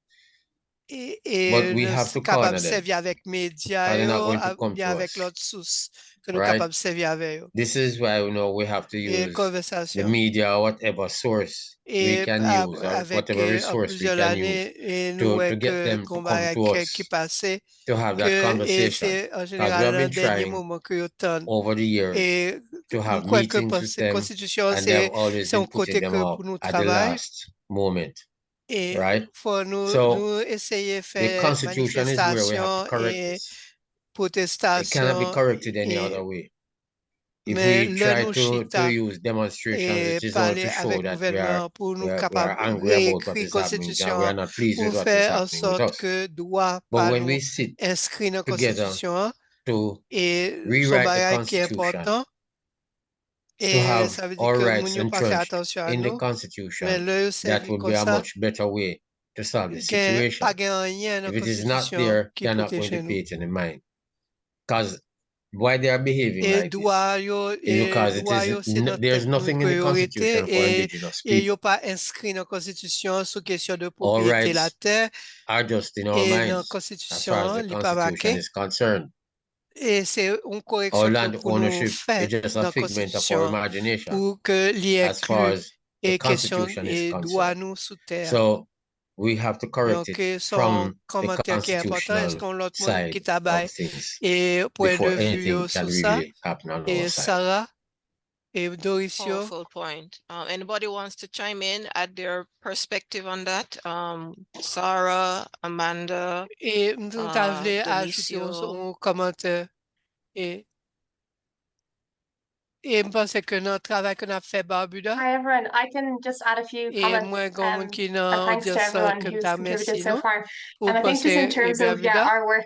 Speaker 10: But
Speaker 1: Et
Speaker 10: we
Speaker 1: nous
Speaker 10: have to
Speaker 1: capable
Speaker 10: corner
Speaker 1: de
Speaker 10: them
Speaker 1: servir avec médias
Speaker 10: because they're not
Speaker 1: yo,
Speaker 10: going to come
Speaker 1: bien
Speaker 10: to
Speaker 1: avec
Speaker 10: us,
Speaker 1: l'autre source que nous
Speaker 10: right?
Speaker 1: capable de servir avec yo.
Speaker 10: This is why we have to
Speaker 1: Et
Speaker 10: use the
Speaker 1: conversation.
Speaker 10: media or whatever source we
Speaker 1: Et
Speaker 10: can use or
Speaker 1: avec
Speaker 10: whatever
Speaker 1: en
Speaker 10: resource we
Speaker 1: plusieurs
Speaker 10: can use
Speaker 1: années, et nous
Speaker 10: to
Speaker 1: voyons
Speaker 10: get
Speaker 1: que
Speaker 10: them to come
Speaker 1: combat
Speaker 10: to
Speaker 1: qui
Speaker 10: us
Speaker 1: passait,
Speaker 10: to have that
Speaker 1: que et
Speaker 10: conversation.
Speaker 1: c'est en
Speaker 10: Because we have
Speaker 1: général
Speaker 10: been
Speaker 1: le dernier
Speaker 10: trying
Speaker 1: moment que autant.
Speaker 10: over the years
Speaker 1: Et
Speaker 10: to
Speaker 1: nous
Speaker 10: have
Speaker 1: croyons que
Speaker 10: meetings with
Speaker 1: cette
Speaker 10: them,
Speaker 1: constitution,
Speaker 10: and they have
Speaker 1: c'est
Speaker 10: always
Speaker 1: un
Speaker 10: been
Speaker 1: côté
Speaker 10: putting them
Speaker 1: que
Speaker 10: off
Speaker 1: pour nous
Speaker 10: at the
Speaker 1: travailler.
Speaker 10: last moment,
Speaker 1: Et
Speaker 10: right?
Speaker 1: faut
Speaker 10: So
Speaker 1: nous essayer de
Speaker 10: the
Speaker 1: faire
Speaker 10: constitution is where we have to
Speaker 1: manifestation
Speaker 10: correct
Speaker 1: et
Speaker 10: this. It cannot be
Speaker 1: protestation.
Speaker 10: corrected any other
Speaker 1: Et,
Speaker 10: way. If
Speaker 1: mais
Speaker 10: we
Speaker 1: là,
Speaker 10: try
Speaker 1: nous
Speaker 10: to
Speaker 1: chita
Speaker 10: use demonstrations,
Speaker 1: et
Speaker 10: it is all
Speaker 1: parler
Speaker 10: to show
Speaker 1: avec le
Speaker 10: that
Speaker 1: gouvernement pour nous
Speaker 10: we are
Speaker 1: capables de
Speaker 10: angry about what
Speaker 1: réécrire
Speaker 10: is happening and we
Speaker 1: constitution
Speaker 10: are not pleased with
Speaker 1: pour
Speaker 10: what is
Speaker 1: faire en
Speaker 10: happening with
Speaker 1: sorte
Speaker 10: us.
Speaker 1: que droit
Speaker 10: But
Speaker 1: pas
Speaker 10: when
Speaker 1: nous
Speaker 10: we sit
Speaker 1: inscrit dans la
Speaker 10: together
Speaker 1: constitution
Speaker 10: to
Speaker 1: et son
Speaker 10: rewrite the
Speaker 1: bagage qui est
Speaker 10: constitution,
Speaker 1: important
Speaker 10: to
Speaker 1: et
Speaker 10: have
Speaker 1: ça veut dire
Speaker 10: our
Speaker 1: que
Speaker 10: rights
Speaker 1: nous avons passé
Speaker 10: entrenched
Speaker 1: attention à
Speaker 10: in the
Speaker 1: nous, mais
Speaker 10: constitution,
Speaker 1: là,
Speaker 10: that
Speaker 1: servi
Speaker 10: would be
Speaker 1: comme
Speaker 10: a
Speaker 1: ça,
Speaker 10: much better way to solve the situation.
Speaker 1: pas rien dans
Speaker 10: If
Speaker 1: la
Speaker 10: it is not
Speaker 1: constitution
Speaker 10: there,
Speaker 1: qui
Speaker 10: they're not going
Speaker 1: protège
Speaker 10: to
Speaker 1: nous.
Speaker 10: pay it any mind. Because why they are behaving
Speaker 1: Et
Speaker 10: like this is because there's nothing in the constitution for indigenous
Speaker 1: et
Speaker 10: people.
Speaker 1: yo pas inscrit dans la constitution sur question de
Speaker 10: All
Speaker 1: propriété la
Speaker 10: rights
Speaker 1: terre
Speaker 10: are just in our
Speaker 1: et dans la
Speaker 10: minds as far as
Speaker 1: constitution
Speaker 10: the
Speaker 1: li pas
Speaker 10: constitution
Speaker 1: marqué
Speaker 10: is concerned.
Speaker 1: et c'est une
Speaker 10: Our
Speaker 1: correction que
Speaker 10: land
Speaker 1: pour nous
Speaker 10: ownership
Speaker 1: faire
Speaker 10: is just
Speaker 1: dans
Speaker 10: a
Speaker 1: la
Speaker 10: figment of our
Speaker 1: constitution
Speaker 10: imagination
Speaker 1: pour que li
Speaker 10: as far
Speaker 1: inclut
Speaker 10: as the
Speaker 1: et question
Speaker 10: constitution is
Speaker 1: et droit
Speaker 10: concerned.
Speaker 1: nous sous terre.
Speaker 10: So we have to correct
Speaker 1: Donc,
Speaker 10: it
Speaker 1: son
Speaker 10: from the
Speaker 1: commentaire qui est important, est-ce
Speaker 10: constitutional
Speaker 1: qu'on l'autre monde
Speaker 10: side
Speaker 1: qui
Speaker 10: of
Speaker 1: tabaille
Speaker 10: things
Speaker 1: et point de
Speaker 10: before
Speaker 1: vue
Speaker 10: anything can
Speaker 1: sur ça
Speaker 10: really happen on our
Speaker 1: et
Speaker 10: side.
Speaker 1: Sarah et Dorisio.
Speaker 7: Powerful point. Anybody wants to chime in, add their perspective on that? Sarah, Amanda,
Speaker 1: Et nous t'avons ajouté
Speaker 7: Dorisio.
Speaker 1: un commentaire et je pense que notre travail qu'on a fait Barbuda.
Speaker 9: Hi everyone, I can just add a few comments. And thanks to everyone who's contributed so far. And I think just in terms of our work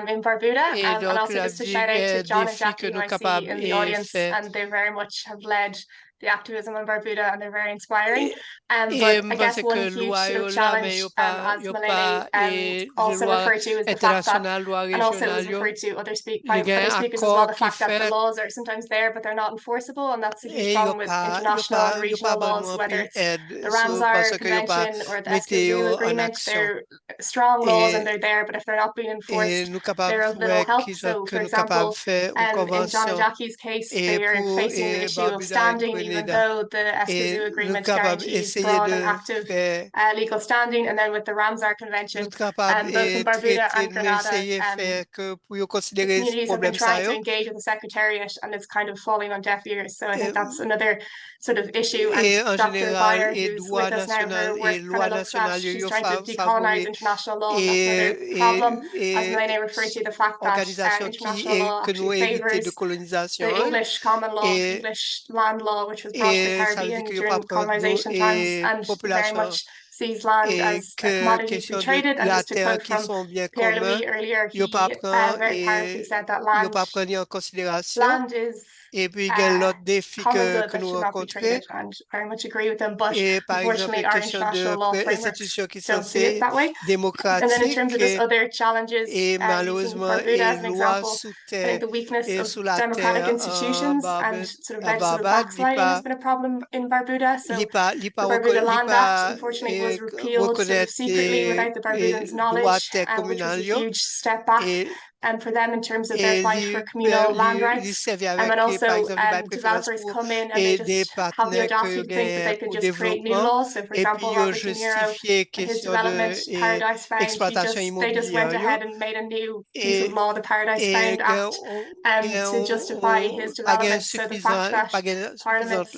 Speaker 9: in Barbuda, and also just to shout out to John and Jackie who I see in the audience, and they very much have led the activism in Barbuda, and they're very inspiring. But I guess one huge sort of challenge, as Malene also referred to, is the fact that, and also it was referred to by other speakers as well, the fact that the laws are sometimes there, but they're not enforceable, and that's a huge problem with international and regional laws, whether it's the Ramsar Convention or the SKZU agreement. They're strong laws and they're there, but if they're not being enforced, they're of little help. So, for example, in John and Jackie's case, they are facing the issue of standing, even though the SKZU agreement guarantees broad and active legal standing. And then with the Ramsar Convention, both in Barbuda and Grenada, the communities have been trying to engage with the Secretariat, and it's kind of falling on deaf ears. So I think that's another sort of issue. And Dr. Beyer, who's with us now, her work kind of looks at, she's trying to decolonize international law. That's another problem. As Malene referred to, the fact that international law actually favors the English common law, English land law, which was brought to the Caribbean during colonization times, and very much sees land as a commodity to be traded. And just to quote from Pierre Louis earlier, he very powerfully said that land is common good that should not be traded, and very much agree with them. But unfortunately, our international law frameworks don't see it that way. And then in terms of just other challenges, using Barbuda as an example, I think the weakness of democratic institutions and sort of legislative backsliding has been a problem in Barbuda. So the Barbuda Land Act, unfortunately,
Speaker 6: was repealed sort of secretly without the Barbudans' knowledge, which was a huge step back for them in terms of their fight for communal land rights. And also developers come in and they just have the audacity to think that they could just create new laws. So for example, Robert De Niro, his development Paradise Found, they just went ahead and made a new piece of law, the Paradise Found Act, to justify his development. So the fact that Parliament's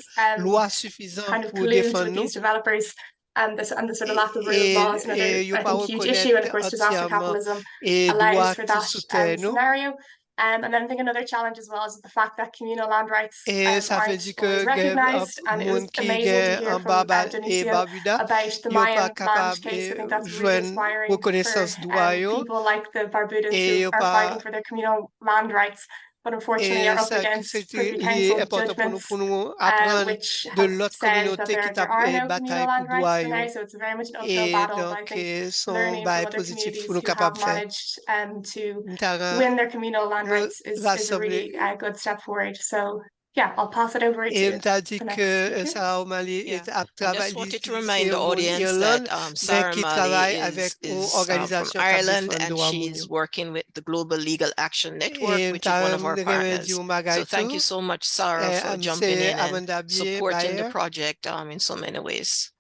Speaker 6: kind of colludes with these developers and the sort of lack of rule of law is another, I think, huge issue. And of course, disaster capitalism allows for that scenario. And then I think another challenge as well is the fact that communal land rights aren't always recognized. And it was amazing to hear from Dionisio about the Mayan land case. I think that's really inspiring for people like the Barbudans who are fighting for their communal land rights, but unfortunately are up against Privy Council judgments, which have said that there are no communal land rights for now. So it's very much an uphill battle. But I think learning from other communities who have managed to win their communal land rights is a really good step forward. So yeah, I'll pass it over to the next speaker.
Speaker 7: I just wanted to remind the audience that Sarah Mali is from Ireland, and she's working with the Global Legal Action Network, which is one of our partners. So thank you so much, Sarah, for jumping in and supporting the project in so many ways.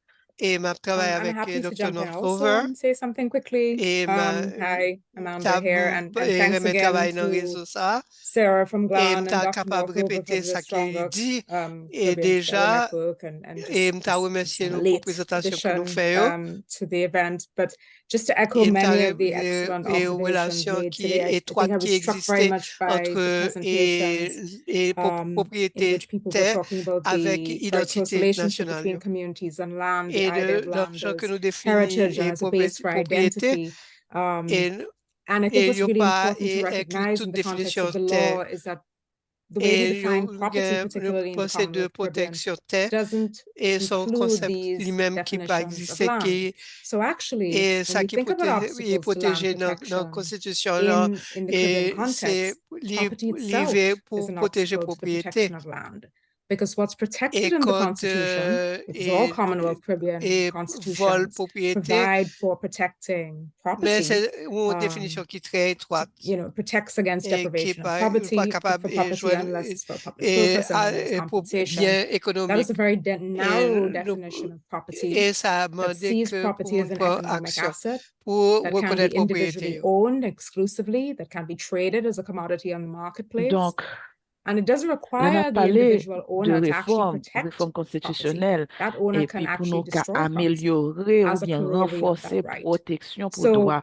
Speaker 11: I'm happy to jump in also and say something quickly. Hi, Amanda here, and thanks again to Sarah from Glan and Dr. Northover for the stronger network and just late addition to the event. But just to echo many of the excellent observations made today, I think I was struck very much by the presentations in which people were talking about the very close relationship between communities and land, the idea of land as heritage and as a base for identity. And I think what's really important to recognize in the context of the law is that the way we define property, particularly in the Commonwealth Caribbean, doesn't include these definitions of land. So actually, when we think about obstacles to land protection in the Caribbean context, property itself is an obstacle to the protection of land. Because what's protected in the Constitution, because all Commonwealth Caribbean constitutions provide for protecting property, protects against deprivation of property, for property unless it's for a public purpose and there's compensation. That is a very narrow definition of property that sees property as an economic asset that can be individually owned exclusively, that can be traded as a commodity on the marketplace. And it doesn't require the individual owner to actually protect property. That owner can actually destroy property as a corollary of that right. So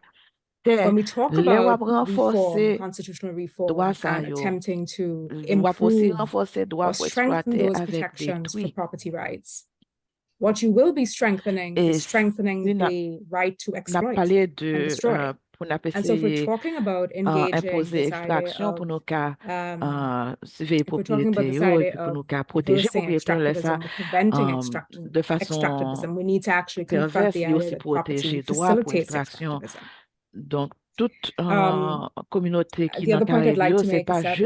Speaker 11: when we talk about reform, constitutional reform, and attempting to improve or strengthen those protections for property rights, what you will be strengthening is strengthening the right to exploit and destroy. And so if we're talking about engaging this idea of, if we're talking about this idea of reversing extractivism, preventing extractivism, we need to actually confront the idea that property facilitates extractivism. The other point I'd like to make is that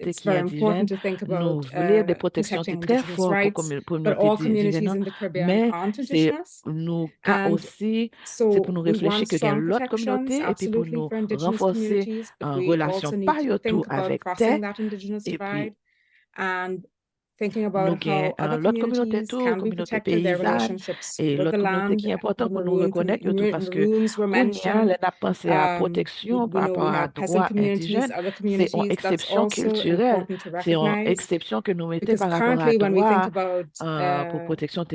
Speaker 11: it's very important to think about protecting indigenous rights, but all communities in the Caribbean aren't indigenous. And so we want strong protections, absolutely, for indigenous communities, but we also need to think about crossing that indigenous divide and thinking about how other communities can be protected, their relationships with the land. Maroons were mentioned. We know we have peasant communities, other communities. That's also important to recognize. Because currently, when we think about protection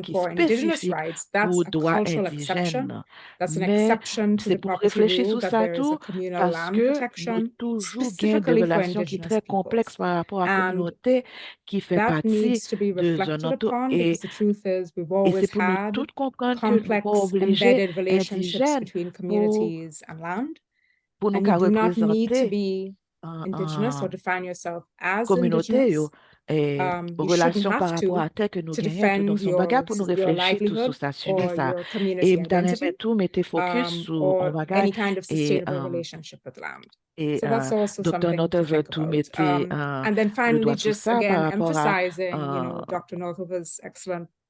Speaker 11: for indigenous rights, that's a cultural exception. That's an exception to the property rule that there is a communal land protection specifically for indigenous peoples. And that needs to be reflected upon, because the truth is we've always had complex embedded relationships between communities and land, and you do not need to be indigenous or define yourself as indigenous. You shouldn't have to defend your livelihood or your community identity or any kind of sustainable relationship with land. So that's also something to think about. And then finally, just again, emphasizing, Dr. Northover's excellent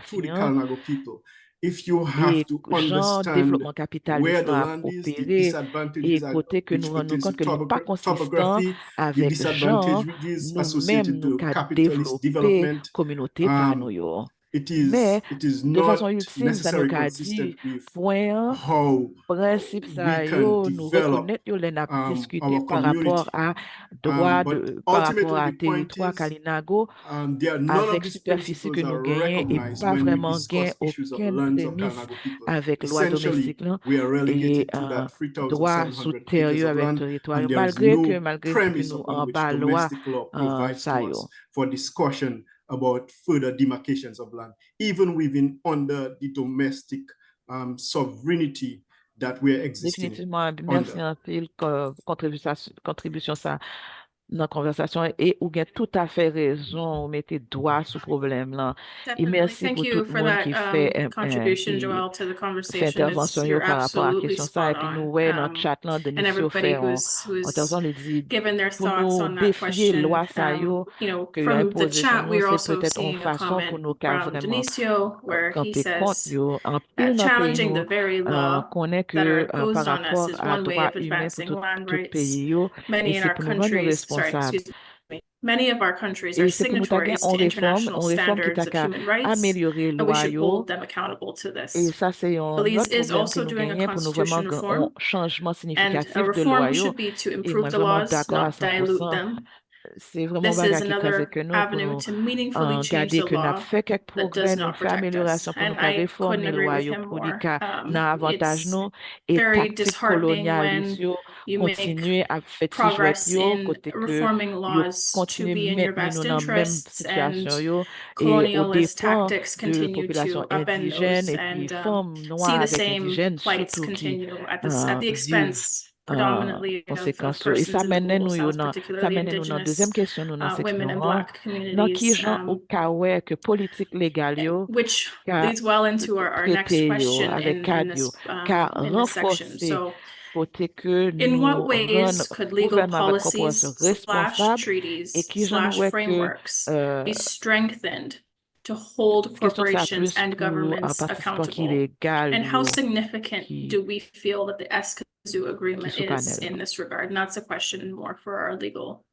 Speaker 2: géographie,
Speaker 12: if you have to understand
Speaker 2: développement
Speaker 12: where
Speaker 2: capitaliste
Speaker 12: the
Speaker 2: a
Speaker 12: land is, the
Speaker 2: opéré et
Speaker 12: disadvantages
Speaker 2: côté que
Speaker 12: which
Speaker 2: nous rendons
Speaker 12: pertains
Speaker 2: compte
Speaker 12: to
Speaker 2: que nous pas consistant
Speaker 12: topography, the
Speaker 2: avec
Speaker 12: disadvantage
Speaker 2: gens
Speaker 12: which is
Speaker 2: nous-mêmes
Speaker 12: associated
Speaker 2: nous
Speaker 12: to
Speaker 2: qu'a
Speaker 12: capitalist
Speaker 2: développé
Speaker 12: development,
Speaker 2: communauté par nous yo. Mais de façon
Speaker 12: not
Speaker 2: ultime, ça nous
Speaker 12: necessarily
Speaker 2: a
Speaker 12: consistent
Speaker 2: dit
Speaker 12: with
Speaker 2: point
Speaker 12: how
Speaker 2: principe ça
Speaker 12: we can
Speaker 2: yo nous
Speaker 12: develop
Speaker 2: reconnaître yo les n'a discuté
Speaker 12: our
Speaker 2: par rapport
Speaker 12: community.
Speaker 2: à droit
Speaker 12: But
Speaker 2: par rapport
Speaker 12: ultimately,
Speaker 2: à
Speaker 12: the point
Speaker 2: territoire
Speaker 12: is,
Speaker 2: Kalinago
Speaker 12: none of
Speaker 2: avec
Speaker 12: these
Speaker 2: superficie que
Speaker 12: principles are
Speaker 2: nous gagnons et
Speaker 12: recognized
Speaker 2: pas
Speaker 12: when we
Speaker 2: vraiment gain
Speaker 12: discuss issues of
Speaker 2: aucune
Speaker 12: lands of
Speaker 2: prémisse
Speaker 12: Kalinago people.
Speaker 2: avec loi
Speaker 12: Essentially,
Speaker 2: domestique là,
Speaker 12: we are
Speaker 2: et
Speaker 12: relegated to that
Speaker 2: droit
Speaker 12: 3,700
Speaker 2: sous
Speaker 12: acres
Speaker 2: terre
Speaker 12: of
Speaker 2: avec
Speaker 12: land,
Speaker 2: territoire
Speaker 12: and there is
Speaker 2: malgré
Speaker 12: no
Speaker 2: si
Speaker 12: premise
Speaker 2: nous
Speaker 12: upon
Speaker 2: en
Speaker 12: which
Speaker 2: bas loi
Speaker 12: domestic law provides
Speaker 2: ça
Speaker 12: to
Speaker 2: yo.
Speaker 12: us for discussion about further demarcations of land, even within under the domestic sovereignty that we are existing
Speaker 2: Définitivement, merci
Speaker 12: under.
Speaker 2: en pile contribution ça dans la conversation et ou bien tout à fait raison, vous mettez doigt sur problème là. Et
Speaker 6: Definitely.
Speaker 2: merci
Speaker 6: Thank
Speaker 2: pour tout
Speaker 6: you
Speaker 2: le
Speaker 6: for
Speaker 2: monde
Speaker 6: that
Speaker 2: qui fait
Speaker 6: contribution, Joelle, to the
Speaker 2: fait
Speaker 6: conversation.
Speaker 2: intervention yo
Speaker 6: You're
Speaker 2: par rapport à la
Speaker 6: absolutely
Speaker 2: question ça et
Speaker 6: spot
Speaker 2: puis nous
Speaker 6: on.
Speaker 2: ouais dans le chat là de
Speaker 6: And
Speaker 2: nous
Speaker 6: everybody
Speaker 2: fait en
Speaker 6: who's
Speaker 2: on dit
Speaker 6: given their
Speaker 2: pour
Speaker 6: thoughts
Speaker 2: nous
Speaker 6: on that
Speaker 2: défier
Speaker 6: question.
Speaker 2: loi ça yo
Speaker 6: You know,
Speaker 2: que yo
Speaker 6: from the
Speaker 2: imposé sur
Speaker 6: chat,
Speaker 2: nous
Speaker 6: we are
Speaker 2: c'est
Speaker 6: also
Speaker 2: peut-être une
Speaker 6: seeing a
Speaker 2: façon pour
Speaker 6: comment
Speaker 2: nous qu'à
Speaker 6: from
Speaker 2: vraiment
Speaker 6: Denisio, where he
Speaker 2: camper contre
Speaker 6: says
Speaker 2: yo en
Speaker 6: that
Speaker 2: pile dans pays
Speaker 6: challenging
Speaker 2: nous
Speaker 6: the very law
Speaker 2: connaît
Speaker 6: that are
Speaker 2: que
Speaker 6: imposed
Speaker 2: par
Speaker 6: on us
Speaker 2: rapport
Speaker 6: is
Speaker 2: à
Speaker 6: one way
Speaker 2: droit
Speaker 6: of
Speaker 2: humain pour
Speaker 6: advancing land
Speaker 2: tout
Speaker 6: rights.
Speaker 2: pays yo et
Speaker 6: Many in
Speaker 2: c'est
Speaker 6: our
Speaker 2: pour nous rendre
Speaker 6: countries,
Speaker 2: responsables.
Speaker 6: Many of our countries are
Speaker 2: Et c'est pour nous taguer
Speaker 6: signatories to international
Speaker 2: réforme qui
Speaker 6: standards
Speaker 2: t'a
Speaker 6: of
Speaker 2: qu'à
Speaker 6: human rights,
Speaker 2: améliorer
Speaker 6: and we
Speaker 2: loi
Speaker 6: should
Speaker 2: yo.
Speaker 6: hold them accountable to
Speaker 2: Et
Speaker 6: this.
Speaker 2: ça, c'est un
Speaker 6: Belize
Speaker 2: autre
Speaker 6: is
Speaker 2: problème que
Speaker 6: also
Speaker 2: nous
Speaker 6: doing a
Speaker 2: gagnons pour nous vraiment
Speaker 6: constitution
Speaker 2: un
Speaker 6: reform,
Speaker 2: changement
Speaker 6: and a
Speaker 2: significatif de loi
Speaker 6: reform
Speaker 2: yo.
Speaker 6: should be to
Speaker 2: Et
Speaker 6: improve
Speaker 2: moi,
Speaker 6: the
Speaker 2: vraiment
Speaker 6: laws,
Speaker 2: d'accord à
Speaker 6: not dilute
Speaker 2: 100%.
Speaker 6: them.
Speaker 2: C'est vraiment
Speaker 6: This
Speaker 2: bagarre
Speaker 6: is
Speaker 2: qui crase que
Speaker 6: another
Speaker 2: nous pour
Speaker 6: avenue
Speaker 2: nous
Speaker 6: to meaningfully change
Speaker 2: garder
Speaker 6: the
Speaker 2: que nous
Speaker 6: law
Speaker 2: fait quelques
Speaker 6: that does
Speaker 2: progrès, nous
Speaker 6: not
Speaker 2: fait
Speaker 6: protect us.
Speaker 2: amélioration pour
Speaker 6: And
Speaker 2: nous
Speaker 6: I couldn't
Speaker 2: réformer
Speaker 6: agree
Speaker 2: loi
Speaker 6: with
Speaker 2: yo
Speaker 6: him
Speaker 2: pour les
Speaker 6: more.
Speaker 2: cas n'a avantage
Speaker 6: It's
Speaker 2: nous et
Speaker 6: very
Speaker 2: tactique
Speaker 6: disheartening
Speaker 2: colonialiste
Speaker 6: when
Speaker 2: yo
Speaker 6: you make
Speaker 2: continuer à faire ti jouet
Speaker 6: progress
Speaker 2: yo
Speaker 6: in
Speaker 2: côté que
Speaker 6: reforming
Speaker 2: yo
Speaker 6: laws to
Speaker 2: continue
Speaker 6: be in your
Speaker 2: maintenir
Speaker 6: best
Speaker 2: nous dans même
Speaker 6: interests,
Speaker 2: situation
Speaker 6: and
Speaker 2: yo et au
Speaker 6: colonialist
Speaker 2: dépend
Speaker 6: tactics
Speaker 2: de
Speaker 6: continue
Speaker 2: population
Speaker 6: to upend
Speaker 2: indigène
Speaker 6: those
Speaker 2: et puis
Speaker 6: and
Speaker 2: femmes
Speaker 6: see
Speaker 2: noires
Speaker 6: the
Speaker 2: avec
Speaker 6: same
Speaker 2: indigènes
Speaker 6: plights
Speaker 2: surtout qui
Speaker 6: continue at the
Speaker 2: vivent
Speaker 6: expense predominantly of
Speaker 2: conséquences et
Speaker 6: persons
Speaker 2: ça
Speaker 6: in the
Speaker 2: mène
Speaker 6: global
Speaker 2: nous yo
Speaker 6: south,
Speaker 2: ça
Speaker 6: particularly
Speaker 2: mène nous dans
Speaker 6: indigenous
Speaker 2: deuxième question nous dans
Speaker 6: women
Speaker 2: section
Speaker 6: and
Speaker 2: 1
Speaker 6: Black
Speaker 2: dans qui
Speaker 6: communities,
Speaker 2: gens ou kawè que politique légale yo
Speaker 6: which
Speaker 2: ka
Speaker 6: leads well into our next
Speaker 2: traité yo
Speaker 6: question
Speaker 2: avec cadre yo ka
Speaker 6: in this section.
Speaker 2: renforcer
Speaker 6: So,
Speaker 2: côté que
Speaker 6: in what
Speaker 2: nous
Speaker 6: ways
Speaker 2: rendre
Speaker 6: could legal
Speaker 2: gouvernement avec corporation responsable et qui gens nous ouais que
Speaker 6: treaties/frameworks be strengthened to hold
Speaker 2: question ça
Speaker 6: corporations
Speaker 2: plus
Speaker 6: and
Speaker 2: pour
Speaker 6: governments
Speaker 2: participants qui
Speaker 6: accountable?
Speaker 2: légal
Speaker 6: And how
Speaker 2: yo
Speaker 6: significant
Speaker 2: qui
Speaker 6: do we feel that the Escazú agreement
Speaker 2: sous
Speaker 6: is
Speaker 2: panel
Speaker 6: in this regard? And that's a question more for our legal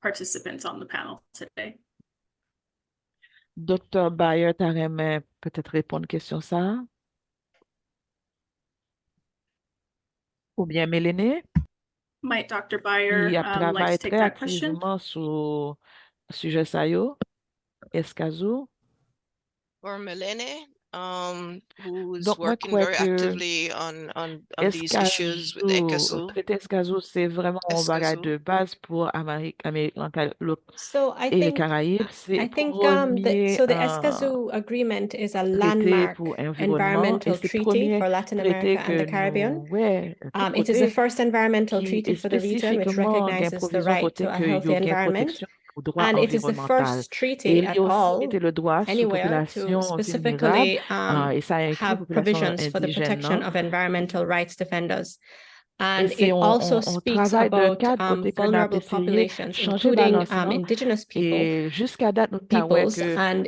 Speaker 6: participants on the panel today.
Speaker 2: Dr. Bayer, t'aimerais peut-être répondre à question ça? Ou bien Mélanie,
Speaker 6: Might Dr.
Speaker 2: qui
Speaker 6: Bayer
Speaker 2: a
Speaker 6: like
Speaker 2: travaillé
Speaker 6: to take
Speaker 2: très
Speaker 6: that question?
Speaker 2: activement sur le sujet ça yo, Escazú.
Speaker 7: Or Melene, who's
Speaker 2: Donc, moi,
Speaker 7: working
Speaker 2: crois
Speaker 7: very
Speaker 2: que
Speaker 7: actively on these issues with
Speaker 2: Escazú,
Speaker 7: Escazú.
Speaker 2: traité Escazú, c'est vraiment un bagage
Speaker 7: Escazú.
Speaker 2: de base pour Amérique
Speaker 9: So I
Speaker 2: et les
Speaker 9: think
Speaker 2: Caraïbes. C'est premier
Speaker 9: so the Escazú agreement is a
Speaker 2: traité
Speaker 9: landmark
Speaker 2: pour environnement et
Speaker 9: environmental
Speaker 2: c'est
Speaker 9: treaty
Speaker 2: premier
Speaker 9: for Latin
Speaker 2: traité
Speaker 9: America and the
Speaker 2: que
Speaker 9: Caribbean.
Speaker 2: nous, ouais, tout
Speaker 9: It is the
Speaker 2: côté
Speaker 9: first environmental
Speaker 2: qui
Speaker 9: treaty
Speaker 2: est
Speaker 9: for the region, which
Speaker 2: spécifiquement gain
Speaker 9: recognizes the
Speaker 2: provision
Speaker 9: right
Speaker 2: côté
Speaker 9: to a
Speaker 2: que
Speaker 9: healthy
Speaker 2: yo gain
Speaker 9: environment.
Speaker 2: protection au droit
Speaker 9: And it is the
Speaker 2: environnemental.
Speaker 9: first
Speaker 2: Et
Speaker 9: treaty
Speaker 2: il y
Speaker 9: at
Speaker 2: a aussi
Speaker 9: all,
Speaker 2: mis le droit sur
Speaker 9: anywhere, to
Speaker 2: population vulnérable
Speaker 9: specifically
Speaker 2: et ça inclut
Speaker 9: have
Speaker 2: population
Speaker 9: provisions for the
Speaker 2: indigène.
Speaker 9: protection of environmental rights defenders.
Speaker 2: Et
Speaker 9: And
Speaker 2: c'est
Speaker 9: it also
Speaker 2: un
Speaker 9: speaks
Speaker 2: travail de
Speaker 9: about
Speaker 2: cadre côté que nous avons
Speaker 9: vulnerable
Speaker 2: essayé
Speaker 9: populations,
Speaker 2: changer
Speaker 9: including
Speaker 2: balance non
Speaker 9: indigenous
Speaker 2: et jusqu'à date nous avons
Speaker 9: peoples,
Speaker 2: que
Speaker 9: and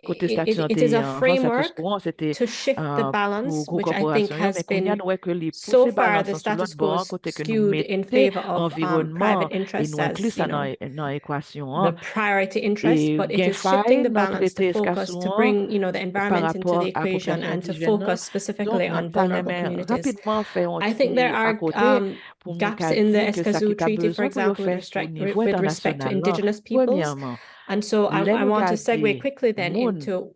Speaker 2: côté statut
Speaker 9: it is a
Speaker 2: avant ça plus
Speaker 9: framework
Speaker 2: courant c'était
Speaker 9: to shift the
Speaker 2: pour
Speaker 9: balance,
Speaker 2: gros
Speaker 9: which I think
Speaker 2: corporations
Speaker 9: has
Speaker 2: mais qu'on y a
Speaker 9: been
Speaker 2: nous que les
Speaker 9: so
Speaker 2: pousser
Speaker 9: far
Speaker 2: balance
Speaker 9: the
Speaker 2: sur l'autre
Speaker 9: status quo
Speaker 2: bord côté que nous
Speaker 9: skewed in
Speaker 2: mettez
Speaker 9: favor of
Speaker 2: environnement
Speaker 9: private
Speaker 2: et
Speaker 9: interests
Speaker 2: nous inclut
Speaker 9: as
Speaker 2: ça dans l'équation
Speaker 9: the priority interest,
Speaker 2: et
Speaker 9: but it
Speaker 2: gain
Speaker 9: is shifting
Speaker 2: faille
Speaker 9: the
Speaker 2: dans
Speaker 9: balance to
Speaker 2: traité
Speaker 9: focus to
Speaker 2: escassouvent
Speaker 9: bring the
Speaker 2: par
Speaker 9: environment into the
Speaker 2: rapport à
Speaker 9: equation
Speaker 2: population
Speaker 9: and to
Speaker 2: indigène
Speaker 9: focus specifically
Speaker 2: donc
Speaker 9: on vulnerable communities.
Speaker 2: rapidement faire un
Speaker 9: I think there
Speaker 2: petit à
Speaker 9: are
Speaker 2: côté pour nous
Speaker 9: gaps in the
Speaker 2: dire que ça qui
Speaker 9: Escazú
Speaker 2: a
Speaker 9: Treaty, for
Speaker 2: besoin pour le
Speaker 9: example,
Speaker 2: faire au niveau
Speaker 9: with respect to
Speaker 2: international
Speaker 9: indigenous peoples.
Speaker 2: premièrement
Speaker 9: And so I want to segue
Speaker 2: regarder
Speaker 9: quickly then
Speaker 2: moun
Speaker 9: into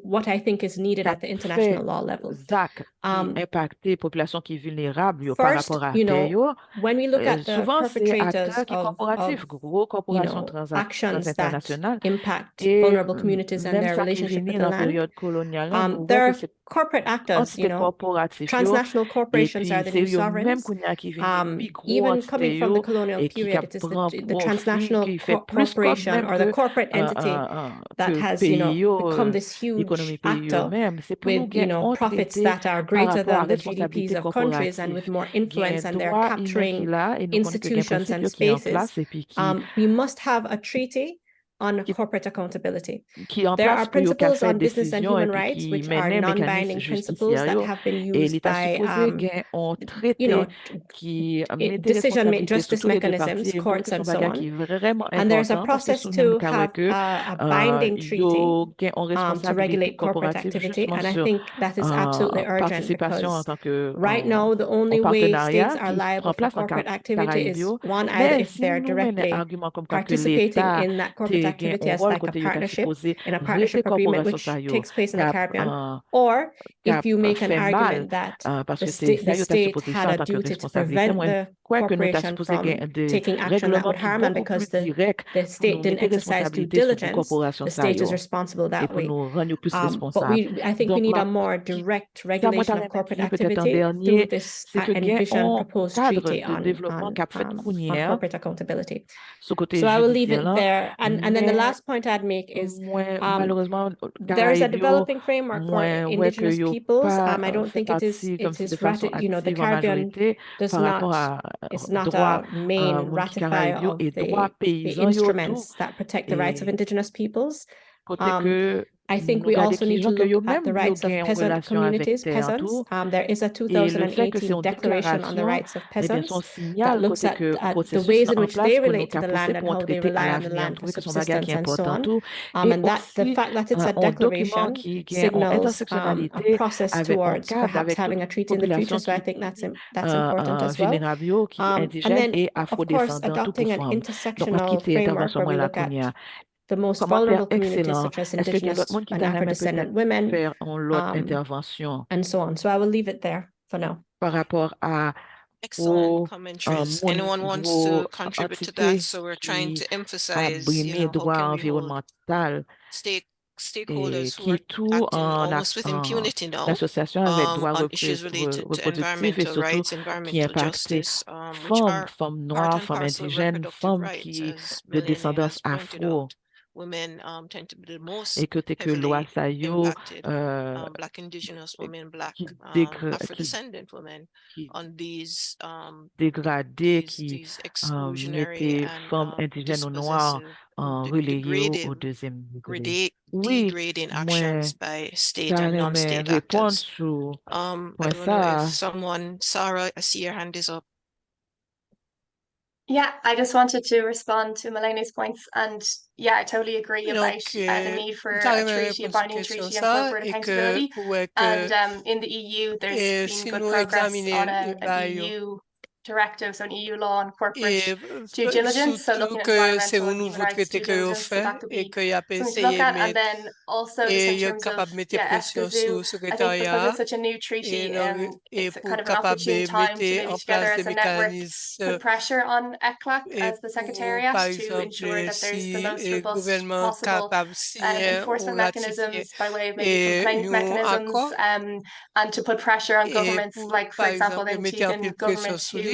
Speaker 9: what I think is needed at the international law level.
Speaker 2: ZAC qui impacte population qui vulnérable par
Speaker 9: First,
Speaker 2: rapport à terre
Speaker 9: when we look at the
Speaker 2: souvent c'est
Speaker 9: perpetrators
Speaker 2: acteurs qui corporatifs gros corporations
Speaker 9: actions that
Speaker 2: transnationales
Speaker 9: impact
Speaker 2: et
Speaker 9: vulnerable communities and
Speaker 2: même
Speaker 9: their
Speaker 2: ça qui
Speaker 9: relationship with
Speaker 2: vient
Speaker 9: the
Speaker 2: dans
Speaker 9: land,
Speaker 2: période coloniale nous
Speaker 9: there
Speaker 2: voit
Speaker 9: are
Speaker 2: que c'est
Speaker 9: corporate actors,
Speaker 2: entité corporative
Speaker 9: transnational
Speaker 2: et
Speaker 9: corporations
Speaker 2: puis
Speaker 9: are the
Speaker 2: c'est
Speaker 9: new
Speaker 2: eux même
Speaker 9: sovereigns.
Speaker 2: qui viennent plus gros
Speaker 9: Even
Speaker 2: entité
Speaker 9: coming from the colonial
Speaker 2: et qui
Speaker 9: period, it is
Speaker 2: prend
Speaker 9: the
Speaker 2: profit
Speaker 9: transnational
Speaker 2: qui fait plus
Speaker 9: corporation
Speaker 2: même
Speaker 9: or the
Speaker 2: que
Speaker 9: corporate entity that has,
Speaker 2: pays
Speaker 9: become this huge
Speaker 2: l'économie pays
Speaker 9: actor
Speaker 2: même c'est pour nous
Speaker 9: with,
Speaker 2: gain
Speaker 9: profits
Speaker 2: traité
Speaker 9: that are
Speaker 2: par
Speaker 9: greater
Speaker 2: rapport à
Speaker 9: than the GDPs
Speaker 2: responsabilité
Speaker 9: of countries and with
Speaker 2: corporative
Speaker 9: more influence, and they're
Speaker 2: droit humain qui
Speaker 9: capturing
Speaker 2: là et nous connaissons que gain
Speaker 9: institutions and
Speaker 2: principe qui est en
Speaker 9: spaces.
Speaker 2: place et puis qui
Speaker 9: We must have a treaty on corporate accountability.
Speaker 2: qui en
Speaker 9: There
Speaker 2: place
Speaker 9: are
Speaker 2: pour yo ka
Speaker 9: principles
Speaker 2: fè
Speaker 9: on business and
Speaker 2: décision et
Speaker 9: human
Speaker 2: puis
Speaker 9: rights
Speaker 2: qui
Speaker 9: which are
Speaker 2: mène mécanisme
Speaker 9: non-binding principles
Speaker 2: justicière
Speaker 9: that
Speaker 2: yo
Speaker 9: have been
Speaker 2: et
Speaker 9: used
Speaker 2: l'État
Speaker 9: by
Speaker 2: supposé gen on traité qui mette responsabilité sur
Speaker 9: justice
Speaker 2: tous les deux
Speaker 9: mechanisms,
Speaker 2: parties.
Speaker 9: courts
Speaker 2: Que son
Speaker 9: and so
Speaker 2: bagage
Speaker 9: on.
Speaker 2: qui est vraiment
Speaker 9: And there's a
Speaker 2: important parce que
Speaker 9: process
Speaker 2: sous même
Speaker 9: to
Speaker 2: cas
Speaker 9: have
Speaker 2: que
Speaker 9: a binding treaty
Speaker 2: yo gen on
Speaker 9: to
Speaker 2: responsabilité
Speaker 9: regulate corporate
Speaker 2: corporative
Speaker 9: activity,
Speaker 2: justement
Speaker 9: and I
Speaker 2: sur
Speaker 9: think that is absolutely urgent
Speaker 2: participation en
Speaker 9: because
Speaker 2: tant que
Speaker 9: right now the only
Speaker 2: en
Speaker 9: way states
Speaker 2: partenariat
Speaker 9: are
Speaker 2: qui
Speaker 9: liable
Speaker 2: prend
Speaker 9: for
Speaker 2: place dans
Speaker 9: corporate activity
Speaker 2: Karayib
Speaker 9: is
Speaker 2: yo.
Speaker 9: one, either
Speaker 2: Mais
Speaker 9: if
Speaker 2: si
Speaker 9: they're
Speaker 2: nous menons
Speaker 9: directly
Speaker 2: argument comme quoi que
Speaker 9: participating
Speaker 2: l'État
Speaker 9: in that corporate
Speaker 2: te gen
Speaker 9: activity
Speaker 2: un
Speaker 9: as
Speaker 2: rôle
Speaker 9: like a
Speaker 2: côté yo ka
Speaker 9: partnership,
Speaker 2: supposé
Speaker 9: in a
Speaker 2: rete
Speaker 9: partnership agreement
Speaker 2: corporation
Speaker 9: which
Speaker 2: sa yo
Speaker 9: takes place in the
Speaker 2: kap
Speaker 9: Caribbean, or if you make an
Speaker 2: fait mal
Speaker 9: argument that
Speaker 2: parce
Speaker 9: the
Speaker 2: que c'est ça
Speaker 9: the
Speaker 2: yo ta
Speaker 9: state
Speaker 2: supposé
Speaker 9: had
Speaker 2: ça en
Speaker 9: a
Speaker 2: tant que
Speaker 9: duty to
Speaker 2: responsabilité.
Speaker 9: prevent
Speaker 2: Moi,
Speaker 9: the
Speaker 2: quoi que nous ta
Speaker 9: corporation
Speaker 2: supposé
Speaker 9: from
Speaker 2: gen des
Speaker 9: taking action that
Speaker 2: règlements
Speaker 9: would
Speaker 2: qui
Speaker 9: harm, and
Speaker 2: beaucoup plus
Speaker 9: because the
Speaker 2: directs pour nous
Speaker 9: state didn't
Speaker 2: mettre
Speaker 9: exercise due
Speaker 2: responsabilité sur
Speaker 9: diligence,
Speaker 2: corporation
Speaker 9: the
Speaker 2: sa
Speaker 9: state is
Speaker 2: yo
Speaker 9: responsible
Speaker 2: et
Speaker 9: that
Speaker 2: pour
Speaker 9: way.
Speaker 2: nous rendre plus
Speaker 9: But
Speaker 2: responsables.
Speaker 9: I think we
Speaker 2: Donc,
Speaker 9: need a more direct
Speaker 2: ça, moi,
Speaker 9: regulation
Speaker 2: t'avais
Speaker 9: of corporate
Speaker 2: dit peut-être en
Speaker 9: activity through
Speaker 2: dernier,
Speaker 9: this
Speaker 2: c'est que gain
Speaker 9: envisioned
Speaker 2: un
Speaker 9: proposed
Speaker 2: cadre
Speaker 9: treaty
Speaker 2: de développement qu'a fait
Speaker 9: on
Speaker 2: Kounière,
Speaker 9: corporate accountability.
Speaker 2: ce côté
Speaker 9: So I will leave it
Speaker 2: judiciaire là,
Speaker 9: there. And then the
Speaker 2: mais
Speaker 9: last point I'd make is
Speaker 2: malheureusement,
Speaker 9: there is a
Speaker 2: Caraïbes,
Speaker 9: developing framework for
Speaker 2: ouais que
Speaker 9: indigenous
Speaker 2: yo
Speaker 9: peoples.
Speaker 2: pas
Speaker 9: I don't
Speaker 2: fait
Speaker 9: think
Speaker 2: partie comme si de façon
Speaker 9: the
Speaker 2: active en
Speaker 9: Caribbean
Speaker 2: majorité
Speaker 9: does
Speaker 2: par rapport
Speaker 9: not,
Speaker 2: à
Speaker 9: is not
Speaker 2: droit
Speaker 9: a main
Speaker 2: moun qui
Speaker 9: ratifier
Speaker 2: Caraïbes yo
Speaker 9: of
Speaker 2: et droit
Speaker 9: the
Speaker 2: paysan yo tout.
Speaker 9: instruments that protect the rights of
Speaker 2: Et
Speaker 9: indigenous peoples.
Speaker 2: côté que
Speaker 9: I think
Speaker 2: nous
Speaker 9: we
Speaker 2: garder
Speaker 9: also
Speaker 2: qui
Speaker 9: need to
Speaker 2: gens que yo
Speaker 9: look at the
Speaker 2: même yo
Speaker 9: rights of
Speaker 2: gain en
Speaker 9: peasant
Speaker 2: relation avec
Speaker 9: communities,
Speaker 2: terre
Speaker 9: peasants.
Speaker 2: tout.
Speaker 9: There is a
Speaker 2: Et le fait que c'est
Speaker 9: 2018
Speaker 2: une
Speaker 9: declaration on the
Speaker 2: déclaration,
Speaker 9: rights of
Speaker 2: eh bien, son
Speaker 9: peasants that
Speaker 2: signal
Speaker 9: looks
Speaker 2: côté
Speaker 9: at
Speaker 2: que
Speaker 9: the
Speaker 2: processus
Speaker 9: ways
Speaker 2: là
Speaker 9: in
Speaker 2: en
Speaker 9: which they
Speaker 2: place pour nous
Speaker 9: relate to the
Speaker 2: pousser
Speaker 9: land and
Speaker 2: pour
Speaker 9: how they
Speaker 2: traiter à
Speaker 9: rely on the
Speaker 2: l'avenir.
Speaker 9: land for
Speaker 2: Trouver que son bagage qui est
Speaker 9: subsistence and so
Speaker 2: important
Speaker 9: on.
Speaker 2: tout. Et
Speaker 9: And that the
Speaker 2: aussi
Speaker 9: fact that it's a
Speaker 2: un document
Speaker 9: declaration
Speaker 2: qui est en
Speaker 9: signals a
Speaker 2: intersectionnalité
Speaker 9: process
Speaker 2: avec un
Speaker 9: towards
Speaker 2: cadre
Speaker 9: perhaps
Speaker 2: avec toute
Speaker 9: having a treaty in the future.
Speaker 2: population
Speaker 9: So I
Speaker 2: qui
Speaker 9: think that's important as well.
Speaker 2: vulnérable, qui
Speaker 9: And
Speaker 2: indigène
Speaker 9: then,
Speaker 2: et
Speaker 9: of course,
Speaker 2: afrodescendant tout pour
Speaker 9: adopting an
Speaker 2: femmes. Donc, moi,
Speaker 9: intersectional
Speaker 2: quitter
Speaker 9: framework
Speaker 2: intervention
Speaker 9: where
Speaker 2: moi
Speaker 9: we
Speaker 2: la
Speaker 9: look at
Speaker 2: première.
Speaker 9: the most
Speaker 2: Commentaire
Speaker 9: vulnerable communities
Speaker 2: excellent.
Speaker 9: such as
Speaker 2: Est-ce que
Speaker 9: indigenous
Speaker 2: l'autre monde qui
Speaker 9: and
Speaker 2: t'a
Speaker 9: Afro-descendant
Speaker 2: peut-être
Speaker 9: women,
Speaker 2: faire l'autre intervention
Speaker 9: and so on. So I will leave it there for now.
Speaker 2: par rapport à
Speaker 7: Excellent commentaries. Anyone wants to contribute to that? So we're trying to emphasize, how can we hold stakeholders who are acting almost with impunity now on issues related to environmental rights, environmental justice, which are part and parcel of reproductive rights, as Melanie has pointed out. Women tend to be the most heavily impacted, Black indigenous women, Black Afro-descendant women on these
Speaker 2: dégradés qui
Speaker 7: exclusionary
Speaker 2: mettaient femmes
Speaker 7: and
Speaker 2: indigènes ou noires relayées au deuxième degré. Oui,
Speaker 7: degrading
Speaker 2: moi,
Speaker 7: actions by state
Speaker 2: ça
Speaker 7: and
Speaker 2: me
Speaker 7: non-state
Speaker 2: répond
Speaker 7: actors.
Speaker 2: sur
Speaker 7: I
Speaker 2: point
Speaker 7: don't know if
Speaker 2: ça.
Speaker 7: Sarah, I see your hand is up.
Speaker 13: Yeah, I just wanted to respond to Melene's points, and yeah, I totally agree about the need for a treaty, a binding treaty on corporate accountability. And in the EU, there's been good progress on an EU directive, so an EU law on corporate due diligence, so looking at environmental and human rights due diligence, so that could be something to look at. And then also just in terms of SBZU, I think because it's such a new treaty, it's kind of an opportune time to maybe together as a network put pressure on ECLAC as the secretariat to ensure that there's the most robust possible enforcement mechanisms by way of maybe complaint mechanisms, and to put pressure on governments, like for example the Antiguan government who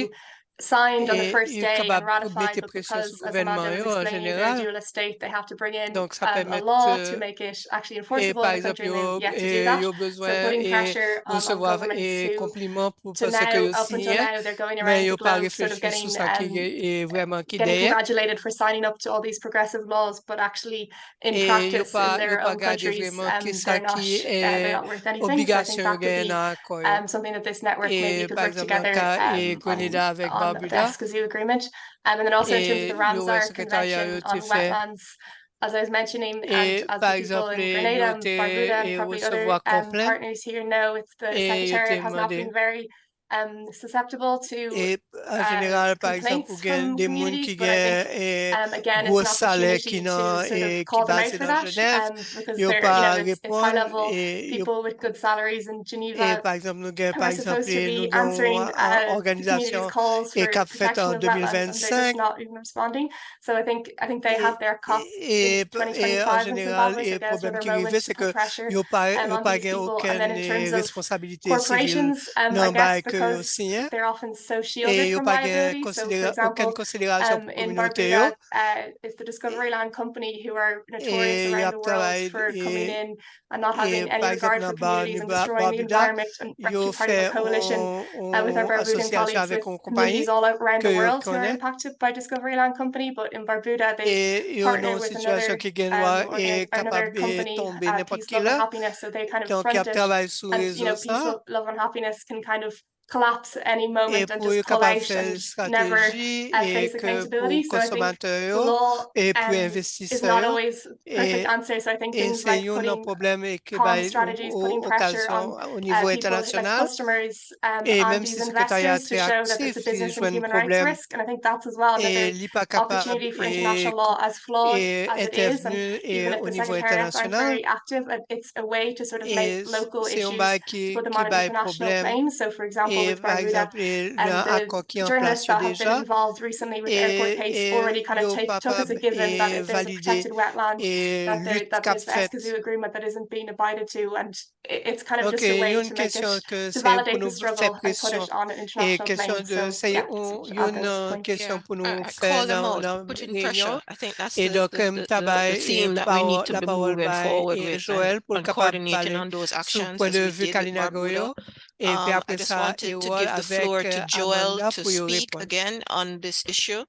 Speaker 13: signed on the first day and ratified, but because as Amanda was explaining, they're a dualist state, they have to bring in a law to make it actually enforceable in the country, and they've yet to do that. So putting pressure on governments to now, up until now, they're going around the globe sort of getting congratulated for signing up to all these progressive laws, but actually in practice in their own countries, they're not worth anything. So I think that could be something that this network maybe could work together on the SKZU agreement. And then also in terms of the Ramsar Convention on wetlands, as I was mentioning, and as the people in Grenada and Barbuda and probably other partners here know, it's the Secretariat has not been very susceptible to complaints from communities, but I think again it's an opportunity to sort of call them out for that, because they're it's high level people with good salaries in Geneva are supposed to be answering communities' calls for protection of wetlands, and they're just not even responding. So I think they have their COP in 2025 in Zimbabwe, so I guess another moment to put pressure on these people. And then in terms of corporations, I guess because
Speaker 1: because
Speaker 13: they're often so shielded from liability. So, for example, in Barbuda, it's the Discovery Land Company who are notorious around the world for coming in and not having any regard for communities and destroying the environment, and we're actually part of a coalition with our Barbudan colleagues with communities all around the world who are impacted by Discovery Land Company, but in Barbuda they partner with another company, Peace, Love and Happiness, so they kind of front it, and Peace, Love and Happiness can kind of collapse at any moment and just pull out and never face accountability. So I think the law is not always a perfect answer. So I think things like putting calm strategies, putting pressure on people like customers and these investors to show that it's a business and human rights risk. And I think that's as well another opportunity for international law, as flawed as it is, and even if the secretariats aren't very active, it's a way to sort of make local issues to put them on an international plane. So for example, with Barbuda, the journalists that have been involved recently with the airport case already kind of took as a given that if there's a protected wetland, that there's the Escazú agreement that isn't being abided to, and it's kind of just a way to make it, to validate the struggle and put it on an international plane. So yeah,
Speaker 7: call them out, put in pressure. I think that's the theme that we need to be moving forward with, and coordinating on those actions as we did with Barbuda. I just wanted to give the floor to Joel to speak again on this issue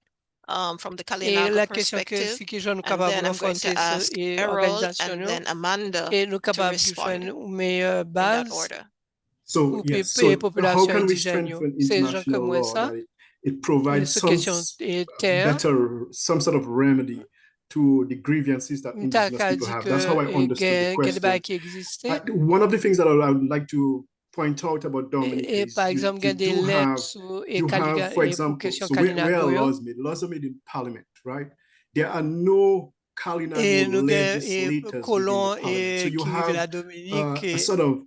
Speaker 7: from the Kalinago perspective, and then I'm going to ask Errol and then Amanda to respond in that order.
Speaker 12: So, yes, so how can we strengthen international law that it provides some sort of remedy to the grievances that indigenous people have? That's how I understood the question. One of the things that I would like to point out about Dominic is you have, for example, so where are laws made? Laws are made in Parliament, right? There are no Kalinago legislators within the Parliament. So you have a sort of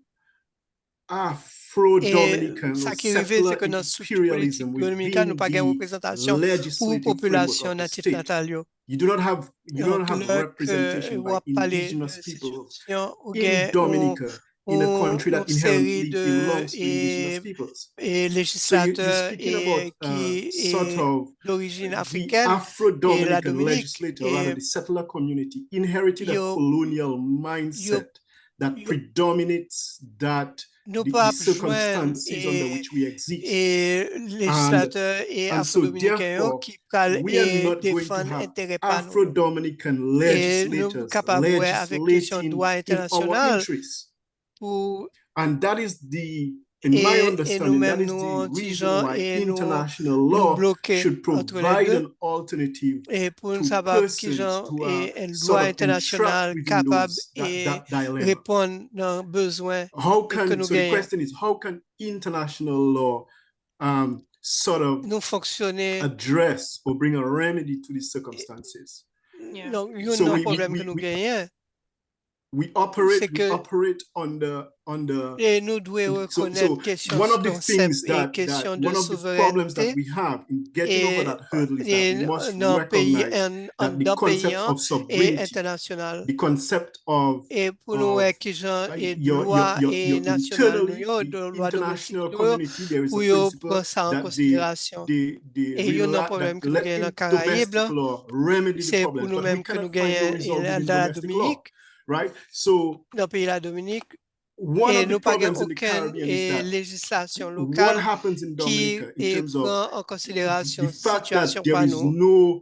Speaker 12: Afro-Dominican or settler imperialism within the legislative framework of the state. You do not have representation by indigenous people in Dominica, in a country that inherently belongs to indigenous peoples. So you're speaking about sort of the Afro-Dominican legislator, rather the settler community, inherited a colonial mindset that predominates the circumstances under which we exist. And so therefore, we are not going to have Afro-Dominican legislators legislating in our interests. And that is in my understanding, that is the reason why international law should provide an alternative to persons who are sort of entrapped within that dilemma. So the question is, how can international law sort of address or bring a remedy to these circumstances? So we operate under so one of the things one of the problems that we have in getting over that hurdle is that we must recognize that the concept of sovereignty, the concept of internally, the international community, there is a principle that let domestic law remedy the problems, but we cannot find a result in domestic law. Right? So one of the problems in the Caribbean is that what happens in Dominica in terms of the fact that there is no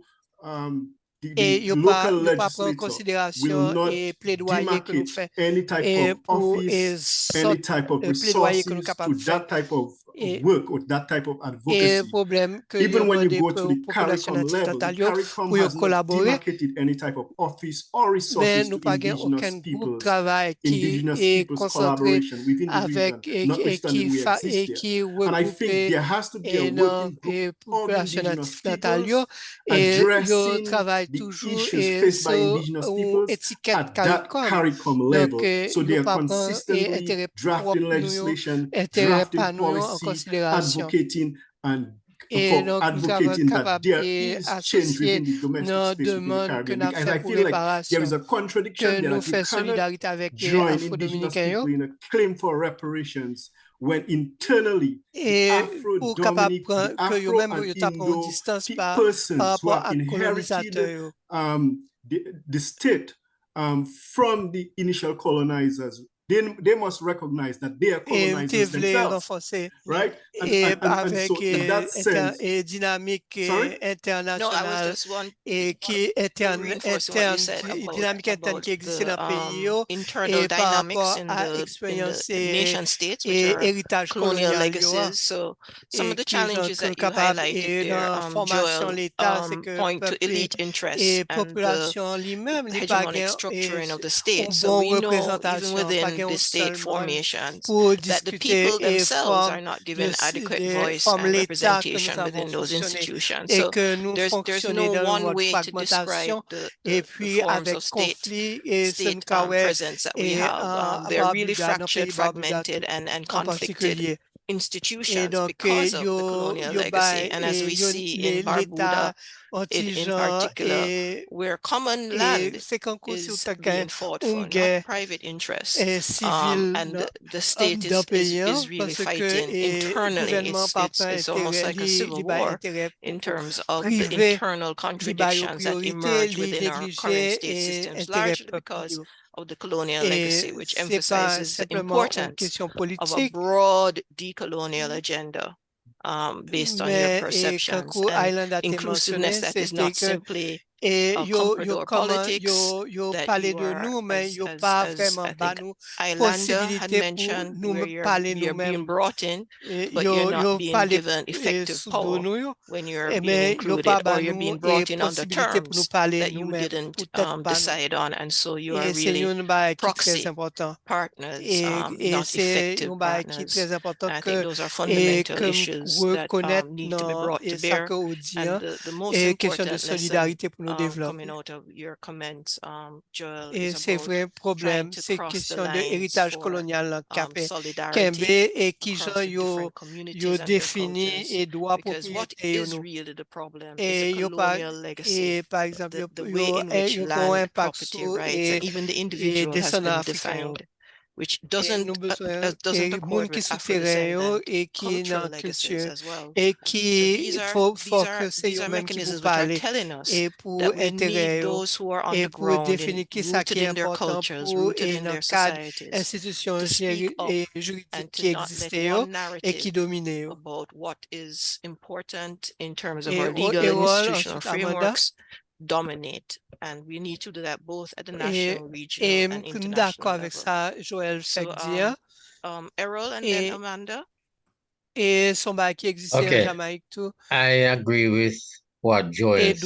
Speaker 12: the local legislator will not demarcate any type of office, any type of resources to that type of work or that type of advocacy. Even when you go to the CARICOM level, the CARICOM has not demarcated any type of office or resources to indigenous people's collaboration within the region, notwithstanding we exist here. And I think there has to be a working group of indigenous peoples addressing the issues faced by indigenous peoples at that CARICOM level. So they are consistently drafting legislation, drafting policy, advocating that there is change within the domestic space within the Caribbean. Because I feel like there is a contradiction there. That you cannot join indigenous people in a claim for reparations when internally the Afro-Dominic, the Afro and Indo persons who have inherited the state from the initial colonizers, they must recognize that they are colonizers themselves, right? And so in that sense,
Speaker 1: dynamique internationale
Speaker 7: No, I was just one
Speaker 1: qui interne dynamique interne qui existe dans le pays
Speaker 7: internal
Speaker 1: par
Speaker 7: dynamics
Speaker 1: rapport
Speaker 7: in
Speaker 1: à
Speaker 7: the
Speaker 1: l'expérience
Speaker 7: nation states, which are
Speaker 1: héritage
Speaker 7: colonial
Speaker 1: colonial
Speaker 7: legacies. So some of the challenges that you
Speaker 1: capable
Speaker 7: highlighted
Speaker 1: dans
Speaker 7: there,
Speaker 1: formation
Speaker 7: Joel,
Speaker 1: l'état c'est que
Speaker 7: point to elite interests and the
Speaker 1: population lui-même n'est pas
Speaker 7: hegemonic structuring of the state.
Speaker 1: une
Speaker 7: So we
Speaker 1: bonne
Speaker 7: know, even
Speaker 1: représentation pas
Speaker 7: within
Speaker 1: gain
Speaker 7: the
Speaker 1: un
Speaker 7: state
Speaker 1: seul monde
Speaker 7: formations,
Speaker 1: pour
Speaker 7: that the
Speaker 1: discuter
Speaker 7: people themselves are not given
Speaker 1: de
Speaker 7: adequate voice and
Speaker 1: l'État que nous
Speaker 7: representation
Speaker 1: avons
Speaker 7: within those
Speaker 1: fonctionné
Speaker 7: institutions.
Speaker 1: et
Speaker 7: So
Speaker 1: que nous
Speaker 7: there's
Speaker 1: fonctionnons
Speaker 7: no
Speaker 1: dans le
Speaker 7: one
Speaker 1: mode
Speaker 7: way to describe
Speaker 1: fragmentation
Speaker 7: the
Speaker 1: et puis
Speaker 7: forms
Speaker 1: avec
Speaker 7: of state
Speaker 1: conflit et ce nous
Speaker 7: presence that we have. They're really fractured, fragmented, and
Speaker 1: en
Speaker 7: conflicted
Speaker 1: particulier. Et
Speaker 7: institutions
Speaker 1: donc,
Speaker 7: because of the colonial legacy. And as we see in Barbuda, in particular, where common land is being fought for, not private interests. And the state is really fighting internally. It's almost like a civil war in terms of the internal contradictions that emerge within our current state systems, largely because of the colonial legacy, which emphasizes the importance of a broad decolonial agenda based on your perceptions and inclusiveness that is not simply comprador politics that you are, as I think Islander had mentioned, where you're being brought in, but you're not being given effective power when you're being included, or you're being brought in under terms that you didn't decide on, and so you are really proxy partners, not effective partners. And I think those are fundamental issues that need to be brought to bear, and the most important lesson coming out of your comments, Joel, is about trying to cross the lines for solidarity across the different communities and their cultures. Because what is really the problem is a colonial legacy, the way in which land, property rights, and even the individual has been defined, which doesn't accord with Afro-descendant cultural legacies as well. So these are mechanisms which are telling us that we need those who are on the ground, rooted in their cultures, rooted in their societies, to speak up and to not let one narrative about what is important in terms of our legal and institutional frameworks dominate, and we need to do that both at the national, regional, and international level. So, Errol and then Amanda.
Speaker 10: I agree with what Joel said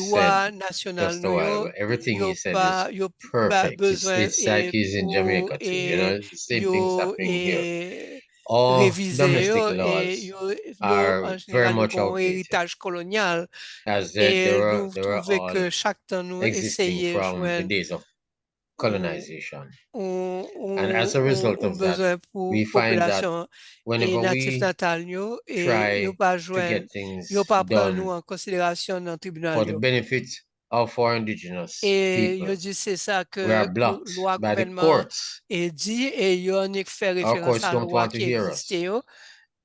Speaker 10: just a while ago. Everything he said is perfect. It's like he's in Jamaica too, you know, the same things happening here. All domestic laws are very much outdated, as they were all existing from the days of colonization. And as a result of that, we find that whenever we try to get things done for the benefit of our indigenous people, we are blocked by the courts. Our courts don't want to hear us.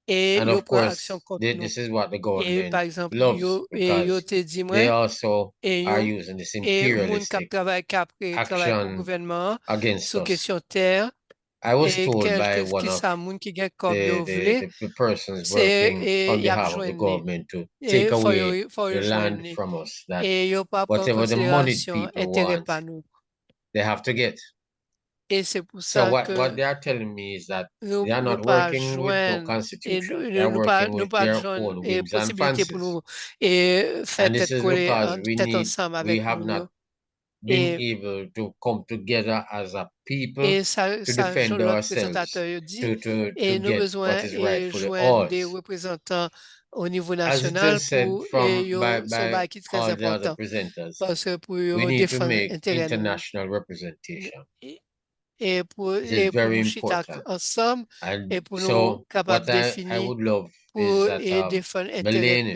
Speaker 10: And of course, this is what the government loves, because they also are using this imperialistic action against us. I was told by one of the persons working on behalf of the government to take away the land from us, that whatever the moneyed people want, they have to get. So what they are telling me is that they are not working with no constitution. They are working with their own whims and fancies. And this is because we have not been able to come together as a people to defend ourselves, to get what is rightfully ours. As it is said by all the other presenters, we need to make international representation. It is very important. And so what I would love is that Beliz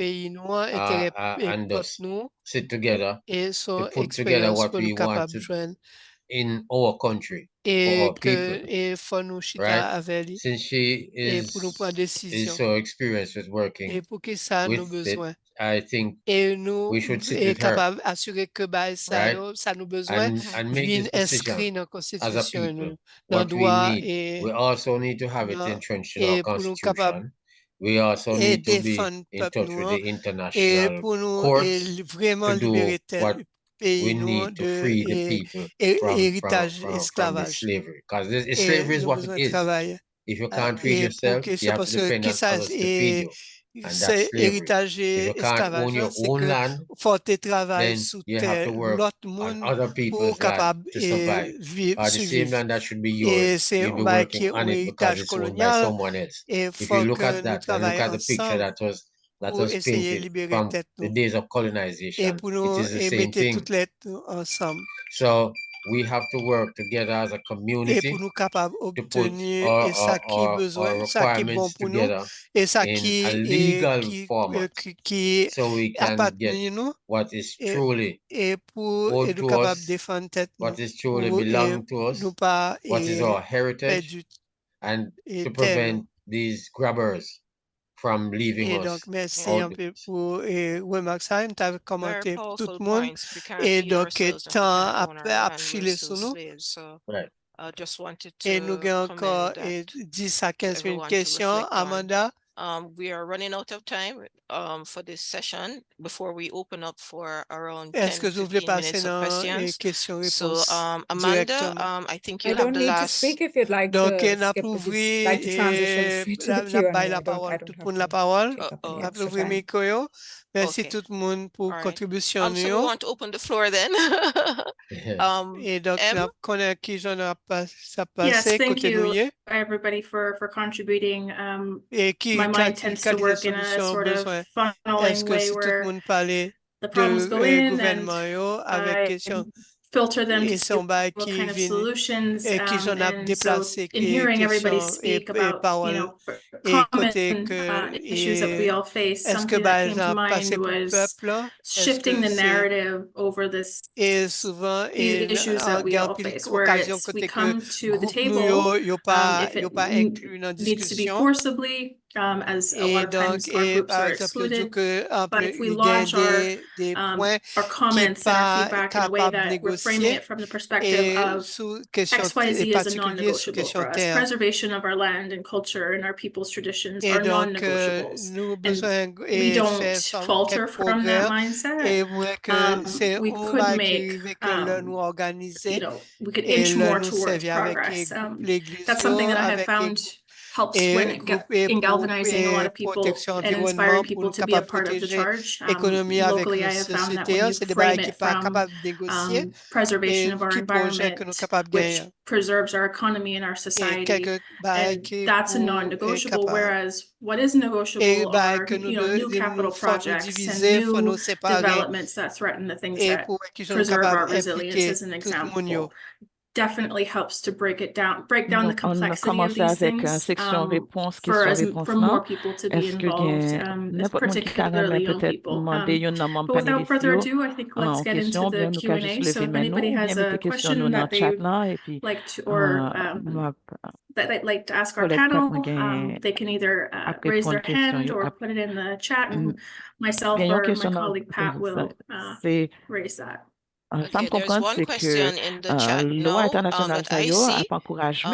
Speaker 10: and us sit together to put together what we want in our country for our people, right? Since she is so experienced with working with it, I think we should sit with her, right? And make this decision as a people, what we need. We also need to have it entrenched in our constitution. We also need to be in touch with the international courts to do what we need to free the people from the slavery. Because slavery is what it is. If you can't feed yourself, you have to depend on others to feed you. And that's slavery. If you can't own your own land, then you have to work on other people's land to survive. The same land that should be yours, you'll be working on it because it's owned by someone else. If you look at that and look at the picture that was painted from the days of colonization, it is the same thing. So we have to work together as a community to put our requirements together in a legal format so we can get what is truly owed to us, what is truly belong to us, what is our heritage, and to prevent these grabbers from leaving us.
Speaker 7: Very powerful points. We can't feed ourselves and we can't own our land. We're still slaves. So I just wanted to commend that to everyone to reflect on. We are running out of time for this session before we open up for around 10-15 minutes of questions. So Amanda, I think you have the last.
Speaker 11: To speak if you'd like to skip like to transition straight to the Q&A. I don't have to take up any extra time.
Speaker 1: Merci tout le monde pour contribution.
Speaker 7: So we want to open the floor then.
Speaker 6: Yes, thank you everybody for contributing. My mind tends to work in a sort of funneling way where the problems go in and I filter them to see what kind of solutions, and so in hearing everybody speak about, common issues that we all face, something that came to mind was shifting the narrative over these issues that we all face, where we come to the table, if it needs to be forcibly, as a lot of times our groups are excluded, but if we launch our comments and our feedback in a way that we're framing it from the perspective of XYZ is a non-negotiable for us. Preservation of our land and culture and our people's traditions are non-negotiables. And we don't falter from that mindset. We could make, we could inch more towards progress. That's something that I have found helps in galvanizing a lot of people and inspiring people to be a part of the charge. Locally, I have found that when you frame it from preservation of our environment, which preserves our economy and our society, and that's a non-negotiable, whereas what is negotiable are new capital projects and new developments that threaten the things that preserve our resilience, as an example. Definitely helps to break down the complexity of these things for more people to be involved, particularly young people. But without further ado, I think let's get into the Q&A. So if anybody has a question that they'd like to, or that they'd like to ask our panel, they can either raise their hand or put it in the chat, and myself or my colleague Pat will raise that.
Speaker 7: Okay, there's one question in the chat now that I see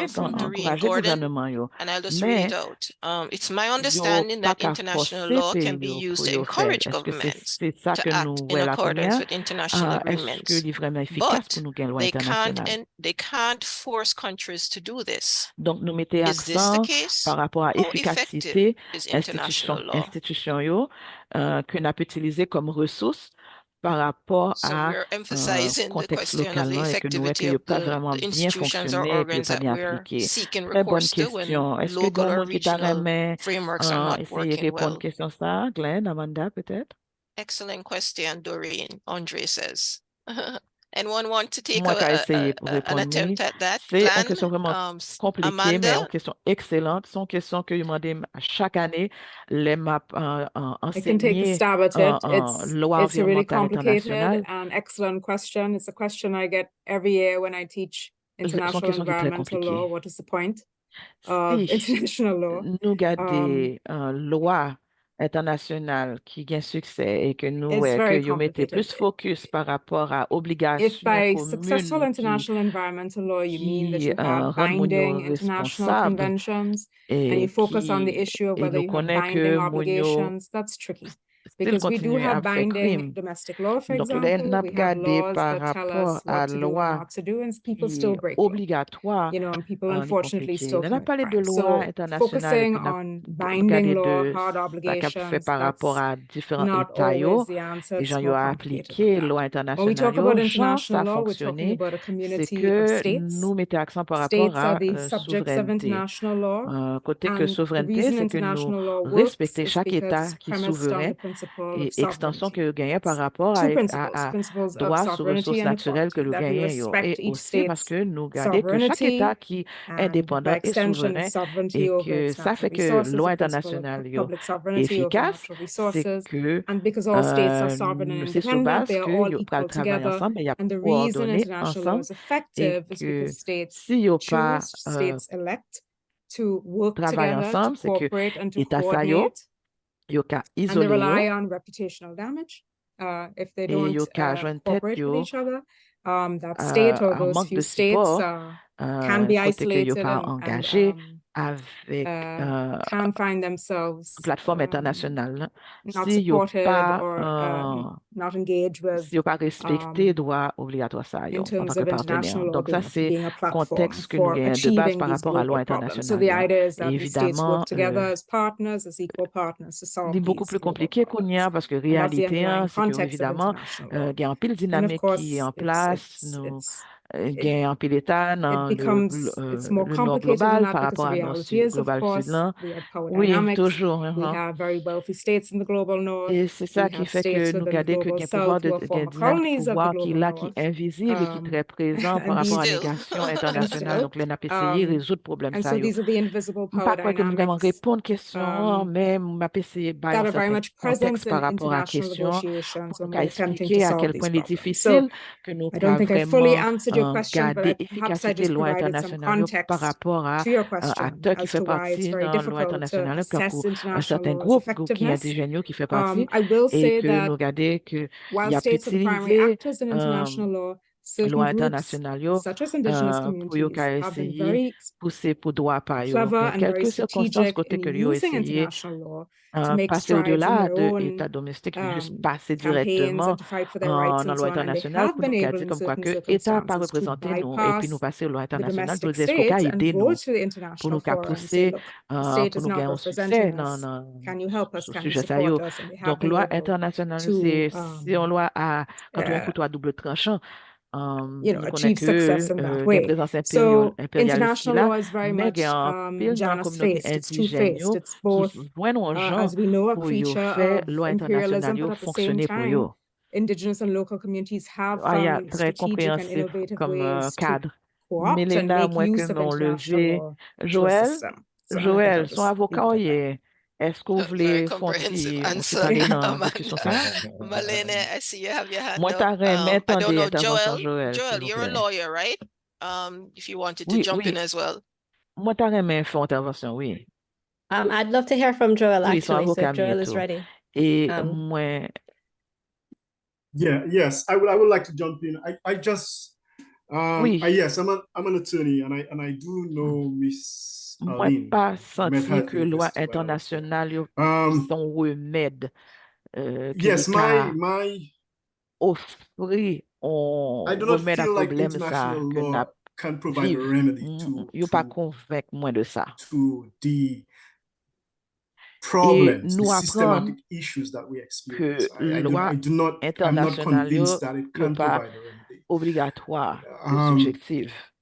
Speaker 7: from Doreen Gordon, and I'll just read it out. It's my understanding that international law can be used to encourage governments to act in accordance with international agreements, but they can't force countries to do this. Is this the case? How effective is international law?
Speaker 2: Par rapport
Speaker 7: à contexte local et que nous voyons pas vraiment bien fonctionner et que pas bien appliqué. Très bonne question. Est-ce que dans le monde qui t'a essayer de répondre à question ça, Glenn, Amanda, peut-être? Excellent question, Doreen. Andre says. Anyone want to take
Speaker 2: Moi, qu'à essayer pour
Speaker 7: an
Speaker 2: répondre,
Speaker 7: attempt at that?
Speaker 2: c'est une
Speaker 7: Glenn,
Speaker 2: question vraiment compliquée, mais une question excellente. C'est une question que je demande chaque année, les maps
Speaker 11: I can take a
Speaker 2: enseigner
Speaker 11: stab at it.
Speaker 2: loi
Speaker 11: It's a really
Speaker 2: environnementale
Speaker 11: complicated
Speaker 2: internationale.
Speaker 11: and excellent question. It's a question I get every year when I teach
Speaker 2: C'est une
Speaker 11: international
Speaker 2: question qui est très
Speaker 11: environmental law.
Speaker 2: compliquée.
Speaker 11: What is the point of
Speaker 2: Si
Speaker 11: international law?
Speaker 2: nous gardons loi internationale qui gagne succès et que nous
Speaker 11: It's very
Speaker 2: que mettez
Speaker 11: complicated.
Speaker 2: plus focus par rapport à
Speaker 11: If
Speaker 2: obligations
Speaker 11: by successful
Speaker 2: communes
Speaker 11: international environmental law you mean that
Speaker 2: qui
Speaker 11: you have
Speaker 2: rendent moun yo
Speaker 11: binding international
Speaker 2: responsables
Speaker 11: conventions and you
Speaker 2: et
Speaker 11: focus on the
Speaker 2: qui
Speaker 11: issue of
Speaker 2: et
Speaker 11: whether
Speaker 2: nous
Speaker 11: you have
Speaker 2: connaît
Speaker 11: binding
Speaker 2: que moun yo
Speaker 11: obligations, that's tricky.
Speaker 2: still
Speaker 11: Because we do
Speaker 2: continuer
Speaker 11: have
Speaker 2: à faire
Speaker 11: binding
Speaker 2: crime.
Speaker 11: domestic law, for
Speaker 2: Donc,
Speaker 11: example.
Speaker 2: n'a
Speaker 11: We have
Speaker 2: gardé
Speaker 11: laws
Speaker 2: par
Speaker 11: that tell
Speaker 2: rapport
Speaker 11: us
Speaker 2: à
Speaker 11: what to do and
Speaker 2: loi
Speaker 11: not to do, and people
Speaker 2: qui
Speaker 11: still
Speaker 2: est
Speaker 11: break law.
Speaker 2: obligatoire,
Speaker 11: You know, and people
Speaker 2: les
Speaker 11: unfortunately
Speaker 2: compliqué.
Speaker 11: still
Speaker 2: On a
Speaker 11: commit
Speaker 2: parlé de
Speaker 11: crimes.
Speaker 2: loi
Speaker 11: So
Speaker 2: internationale et
Speaker 11: focusing
Speaker 2: puis on a
Speaker 11: on
Speaker 2: regardé
Speaker 11: binding law,
Speaker 2: de
Speaker 11: hard
Speaker 2: ça qu'a fait
Speaker 11: obligations,
Speaker 2: par rapport
Speaker 11: that's
Speaker 2: à différents
Speaker 11: not
Speaker 2: États
Speaker 11: always the answer.
Speaker 2: et
Speaker 11: It's
Speaker 2: gens yo
Speaker 11: more
Speaker 2: a
Speaker 11: complicated
Speaker 2: appliqué
Speaker 11: than that.
Speaker 2: loi
Speaker 11: When we
Speaker 2: internationale
Speaker 11: talk about
Speaker 2: genre
Speaker 11: international
Speaker 2: ça
Speaker 11: law, we're talking
Speaker 2: fonctionné,
Speaker 11: about a
Speaker 2: c'est
Speaker 11: community of
Speaker 2: que
Speaker 11: states.
Speaker 2: nous mettons accent par rapport
Speaker 11: States are
Speaker 2: à
Speaker 11: the subjects of
Speaker 2: souveraineté.
Speaker 11: international law.
Speaker 2: Côté que
Speaker 11: And the
Speaker 2: souveraineté,
Speaker 11: reason
Speaker 2: c'est que nous
Speaker 11: international law works
Speaker 2: respectons
Speaker 11: is
Speaker 2: chaque
Speaker 11: because
Speaker 2: État
Speaker 11: it's
Speaker 2: qui est
Speaker 11: premised on
Speaker 2: souverain
Speaker 11: the principle of
Speaker 2: et extension
Speaker 11: sovereignty.
Speaker 2: que gagne par rapport
Speaker 11: Two
Speaker 2: à
Speaker 11: principles of
Speaker 2: droit sur
Speaker 11: sovereignty
Speaker 2: ressources
Speaker 11: and
Speaker 2: naturelles que
Speaker 11: equality,
Speaker 2: nous
Speaker 11: that we
Speaker 2: gagnons
Speaker 11: respect
Speaker 2: et
Speaker 11: each
Speaker 2: aussi parce
Speaker 11: state's
Speaker 2: que nous gardons que chaque
Speaker 11: sovereignty
Speaker 2: État qui est
Speaker 11: and
Speaker 2: indépendant
Speaker 11: by
Speaker 2: et
Speaker 11: extension
Speaker 2: souverain
Speaker 11: sovereignty
Speaker 2: et
Speaker 11: over
Speaker 2: que
Speaker 11: its
Speaker 2: ça
Speaker 11: natural
Speaker 2: fait que
Speaker 11: resources,
Speaker 2: loi
Speaker 11: the principle
Speaker 2: internationale
Speaker 11: of public sovereignty over
Speaker 2: efficace,
Speaker 11: natural
Speaker 2: c'est
Speaker 11: resources.
Speaker 2: que
Speaker 11: And because all states are sovereign and
Speaker 2: c'est sur
Speaker 11: independent,
Speaker 2: base
Speaker 11: they are
Speaker 2: que
Speaker 11: all
Speaker 2: yo pral
Speaker 11: equal
Speaker 2: travailler
Speaker 11: together.
Speaker 2: ensemble et y a
Speaker 11: And the reason
Speaker 2: coordonné
Speaker 11: international law
Speaker 2: ensemble
Speaker 11: is
Speaker 2: et
Speaker 11: effective is
Speaker 2: que
Speaker 11: because states
Speaker 2: si yo pas
Speaker 11: choose, states elect to work
Speaker 2: travailler
Speaker 11: together, to
Speaker 2: ensemble, c'est que
Speaker 11: cooperate and to
Speaker 2: État sa
Speaker 11: coordinate.
Speaker 2: yo ka
Speaker 11: And they
Speaker 2: isolé
Speaker 11: rely
Speaker 2: yo
Speaker 11: on reputational damage if they
Speaker 2: et
Speaker 11: don't
Speaker 2: yo ka joindre tête
Speaker 11: cooperate with
Speaker 2: yo
Speaker 11: each other. That state or
Speaker 2: en
Speaker 11: those
Speaker 2: manque
Speaker 11: few
Speaker 2: de
Speaker 11: states
Speaker 2: support
Speaker 11: can be
Speaker 2: côté que yo
Speaker 11: isolated
Speaker 2: pas
Speaker 11: and
Speaker 2: engagé avec
Speaker 11: can find themselves
Speaker 2: plateforme internationale.
Speaker 11: not
Speaker 2: Si yo
Speaker 11: supported
Speaker 2: pas
Speaker 11: or not engaged with
Speaker 2: si yo pas respecté droit obligatoire ça yo
Speaker 11: in
Speaker 2: en tant
Speaker 11: terms
Speaker 2: que
Speaker 11: of
Speaker 2: partenaire.
Speaker 11: international law
Speaker 2: Donc ça c'est
Speaker 11: being a platform
Speaker 2: contexte que nous
Speaker 11: for
Speaker 2: gagnons de base
Speaker 11: achieving
Speaker 2: par
Speaker 11: these
Speaker 2: rapport à loi
Speaker 11: global problems. So
Speaker 2: internationale.
Speaker 11: the idea is that
Speaker 2: Et
Speaker 11: the states
Speaker 2: évidemment
Speaker 11: work together as partners, as equal partners to solve
Speaker 2: c'est beaucoup
Speaker 11: these
Speaker 2: plus
Speaker 11: global
Speaker 2: compliqué qu'on y a
Speaker 11: problems.
Speaker 2: parce que
Speaker 11: And that's the
Speaker 2: réalité
Speaker 11: underlying
Speaker 2: c'est que
Speaker 11: context of
Speaker 2: évidemment
Speaker 11: international law.
Speaker 2: il y a un pile
Speaker 11: And of
Speaker 2: dynamique
Speaker 11: course,
Speaker 2: qui est en place nous
Speaker 11: it
Speaker 2: gagne un pile état dans
Speaker 11: it's more
Speaker 2: le nord
Speaker 11: complicated than
Speaker 2: global
Speaker 11: that
Speaker 2: par
Speaker 11: because
Speaker 2: rapport
Speaker 11: the
Speaker 2: à nord
Speaker 11: reality is, of
Speaker 2: global sud
Speaker 11: course,
Speaker 2: là.
Speaker 11: we have power
Speaker 2: Oui,
Speaker 11: dynamics.
Speaker 2: toujours.
Speaker 11: We have very wealthy states in the global north.
Speaker 2: Et c'est ça
Speaker 11: We
Speaker 2: qui
Speaker 11: have
Speaker 2: fait
Speaker 11: states
Speaker 2: que nous
Speaker 11: within the
Speaker 2: gardons que
Speaker 11: global
Speaker 2: il y a un pouvoir
Speaker 11: south who are
Speaker 2: il y a une
Speaker 11: former
Speaker 2: dynamique
Speaker 11: colonies of the
Speaker 2: pouvoir qui est
Speaker 11: global
Speaker 2: là, qui
Speaker 11: north.
Speaker 2: est invisible et qui est très présent par
Speaker 11: And
Speaker 2: rapport à
Speaker 11: these
Speaker 2: négation
Speaker 11: and
Speaker 2: internationale.
Speaker 11: still,
Speaker 2: Donc, les n'a pas essayé de résoudre le problème
Speaker 11: and
Speaker 2: ça.
Speaker 11: so these are the invisible
Speaker 2: Je ne
Speaker 11: power
Speaker 2: pas quoi que nous vraiment
Speaker 11: dynamics
Speaker 2: répondre question, mais m'a essayé de
Speaker 11: that
Speaker 2: un
Speaker 11: are very
Speaker 2: certain
Speaker 11: much present
Speaker 2: contexte
Speaker 11: in
Speaker 2: par rapport à la
Speaker 11: international
Speaker 2: question
Speaker 11: negotiations
Speaker 2: pour
Speaker 11: when
Speaker 2: nous
Speaker 11: we're attempting to
Speaker 2: expliquer à
Speaker 11: solve
Speaker 2: quel
Speaker 11: these
Speaker 2: point il est
Speaker 11: problems.
Speaker 2: difficile
Speaker 11: So
Speaker 2: que nous
Speaker 11: I don't think I fully
Speaker 2: vraiment
Speaker 11: answered your question, but
Speaker 2: garder
Speaker 11: perhaps I
Speaker 2: efficacité
Speaker 11: just
Speaker 2: loi
Speaker 11: provided some
Speaker 2: internationale par
Speaker 11: context
Speaker 2: rapport à
Speaker 11: to your
Speaker 2: un
Speaker 11: question
Speaker 2: acteur qui
Speaker 11: as
Speaker 2: fait
Speaker 11: to why it's
Speaker 2: partie
Speaker 11: very
Speaker 2: dans la loi
Speaker 11: difficult to
Speaker 2: internationale, puis
Speaker 11: assess
Speaker 2: un
Speaker 11: international
Speaker 2: certain
Speaker 11: law's
Speaker 2: groupe qui est
Speaker 11: effectiveness.
Speaker 2: indigène qui fait partie
Speaker 11: I will
Speaker 2: et
Speaker 11: say
Speaker 2: que
Speaker 11: that
Speaker 2: nous garder que
Speaker 11: while
Speaker 2: il a pu
Speaker 11: states are the primary
Speaker 2: utiliser
Speaker 11: actors in international law, certain
Speaker 2: loi
Speaker 11: groups,
Speaker 2: internationale yo,
Speaker 11: such as indigenous
Speaker 2: pour yo
Speaker 11: communities,
Speaker 2: ka
Speaker 11: have been
Speaker 2: essayer
Speaker 11: very
Speaker 2: pousser pour droit par yo.
Speaker 11: clever
Speaker 2: Mais
Speaker 11: and very
Speaker 2: quelques circonstances
Speaker 11: strategic
Speaker 2: côté
Speaker 11: in
Speaker 2: que yo
Speaker 11: using
Speaker 2: essayer
Speaker 11: international law to make
Speaker 2: passer
Speaker 11: strides in
Speaker 2: au-delà
Speaker 11: their
Speaker 2: de
Speaker 11: own
Speaker 2: état domestique, puis juste passer
Speaker 11: campaigns
Speaker 2: directement
Speaker 11: and to fight for their rights
Speaker 2: dans
Speaker 11: and
Speaker 2: la
Speaker 11: so
Speaker 2: loi
Speaker 11: on. And they
Speaker 2: internationale
Speaker 11: have
Speaker 2: pour
Speaker 11: been
Speaker 2: nous
Speaker 11: able
Speaker 2: dire
Speaker 11: in
Speaker 2: comme quoi
Speaker 11: certain
Speaker 2: que État pas
Speaker 11: circumstances to
Speaker 2: représenté nous et puis nous
Speaker 11: bypass
Speaker 2: passer aux lois
Speaker 11: the
Speaker 2: internationales pour
Speaker 11: domestic
Speaker 2: dire est-ce qu'on peut
Speaker 11: states and
Speaker 2: aider
Speaker 11: go
Speaker 2: nous
Speaker 11: to the
Speaker 2: pour
Speaker 11: international
Speaker 2: nous
Speaker 11: fora and say,
Speaker 2: pousser
Speaker 11: look, the state
Speaker 2: pour
Speaker 11: is
Speaker 2: nous
Speaker 11: not
Speaker 2: gagner un
Speaker 11: representing
Speaker 2: succès
Speaker 11: us. Can you help us?
Speaker 2: sur
Speaker 11: Can you
Speaker 2: sujet ça
Speaker 11: support
Speaker 2: yo.
Speaker 11: us? And they have
Speaker 2: Donc
Speaker 11: been
Speaker 2: loi
Speaker 11: able
Speaker 2: internationale
Speaker 11: to
Speaker 2: c'est une loi à quand on a un couteau à double tranchant. Nous connaissons
Speaker 11: achieve success
Speaker 2: que
Speaker 11: in that
Speaker 2: des
Speaker 11: way.
Speaker 2: présences
Speaker 11: So
Speaker 2: impérialistes
Speaker 11: international
Speaker 2: là,
Speaker 11: law is very
Speaker 2: mais il y
Speaker 11: much
Speaker 2: a un pile dans la communauté
Speaker 11: Janus-faced. It's
Speaker 2: indigène
Speaker 11: two-faced.
Speaker 2: yo,
Speaker 11: It's
Speaker 2: qui
Speaker 11: both,
Speaker 2: voient nos gens
Speaker 11: as we know, a
Speaker 2: pour yo
Speaker 11: feature
Speaker 2: faire
Speaker 11: of
Speaker 2: loi internationale
Speaker 11: imperialism,
Speaker 2: yo
Speaker 11: but at the same
Speaker 2: fonctionner pour
Speaker 11: time,
Speaker 2: yo.
Speaker 11: indigenous and local communities have
Speaker 2: Il y a
Speaker 11: found
Speaker 2: très
Speaker 11: strategic and
Speaker 2: compréhensif
Speaker 11: innovative
Speaker 2: comme
Speaker 11: ways to
Speaker 2: cadre.
Speaker 11: co-opt and
Speaker 2: Mélena,
Speaker 11: make
Speaker 2: moi que
Speaker 11: use of
Speaker 2: nous
Speaker 11: international
Speaker 2: levé.
Speaker 11: law to a
Speaker 2: Joël,
Speaker 11: system. So, and I think I'll
Speaker 2: son
Speaker 11: just leave
Speaker 2: avocat,
Speaker 11: it at that.
Speaker 2: est-ce que vous
Speaker 7: Very
Speaker 2: voulez
Speaker 7: comprehensive
Speaker 2: on
Speaker 7: answer,
Speaker 2: parler dans la
Speaker 7: Amanda.
Speaker 2: discussion ça?
Speaker 7: Malene, I see you have your hand
Speaker 2: Moi,
Speaker 7: up.
Speaker 2: t'arrêtes,
Speaker 7: I don't know,
Speaker 2: intervention
Speaker 7: Joel,
Speaker 2: s'il vous
Speaker 7: you're a
Speaker 2: plaît.
Speaker 7: lawyer, right? If you wanted to
Speaker 2: Oui,
Speaker 7: jump in
Speaker 2: oui.
Speaker 7: as well.
Speaker 2: Moi, t'arrêtes faire intervention, oui.
Speaker 9: I'd love to hear from Joel,
Speaker 2: Oui, son
Speaker 9: actually, so
Speaker 2: avocat
Speaker 9: if Joel is
Speaker 2: tout.
Speaker 9: ready.
Speaker 2: Et moi...
Speaker 12: Yes, I would like to jump in. I just
Speaker 2: oui.
Speaker 12: Yes, I'm an attorney and I do know Miss
Speaker 2: Moi,
Speaker 12: Aline.
Speaker 2: pas senti que loi internationale sont remède que
Speaker 12: yes, my
Speaker 2: offrir
Speaker 12: I do not
Speaker 2: remède à
Speaker 12: feel like
Speaker 2: problème ça
Speaker 12: international
Speaker 2: que
Speaker 12: law
Speaker 2: n'a
Speaker 12: can provide a remedy
Speaker 2: yo pas convainc moi de ça.
Speaker 12: To the problems, the
Speaker 2: nous
Speaker 12: systematic issues that we experience.
Speaker 2: Que loi
Speaker 12: I'm not convinced that it can provide a remedy.
Speaker 2: Obligatoire et subjective.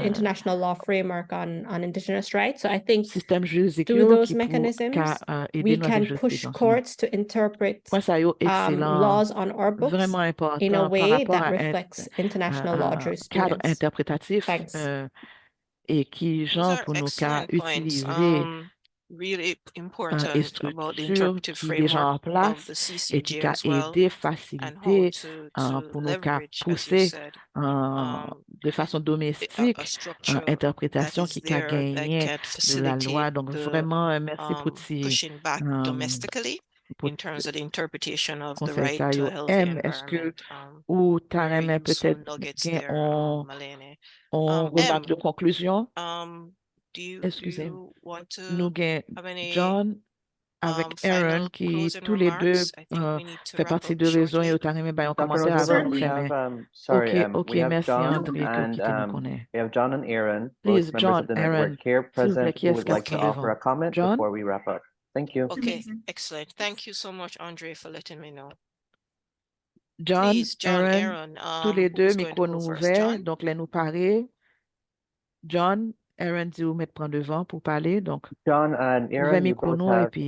Speaker 9: the international law framework on indigenous rights. So I think
Speaker 2: système juridique
Speaker 9: through
Speaker 2: yo
Speaker 9: those
Speaker 2: qui pour
Speaker 9: mechanisms,
Speaker 2: aider
Speaker 9: we
Speaker 2: nous à
Speaker 9: can
Speaker 2: vivre
Speaker 9: push
Speaker 2: dans ce monde.
Speaker 9: courts to interpret
Speaker 2: Point ça yo excellent,
Speaker 9: laws on our books
Speaker 2: vraiment
Speaker 9: in a
Speaker 2: important par
Speaker 9: way
Speaker 2: rapport
Speaker 9: that
Speaker 2: à
Speaker 9: reflects international law
Speaker 2: cadre
Speaker 9: jurisprudence.
Speaker 2: interprétatif
Speaker 9: Thanks.
Speaker 2: et qui
Speaker 7: Those
Speaker 2: genre
Speaker 7: are
Speaker 2: pour nous qu'à
Speaker 7: excellent points.
Speaker 2: utiliser
Speaker 7: really important about the
Speaker 2: structure
Speaker 7: interpretive
Speaker 2: qui est déjà en
Speaker 7: framework of
Speaker 2: place
Speaker 7: the
Speaker 2: et qui
Speaker 7: CCJ
Speaker 2: a
Speaker 7: as well,
Speaker 2: aidé,
Speaker 7: and how
Speaker 2: facilité
Speaker 7: to
Speaker 2: pour nous qu'à
Speaker 7: leverage, as you
Speaker 2: pousser
Speaker 7: said,
Speaker 2: de façon
Speaker 7: a
Speaker 2: domestique
Speaker 7: structure that
Speaker 2: interprétation
Speaker 7: is
Speaker 2: qui a
Speaker 7: there that
Speaker 2: gagné
Speaker 7: can
Speaker 2: de la loi.
Speaker 7: facilitate
Speaker 2: Donc,
Speaker 7: the
Speaker 2: vraiment, merci pour ces
Speaker 7: pushing back domestically in terms of the interpretation of the
Speaker 2: conseils
Speaker 7: right
Speaker 2: ça
Speaker 7: to a
Speaker 2: yo.
Speaker 7: healthy
Speaker 2: Est-ce que
Speaker 7: environment.
Speaker 2: ou
Speaker 7: Very
Speaker 2: t'aurais
Speaker 7: useful
Speaker 2: peut-être
Speaker 7: nuggets
Speaker 2: gain
Speaker 7: there, Malene.
Speaker 2: on remarque de
Speaker 7: M,
Speaker 2: conclusion?
Speaker 7: do
Speaker 2: Excusez,
Speaker 7: you want to
Speaker 2: nous gain
Speaker 7: have any
Speaker 2: John avec Aaron
Speaker 7: final
Speaker 2: qui
Speaker 7: closing
Speaker 2: tous les deux
Speaker 7: remarks? I think we need to
Speaker 2: fait
Speaker 7: wrap
Speaker 2: partie
Speaker 7: up
Speaker 2: de raison et
Speaker 7: shortly.
Speaker 2: autant aimé un
Speaker 14: Dr.
Speaker 2: commentaire avant
Speaker 14: Rosa,
Speaker 2: nous
Speaker 14: we
Speaker 2: fermer.
Speaker 14: have, sorry,
Speaker 2: Ok,
Speaker 14: we have
Speaker 2: merci
Speaker 14: John
Speaker 2: André que
Speaker 14: and
Speaker 2: quitter nous connaît.
Speaker 14: we have John and Aaron,
Speaker 2: Please,
Speaker 14: both members
Speaker 2: John,
Speaker 14: of the
Speaker 2: Aaron,
Speaker 14: network here
Speaker 2: s'il vous plaît,
Speaker 14: present,
Speaker 2: qui
Speaker 14: who
Speaker 2: est-ce
Speaker 14: would
Speaker 2: qui a
Speaker 14: like to
Speaker 2: prendre
Speaker 14: offer a
Speaker 2: devant?
Speaker 14: comment
Speaker 2: John?
Speaker 14: before we wrap up. Thank you.
Speaker 7: Okay, excellent. Thank you so much, Andre, for letting me know.
Speaker 2: John,
Speaker 7: Please, John,
Speaker 2: Aaron,
Speaker 7: Aaron,
Speaker 2: tous les deux,
Speaker 7: who's going to
Speaker 2: micro
Speaker 7: go
Speaker 2: nous
Speaker 7: first?
Speaker 2: ouverts,
Speaker 7: John?
Speaker 2: donc les nous parler. John, Aaron dit vous mettre prendre devant pour parler, donc
Speaker 14: John and
Speaker 2: ouvrez
Speaker 14: Aaron, you
Speaker 2: micro
Speaker 14: both
Speaker 2: nous et
Speaker 14: have,
Speaker 2: puis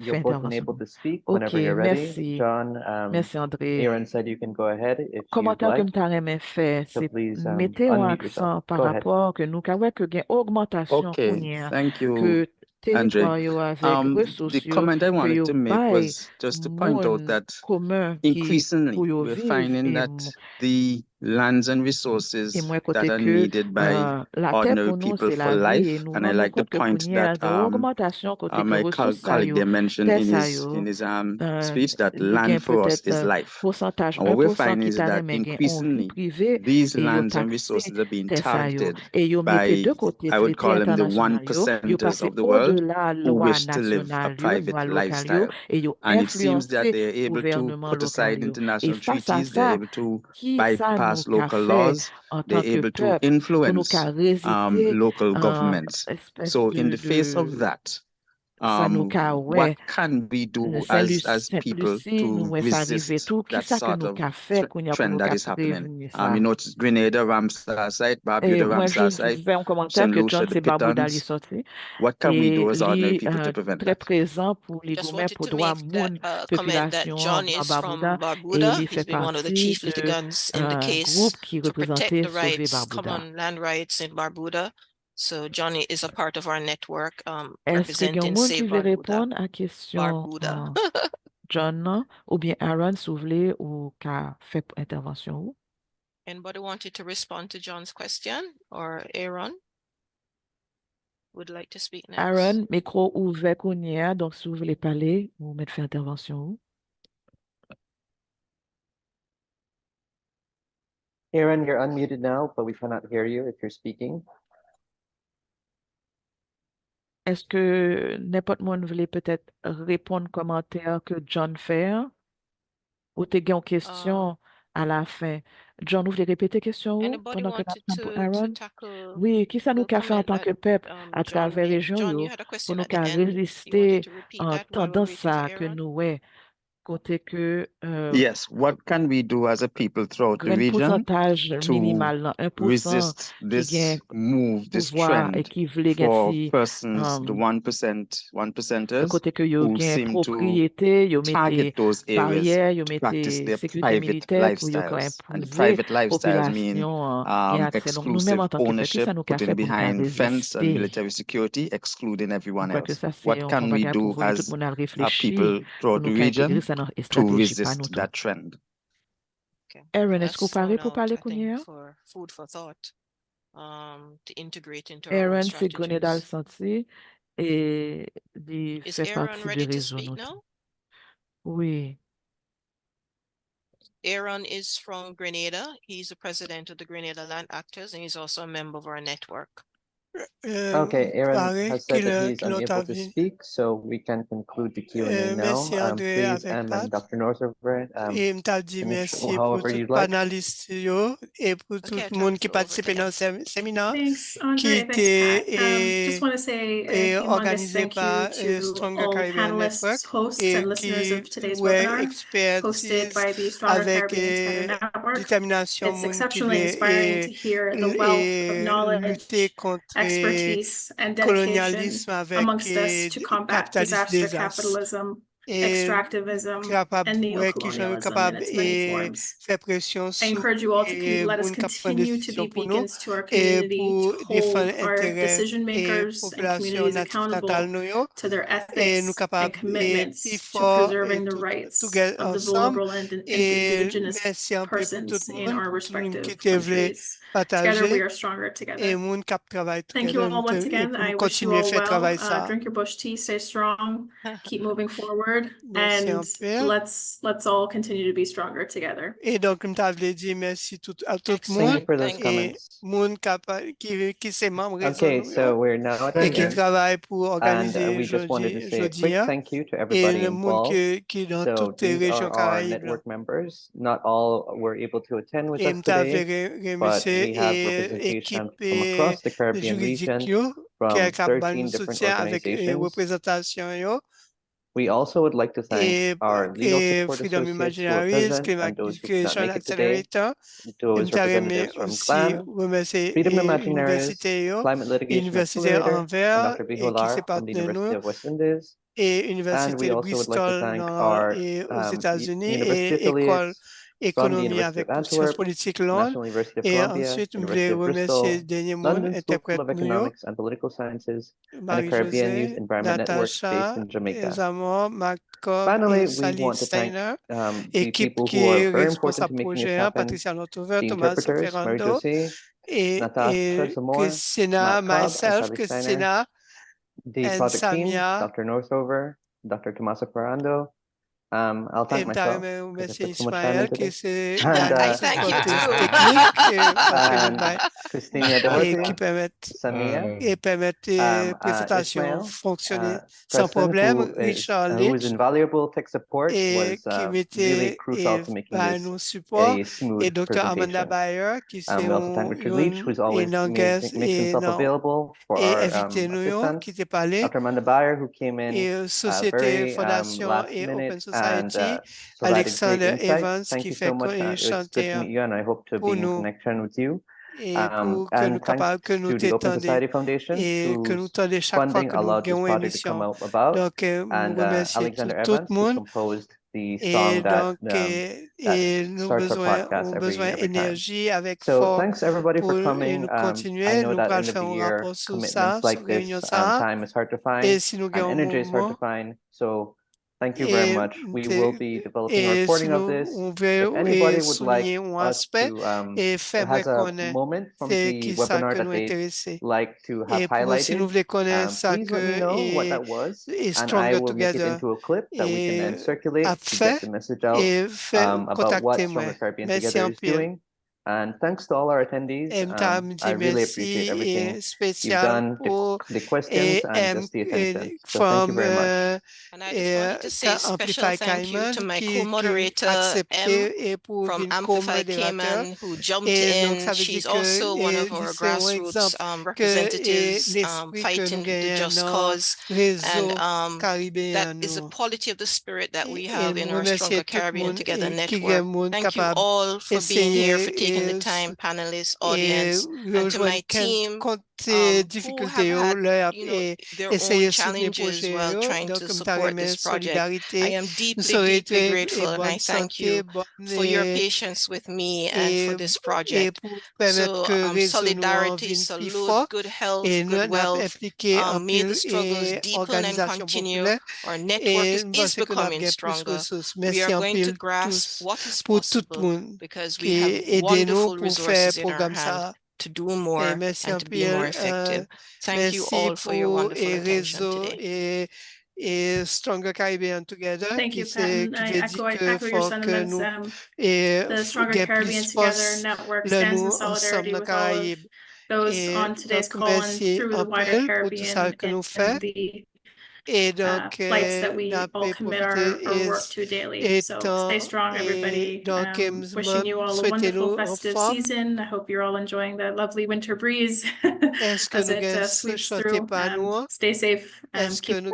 Speaker 14: you're
Speaker 2: fait
Speaker 14: both
Speaker 2: intervention.
Speaker 14: enabled to speak
Speaker 2: Ok,
Speaker 14: whenever you're ready.
Speaker 2: merci.
Speaker 14: John,
Speaker 2: Merci André.
Speaker 14: Aaron said you can go ahead if you'd
Speaker 2: Commentaire que
Speaker 14: like.
Speaker 2: nous aimé fait,
Speaker 14: So
Speaker 2: c'est
Speaker 14: please
Speaker 2: mettez un
Speaker 14: unmute yourself.
Speaker 2: accent par
Speaker 14: Go ahead.
Speaker 2: rapport que nous avons que gain augmentation
Speaker 15: Okay,
Speaker 2: kounya
Speaker 15: thank you,
Speaker 2: que
Speaker 15: Andre.
Speaker 2: territoire yo avec ressources
Speaker 15: The
Speaker 2: yo
Speaker 15: comment I
Speaker 2: que
Speaker 15: wanted
Speaker 2: yo
Speaker 15: to make
Speaker 2: bay
Speaker 15: was just to point out
Speaker 2: moun
Speaker 15: that
Speaker 2: commun qui
Speaker 15: increasingly
Speaker 2: pour yo
Speaker 15: we're
Speaker 2: vivre
Speaker 15: finding that the lands and
Speaker 2: et
Speaker 15: resources
Speaker 2: moi
Speaker 15: that
Speaker 2: côté
Speaker 15: are
Speaker 2: que
Speaker 15: needed by
Speaker 2: la terre
Speaker 15: ordinary
Speaker 2: pour nous
Speaker 15: people
Speaker 2: c'est
Speaker 15: for
Speaker 2: la vie et
Speaker 15: life,
Speaker 2: nous
Speaker 15: and I
Speaker 2: rendons
Speaker 15: like the
Speaker 2: compte que
Speaker 15: point
Speaker 2: kounya
Speaker 15: that
Speaker 2: une augmentation côté que
Speaker 15: my
Speaker 2: ressources ça
Speaker 15: colleague
Speaker 2: yo
Speaker 15: there mentioned
Speaker 2: terre ça
Speaker 15: in
Speaker 2: yo
Speaker 15: his speech that
Speaker 2: li gen
Speaker 15: land for us is
Speaker 2: peut-être
Speaker 15: life.
Speaker 2: pourcentage
Speaker 15: And what we're
Speaker 2: 1%
Speaker 15: finding
Speaker 2: qui
Speaker 15: is
Speaker 2: t'a
Speaker 15: that
Speaker 2: mais gen on vie
Speaker 15: increasingly
Speaker 2: privée
Speaker 15: these
Speaker 2: et yo
Speaker 15: lands and
Speaker 2: taxé
Speaker 15: resources are being
Speaker 2: terre ça yo
Speaker 15: targeted
Speaker 2: et yo mettez
Speaker 15: by,
Speaker 2: de côté
Speaker 15: I would
Speaker 2: traité
Speaker 15: call them the
Speaker 2: international yo
Speaker 15: percenters
Speaker 2: passé
Speaker 15: of the world
Speaker 2: au-delà
Speaker 15: who
Speaker 2: loi
Speaker 15: wish to live a
Speaker 2: nationale yo
Speaker 15: private
Speaker 2: loi locale yo
Speaker 15: lifestyle.
Speaker 2: et yo
Speaker 15: And it seems that
Speaker 2: influencer
Speaker 15: they're able to
Speaker 2: gouvernement
Speaker 15: put
Speaker 2: local
Speaker 15: aside
Speaker 2: yo et
Speaker 15: international
Speaker 2: face à
Speaker 15: treaties, they're
Speaker 2: ça
Speaker 15: able to
Speaker 2: qui ça nous
Speaker 15: bypass
Speaker 2: qu'a
Speaker 15: local
Speaker 2: fait
Speaker 15: laws,
Speaker 2: en tant
Speaker 15: they're
Speaker 2: que
Speaker 15: able to
Speaker 2: peuple pour nous qu'a
Speaker 15: influence
Speaker 2: résister
Speaker 15: local governments.
Speaker 2: espèce
Speaker 15: So in the face of that,
Speaker 2: ça nous qu'a
Speaker 15: what can we do as people
Speaker 2: Saint-Lucie, nous
Speaker 15: to
Speaker 2: ouais, ça arrive
Speaker 15: resist
Speaker 2: tout. Qui
Speaker 15: that
Speaker 2: ça que
Speaker 15: sort
Speaker 2: nous
Speaker 15: of
Speaker 2: qu'a fait qu'on y a pour
Speaker 15: trend
Speaker 2: nous
Speaker 15: that
Speaker 2: qu'a
Speaker 15: is happening?
Speaker 2: prévenir
Speaker 15: You
Speaker 2: ça?
Speaker 15: know, it's Grenada, Ramsar site,
Speaker 2: Et
Speaker 15: Barbuda,
Speaker 2: moi, je
Speaker 15: Ramsar site,
Speaker 2: fais un commentaire
Speaker 15: St.
Speaker 2: que John
Speaker 15: Lucia, the
Speaker 2: c'est Barbouda li
Speaker 15: Pitons.
Speaker 2: sorti
Speaker 15: What can we do
Speaker 2: et
Speaker 15: as ordinary
Speaker 2: li
Speaker 15: people to prevent
Speaker 2: très
Speaker 15: that?
Speaker 2: présent pour les
Speaker 7: Just
Speaker 2: gourmets
Speaker 7: wanted
Speaker 2: pour
Speaker 7: to
Speaker 2: droit
Speaker 7: make that
Speaker 2: moun
Speaker 7: comment that
Speaker 2: population
Speaker 7: John
Speaker 2: dans
Speaker 7: is
Speaker 2: Barbouda
Speaker 7: from
Speaker 2: et
Speaker 7: Barbuda.
Speaker 2: il
Speaker 7: He's
Speaker 2: fait
Speaker 7: been one of the
Speaker 2: partie
Speaker 7: chief
Speaker 2: de
Speaker 7: litigants in the case
Speaker 2: groupe qui
Speaker 7: to protect
Speaker 2: représentait
Speaker 7: the
Speaker 2: Sauver
Speaker 7: rights,
Speaker 2: Barbouda.
Speaker 7: common land rights in Barbuda. So Johnny is a part of our network
Speaker 2: Est-ce que quelqu'un
Speaker 7: representing
Speaker 2: qui
Speaker 7: Save
Speaker 2: veut
Speaker 7: Barbuda.
Speaker 2: répondre à question
Speaker 7: Barbuda.
Speaker 2: John non? Ou bien Aaron Souvlé ou qu'a fait intervention ou?
Speaker 7: Anybody wanted to respond to John's question, or Aaron would like to speak next?
Speaker 2: Aaron, micro ouvert qu'on y a, donc si vous voulez parler, vous mettez fait intervention où?
Speaker 14: Aaron, you're unmuted now, but we cannot hear you if you're speaking.
Speaker 2: Est-ce que n'importe monde voulait peut-être répondre commentaire que John fait ou t'es une question à la fin? John, vous voulez répéter question ou
Speaker 7: Anybody
Speaker 2: pendant que
Speaker 7: wanted
Speaker 2: pour Aaron?
Speaker 7: to tackle
Speaker 2: Oui, qui ça nous
Speaker 7: the
Speaker 2: qu'a fait en
Speaker 7: comment
Speaker 2: tant
Speaker 7: that
Speaker 2: que peuple à
Speaker 7: John
Speaker 2: travers
Speaker 7: made?
Speaker 2: région
Speaker 7: John, you
Speaker 2: yo
Speaker 7: had a
Speaker 2: pour
Speaker 7: question
Speaker 2: nous
Speaker 7: at the
Speaker 2: qu'à
Speaker 7: end. You wanted
Speaker 2: résister
Speaker 7: to repeat
Speaker 2: en
Speaker 7: that while we're
Speaker 2: tendance
Speaker 7: waiting for
Speaker 2: ça que
Speaker 7: Aaron?
Speaker 2: nous ouais côté que
Speaker 15: Yes, what can we do as a people throughout the
Speaker 2: un
Speaker 15: region
Speaker 2: pourcentage
Speaker 15: to
Speaker 2: minimal, là, 1%
Speaker 15: resist
Speaker 2: qui gagne
Speaker 15: this move, this
Speaker 2: pouvoir et
Speaker 15: trend
Speaker 2: qui voulait
Speaker 15: for
Speaker 2: gagner
Speaker 15: persons, the 1%, one
Speaker 2: le
Speaker 15: percenters,
Speaker 2: côté que yo
Speaker 15: who
Speaker 2: gagne
Speaker 15: seem to
Speaker 2: propriété, yo
Speaker 15: target
Speaker 2: mettez
Speaker 15: those areas
Speaker 2: barrière, yo
Speaker 15: to practice
Speaker 2: mettez
Speaker 15: their
Speaker 2: sécurité
Speaker 15: private
Speaker 2: militaire pour yo quand même
Speaker 15: lifestyles. And the
Speaker 2: pousser
Speaker 15: private lifestyles mean
Speaker 2: population gagne accès. Donc nous-mêmes
Speaker 15: exclusive
Speaker 2: en tant que peuple, qui
Speaker 15: ownership,
Speaker 2: ça nous qu'a
Speaker 15: putting
Speaker 2: fait pour nous qu'à
Speaker 15: behind fence and
Speaker 2: résister?
Speaker 15: military security, excluding
Speaker 2: Je
Speaker 15: everyone
Speaker 2: crois que
Speaker 15: else.
Speaker 2: ça c'est
Speaker 15: What
Speaker 2: un
Speaker 15: can
Speaker 2: combat
Speaker 15: we
Speaker 2: pour
Speaker 15: do
Speaker 2: voler tout
Speaker 15: as
Speaker 2: le monde à
Speaker 15: a
Speaker 2: réfléchir
Speaker 15: people
Speaker 2: pour
Speaker 15: throughout
Speaker 2: nous
Speaker 15: the
Speaker 2: qu'à intégrer
Speaker 15: region
Speaker 2: ça dans une
Speaker 15: to
Speaker 2: stratégie pas nous
Speaker 15: resist
Speaker 2: tout.
Speaker 15: that trend?
Speaker 7: Okay.
Speaker 2: Aaron, est-ce que vous
Speaker 7: That's
Speaker 2: parlez
Speaker 7: thrown
Speaker 2: pour
Speaker 7: out,
Speaker 2: parler
Speaker 7: I
Speaker 2: qu'on y
Speaker 7: think,
Speaker 2: a?
Speaker 7: for food for thought, to integrate into our own
Speaker 2: Aaron, c'est Grenada le
Speaker 7: strategies.
Speaker 2: senti et il
Speaker 7: Is
Speaker 2: fait
Speaker 7: Aaron
Speaker 2: partie de
Speaker 7: ready to
Speaker 2: réseau
Speaker 7: speak
Speaker 2: nous tout.
Speaker 7: now?
Speaker 2: Oui.
Speaker 7: Aaron is from Grenada. He's the president of the Grenada Land Actors, and he's also a member of our network.
Speaker 14: Okay, Aaron has said that he is
Speaker 1: l'ont
Speaker 14: unable to
Speaker 1: vu.
Speaker 14: speak, so we can conclude the Q&A now.
Speaker 1: Merci André
Speaker 14: Please,
Speaker 1: avec
Speaker 14: and
Speaker 1: Pat.
Speaker 14: Dr. Northover,
Speaker 1: Et m't'a dit
Speaker 14: finish
Speaker 1: merci pour
Speaker 14: however
Speaker 1: tout
Speaker 14: you'd like.
Speaker 1: panéliste yo et pour tout
Speaker 7: Okay,
Speaker 1: le monde
Speaker 7: turn
Speaker 1: qui
Speaker 7: it over
Speaker 1: participait
Speaker 7: to
Speaker 1: dans
Speaker 7: him.
Speaker 1: ce séminaire
Speaker 6: Thanks,
Speaker 1: qui
Speaker 6: Andre. Thanks, Pat. Just want to say a humongous
Speaker 1: organisé
Speaker 6: thank you
Speaker 1: par
Speaker 6: to
Speaker 1: Stronger
Speaker 6: all
Speaker 1: Caribbean Network
Speaker 6: panelists, hosts,
Speaker 1: et
Speaker 6: and listeners
Speaker 1: qui
Speaker 6: of today's
Speaker 1: ouais
Speaker 6: webinar, hosted
Speaker 1: expertise
Speaker 6: by the Stronger
Speaker 1: avec
Speaker 6: Caribbean Standard Network.
Speaker 1: détermination
Speaker 6: It's
Speaker 1: moun qui
Speaker 6: exceptionally inspiring to hear the wealth of
Speaker 1: lutter
Speaker 6: knowledge,
Speaker 1: contre
Speaker 6: expertise, and dedication
Speaker 1: colonialisme avec
Speaker 6: amongst us to combat
Speaker 1: Kapitalis
Speaker 6: disaster
Speaker 1: Dezas.
Speaker 6: capitalism extractivism and neocolonialism in its many forms. I encourage you all to let us continue to be beacons to our community, to hold our decision makers and communities accountable to their ethics and commitments to preserving the rights of the vulnerable and indigenous persons in our respective countries. Together we are stronger together. Thank you all once again. I wish you all well. Drink your bush tea, stay strong, keep moving forward, and let's all continue to be stronger together.
Speaker 1: Et donc, comme tu avais dit, merci à tout le
Speaker 14: Thank you for those
Speaker 1: monde.
Speaker 14: comments.
Speaker 1: Moun qui c'est membre
Speaker 14: Okay, so we're now at the
Speaker 1: et qui
Speaker 14: end,
Speaker 1: travaille pour
Speaker 14: and
Speaker 1: organiser
Speaker 14: we just wanted to say a
Speaker 1: jeudi.
Speaker 14: quick thank you to
Speaker 1: Et
Speaker 14: everybody
Speaker 1: le monde
Speaker 14: involved.
Speaker 1: qui dans
Speaker 14: So
Speaker 1: toutes les
Speaker 14: these
Speaker 1: régions
Speaker 14: are our
Speaker 1: Caraïbes.
Speaker 14: network members. Not all were able to attend with
Speaker 1: Et
Speaker 14: us today, but we have
Speaker 1: équipe
Speaker 14: representation from across the Caribbean region,
Speaker 1: juridique
Speaker 14: from
Speaker 1: qui a
Speaker 14: 13 different organizations.
Speaker 1: représentation.
Speaker 14: We also would like to thank our legal support
Speaker 1: Freedom
Speaker 14: associates who are
Speaker 1: Imaginaries,
Speaker 14: present and those who could not
Speaker 1: Creation
Speaker 14: make it today,
Speaker 1: Accelerator.
Speaker 14: those representatives from CLAN, Freedom Imaginaries, Climate Litigation Accelerator, and Dr. Biholar from the University of West Indies. And we also would like to thank our university affiliates from the University of Antwerp, National University of Columbia, University of Bristol, London School of Economics and Political Sciences, and the Caribbean Youth Environment Network based in Jamaica. Finally, we want to thank the people who are very important to making this happen, the interpreters, Marie-José, Natasha Zamora, Matt Cobb, and Sally Steiner, the project team, Dr. Northover, Dr. Tomasa Ferrando. I'll thank myself because I put so much time into this. And
Speaker 7: I thank you too.
Speaker 14: And Christina Dorothy, Samia, Ismail, Preston, who is invaluable tech support, was really crucial to making this a smooth presentation. We also thank Richard Leach, who's always makes himself available for our assistance. Dr. Amanda Bayer, who came in very last minute and provided great insights. Thank you so much. It's good to meet you, and I hope to be in connection with you. And thanks to the Open Society Foundation, whose funding allowed this project to come out about, and Alexander Evans, who composed the song that starts our podcast every time. So thanks everybody for coming. I know that end of the year commitments like this, time is hard to find, and energy is hard to find. So thank you very much. We will be developing a recording of this. If anybody would like us to, has a moment from the webinar that they'd like to have highlighted, please let me know what that was, and I will make it into a clip that we can then circulate to get the message out about what Stronger Caribbean Together is doing. And thanks to all our attendees. I really appreciate everything you've done, the questions and just the attention. So thank you very much.
Speaker 7: And I just wanted to say a special thank you to my co-moderator, M from Amplify Cayman, who jumped in. She's also one of our grassroots representatives fighting the just cause. And that is the quality of the spirit that we have in our Stronger Caribbean Together network. Thank you all for being here, for taking the time, panelists, audience, and to my team who have had, their own challenges while trying to support this project. I am deeply grateful, and I thank you for your patience with me and for this project. So solidarity, salute, good health, good wealth. May the struggles deepen and continue. Our network is becoming stronger. We are going to grasp what is possible because we have wonderful resources in our hand to do more and to be more effective. Thank you all for your wonderful attention today.
Speaker 1: Stronger Caribbean Together.
Speaker 6: Thank you, Patton. I echo your sentiments. The Stronger Caribbean Together network stands in solidarity with all of those on today's call and through the wider Caribbean and the flights that we all commit our work to daily. So stay strong, everybody. Wishing you all a wonderful festive season. I hope you're all enjoying the lovely winter breeze as it sweeps through. Stay safe. Keep